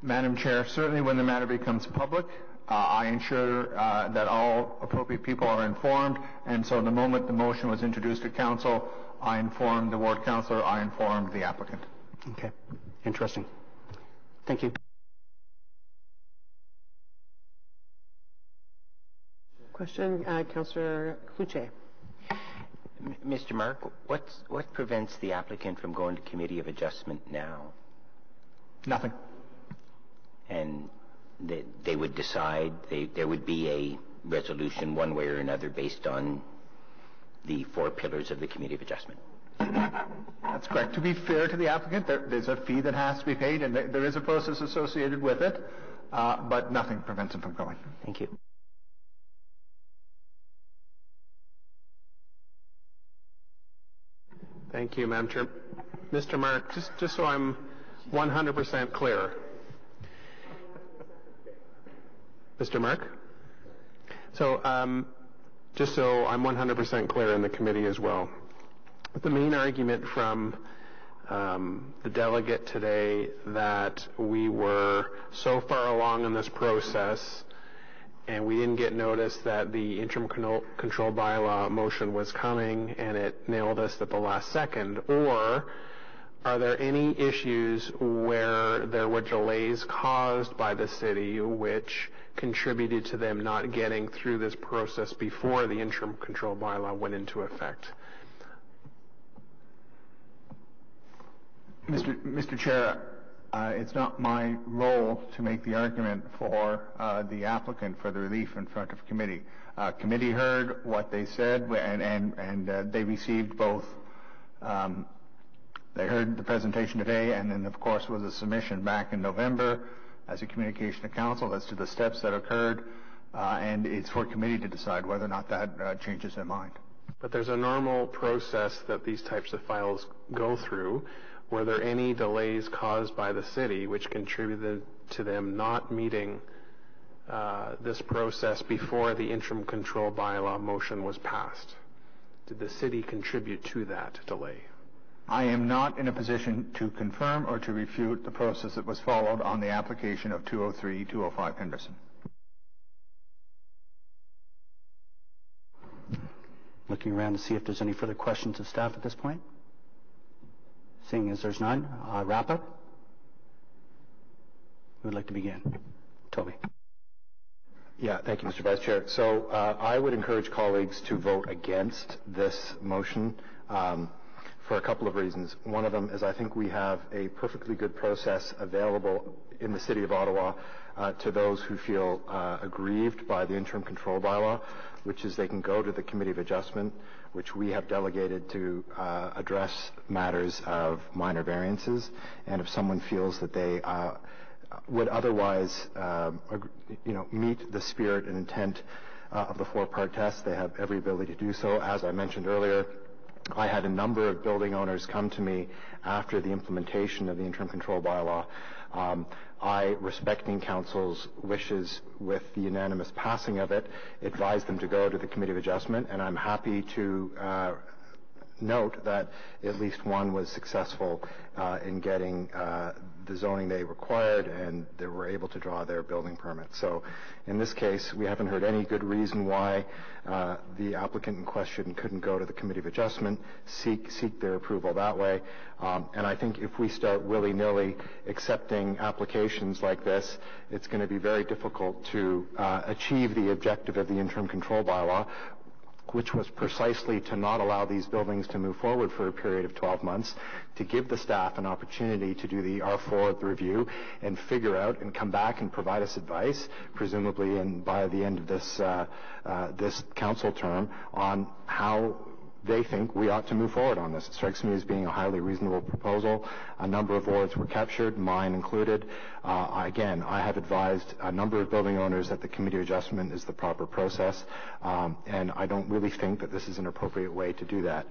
Madam Chair, certainly when the matter becomes public, I ensure that all appropriate people are informed, and so the moment the motion was introduced to council, I informed the ward councillor, I informed the applicant. Okay, interesting. Thank you. Question, Councillor Cloutier. Mr. Mark, what prevents the applicant from going to Committee of Adjustment now? Nothing. And they would decide, there would be a resolution one way or another based on the 4 pillars of the Committee of Adjustment? That's correct. To be fair to the applicant, there's a fee that has to be paid, and there is a process associated with it, but nothing prevents him from going. Thank you. Thank you, Madam Chair. Mr. Mark, just so I'm 100% clear. Mr. Mark? So, just so I'm 100% clear in the committee as well. The main argument from the delegate today that we were so far along in this process and we didn't get notice that the interim control bylaw motion was coming and it nailed us at the last second, or are there any issues where there were delays caused by the city which contributed to them not getting through this process before the interim control bylaw went into effect? Mr. Chair, it's not my role to make the argument for the applicant for the relief in front of committee. Committee heard what they said, and they received both. They heard the presentation today, and then, of course, was a submission back in November as a communication to council as to the steps that occurred, and it's for committee to decide whether or not that changes their mind. But there's a normal process that these types of files go through. Were there any delays caused by the city which contributed to them not meeting this process before the interim control bylaw motion was passed? Did the city contribute to that delay? I am not in a position to confirm or to refute the process that was followed on the application of 203-205 Henderson. Looking around to see if there's any further questions of staff at this point. Seeing as there's none, wrap up. Who would like to begin? Toby. Yeah, thank you, Mr. Vice Chair. So I would encourage colleagues to vote against this motion for a couple of reasons. One of them is I think we have a perfectly good process available in the City of Ottawa to those who feel aggrieved by the interim control bylaw, which is they can go to the Committee of Adjustment, which we have delegated to address matters of minor variances. And if someone feels that they would otherwise meet the spirit and intent of the four-part test, they have every ability to do so. As I mentioned earlier, I had a number of building owners come to me after the implementation of the interim control bylaw. I, respecting council's wishes with the unanimous passing of it, advised them to go to the Committee of Adjustment, and I'm happy to note that at least one was successful in getting the zoning they required, and they were able to draw their building permit. So in this case, we haven't heard any good reason why the applicant in question couldn't go to the Committee of Adjustment, seek their approval that way. And I think if we start willy-nilly accepting applications like this, it's going to be very difficult to achieve the objective of the interim control bylaw, which was precisely to not allow these buildings to move forward for a period of 12 months, to give the staff an opportunity to do the R4 review and figure out and come back and provide us advice, presumably by the end of this council term, on how they think we ought to move forward on this. It strikes me as being a highly reasonable proposal. A number of wards were captured, mine included. Again, I have advised a number of building owners that the Committee of Adjustment is the proper process, and I don't really think that this is an appropriate way to do that.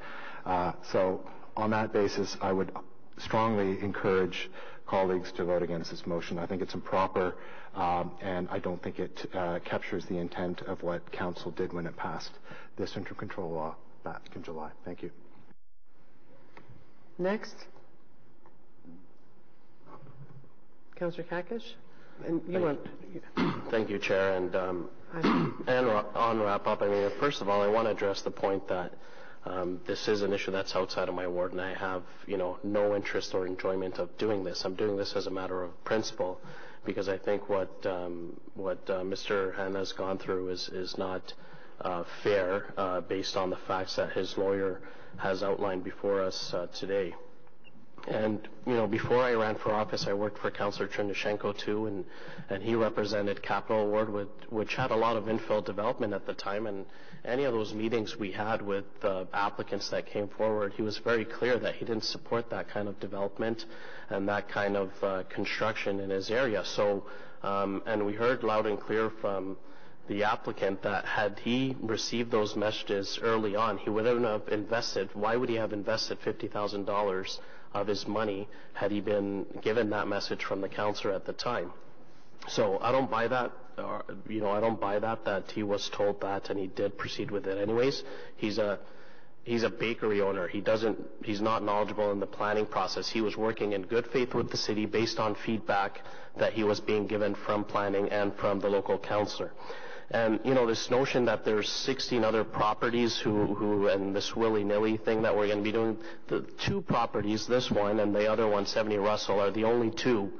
So on that basis, I would strongly encourage colleagues to vote against this motion. I think it's improper, and I don't think it captures the intent of what council did when it passed this interim control law back in July. Thank you. Next. Councillor Kakish. And Thank you, Chair. And on wrap up, I mean, first of all, I want to address the point that this is an issue that's outside of my ward, and I have, no interest or enjoyment of doing this. I'm doing this as a matter of principle, because I think what Mr. Hanna's gone through is not fair based on the facts that his lawyer has outlined before us today. And, before I ran for office, I worked for Councillor Chernyshchenko too, and he represented Capital Ward, which had a lot of infill development at the time. And any of those meetings we had with applicants that came forward, he was very clear that he didn't support that kind of development and that kind of construction in his area. So, and we heard loud and clear from the applicant that had he received those messages early on, he wouldn't have invested. Why would he have invested $50,000 of his money had he been given that message from the councillor at the time? So I don't buy that. I don't buy that he was told that and he did proceed with it anyways. He's a bakery owner. He's not knowledgeable in the planning process. He was working in good faith with the city based on feedback that he was being given from planning and from the local councillor. And, this notion that there's 16 other properties who and this willy-nilly thing that we're going to be doing, the 2 properties, this one and the other one, 70 Russell, are the only 2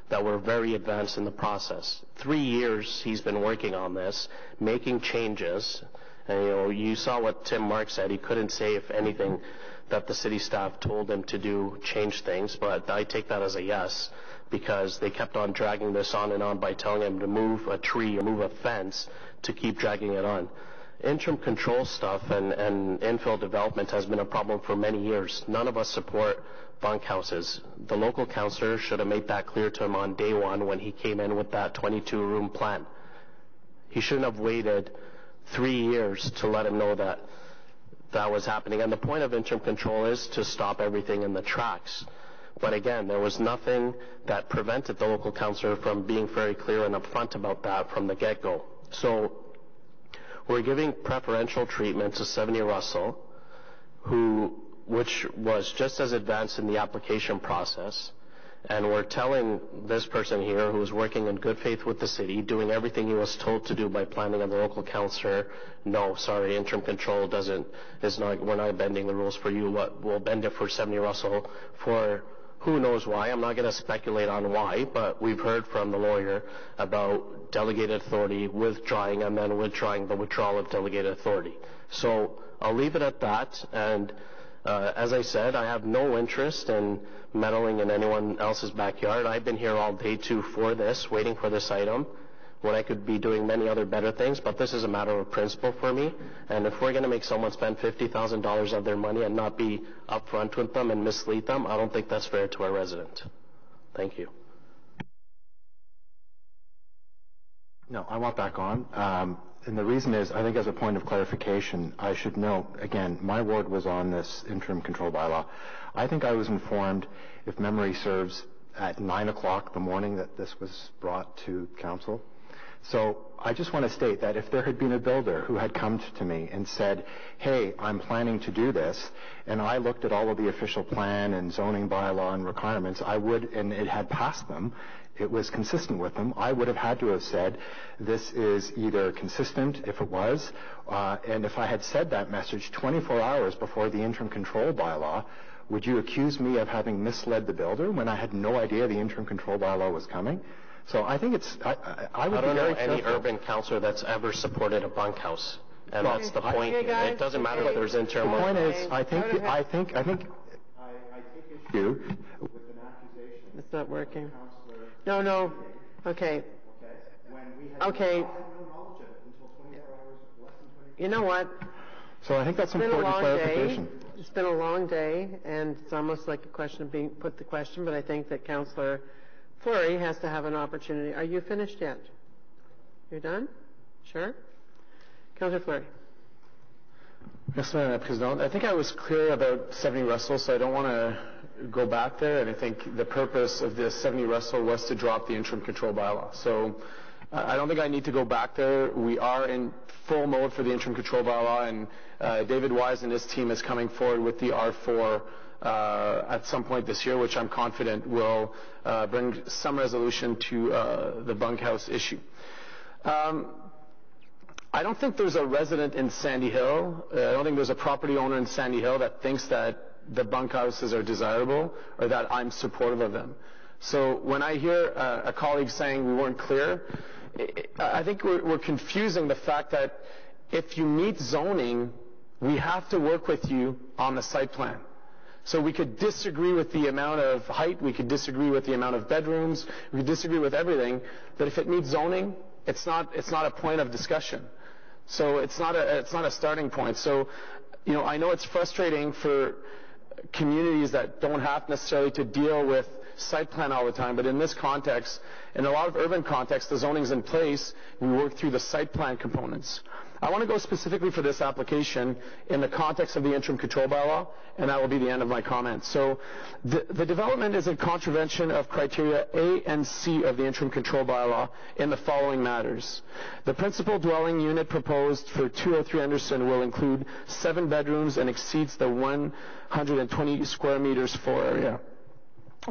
that were very advanced in the process. 3 years he's been working on this, making changes. And, you saw what Tim Mark said. He couldn't say if anything that the city staff told him to do changed things, but I take that as a yes, because they kept on dragging this on and on by telling him to move a tree or move a fence to keep dragging it on. Interim control stuff and infill development has been a problem for many years. None of us support bunkhouses. The local councillor should have made that clear to him on day one when he came in with that 22-room plan. He shouldn't have waited 3 years to let him know that was happening. And the point of interim control is to stop everything in the tracks. But again, there was nothing that prevented the local councillor from being very clear and upfront about that from the get-go. So we're giving preferential treatment to 70 Russell, which was just as advanced in the application process. And we're telling this person here, who is working in good faith with the city, doing everything he was told to do by planning and the local councillor, no, sorry, interim control we're not bending the rules for you. We'll bend it for 70 Russell for who knows why. I'm not going to speculate on why, but we've heard from the lawyer about delegated authority withdrawing and then withdrawing the withdrawal of delegated authority. So I'll leave it at that. And as I said, I have no interest in meddling in anyone else's backyard. I've been here all day too for this, waiting for this item, when I could be doing many other better things, but this is a matter of principle for me. And if we're going to make someone spend $50,000 of their money and not be upfront with them and mislead them, I don't think that's fair to our resident. Thank you. No, I want back on. And the reason is, I think as a point of clarification, I should note, again, my ward was on this interim control bylaw. I think I was informed, if memory serves, at 9 o'clock the morning that this was brought to council. So I just want to state that if there had been a builder who had come to me and said, hey, I'm planning to do this, and I looked at all of the official plan and zoning bylaw and requirements, and it had passed them, it was consistent with them, I would have had to have said, this is either consistent, if it was, and if I had said that message 24 hours before the interim control bylaw, would you accuse me of having misled the builder when I had no idea the interim control bylaw was coming? So I think I would be very careful. I don't know any urban councillor that's ever supported a bunkhouse. And that's the point here. It doesn't matter if there's interim. The point is, I think I take issue with an accusation. It's not working. No. Okay. Okay. You know what? So I think that's important clarification. It's been a long day, and it's almost like a question of being put the question, but I think that Councillor Fleury has to have an opportunity. Are you finished yet? You're done? Sure? Councillor Fleury. Yes, Madame la Présidente. I think I was clear about 70 Russell, so I don't want to go back there. And I think the purpose of this 70 Russell was to drop the interim control bylaw. So I don't think I need to go back there. We are in full mode for the interim control bylaw, and David Wise and his team is coming forward with the R4 at some point this year, which I'm confident will bring some resolution to the bunkhouse issue. I don't think there's a resident in Sandy Hill, I don't think there's a property owner in Sandy Hill that thinks that the bunkhouses are desirable or that I'm supportive of them. So when I hear a colleague saying we weren't clear, I think we're confusing the fact that if you meet zoning, we have to work with you on the site plan. So we could disagree with the amount of height, we could disagree with the amount of bedrooms, we could disagree with everything, but if it meets zoning, it's not a point of discussion. So it's not a starting point. So, I know it's frustrating for communities that don't have necessarily to deal with site plan all the time, but in this context, in a lot of urban contexts, the zoning's in place. We work through the site plan components. I want to go specifically for this application in the context of the interim control bylaw, and that will be the end of my comments. So the development is in contravention of criteria A and C of the interim control bylaw in the following matters. The principal dwelling unit proposed for 203 Anderson will include 7 bedrooms and exceeds the 120 square meters floor area.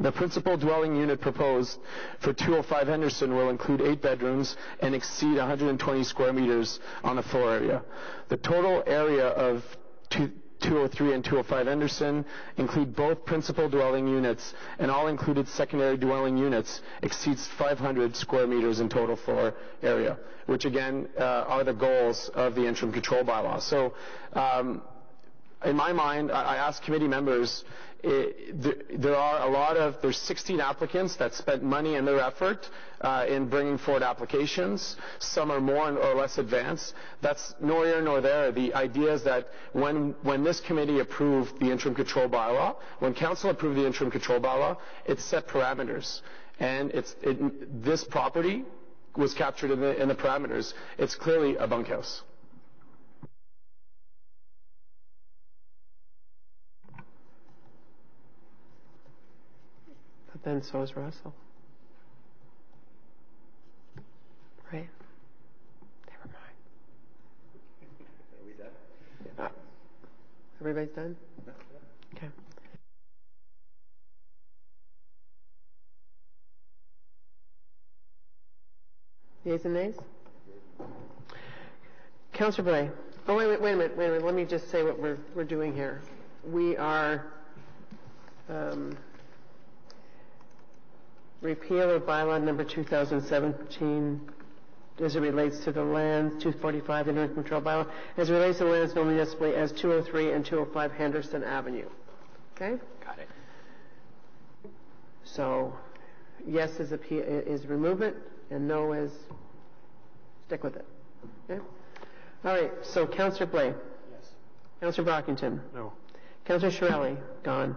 The principal dwelling unit proposed for 205 Henderson will include 8 bedrooms and exceed 120 square meters on the floor area. The total area of 203 and 205 Henderson include both principal dwelling units, and all included secondary dwelling units exceeds 500 square meters in total floor area, which again are the goals of the interim control bylaw. So in my mind, I asked committee members, there's 16 applicants that spent money and their effort in bringing forward applications. Some are more or less advanced. That's nor here nor there. The idea is that when this committee approved the interim control bylaw, when council approved the interim control bylaw, it set parameters. And this property was captured in the parameters. It's clearly a bunkhouse. But then so is Russell. Right? Never mind. Are we done? Yeah. Everybody's done? Okay. Yeas and nays? Councillor Blais. Oh, wait a minute. Let me just say what we're doing here. We are repeal of bylaw number 2017 as it relates to the lands, 245, the interim control bylaw, as it relates to the lands known municipally as 203 and 205 Henderson Avenue. Okay? Got it. So, yes is remove it, and no is stick with it. Okay? All right, so Councillor Blais. Yes. Councillor Brockington. No. Councillor Chiarelli. Gone.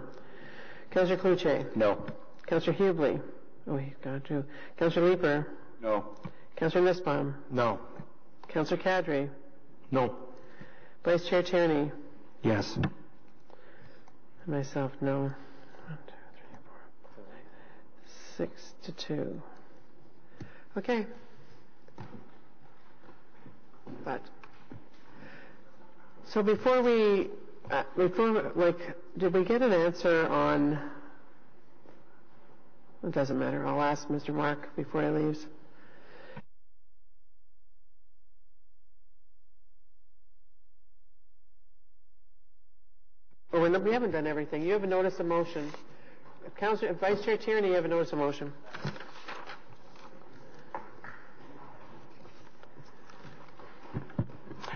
Councillor Cloutier. No. Councillor Hubley. Oh, he's gone too. Councillor Leeper. No. Councillor Nussbaum. No. Councillor Kadri. No. Vice Chair Tierney. Yes. And myself, no. 1, 2, 3, 4, 6 to 2. Okay. But so before did we get an answer on? It doesn't matter. I'll ask Mr. Mark before he leaves. Oh, we haven't done everything. You have a notice of motion. Vice Chair Tierney, you have a notice of motion.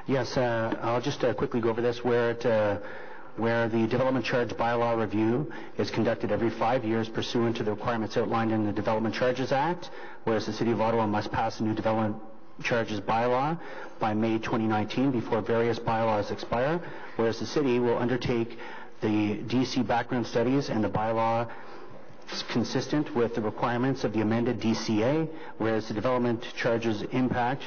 Yes, I'll just quickly go over this where the development charge bylaw review is conducted every 5 years pursuant to the requirements outlined in the Development Charges Act, whereas the City of Ottawa must pass a new development charges bylaw by May 2019 before various bylaws expire, whereas the City will undertake the DC background studies and the bylaw is consistent with the requirements of the amended DCA, whereas the development charges impact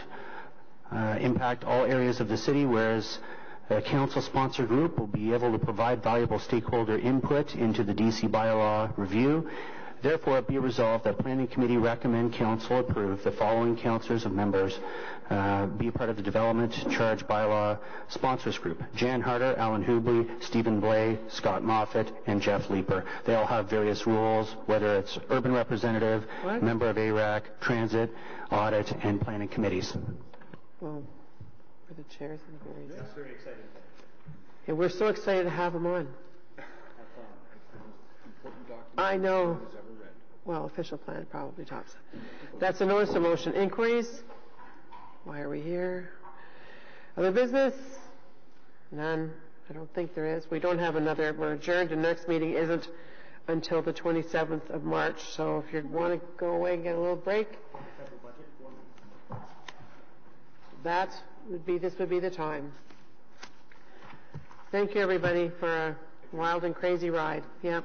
all areas of the city, whereas a council-sponsored group will be able to provide valuable stakeholder input into the DC bylaw review. Therefore, it be resolved that Planning Committee recommend Council approve the following councillors and members be part of the Development Charge Bylaw Sponsors Group: Jan Harder, Alan Hubley, Stephen Blais, Scott Moffat, and Jeff Leeper. They all have various roles, whether it's urban representative, member of ARAC, transit, audit, and planning committees. Well, for the chairs and the That's very exciting. And we're so excited to have them on. I know. Well, official plan probably tops it. That's a notice of motion. Inquiries? Why are we here? Other business? None. I don't think there is. We don't have another. We're adjourned. The next meeting isn't until the 27th of March. So if you want to go away and get a little break, this would be the time. Thank you, everybody, for a wild and crazy ride. Yep.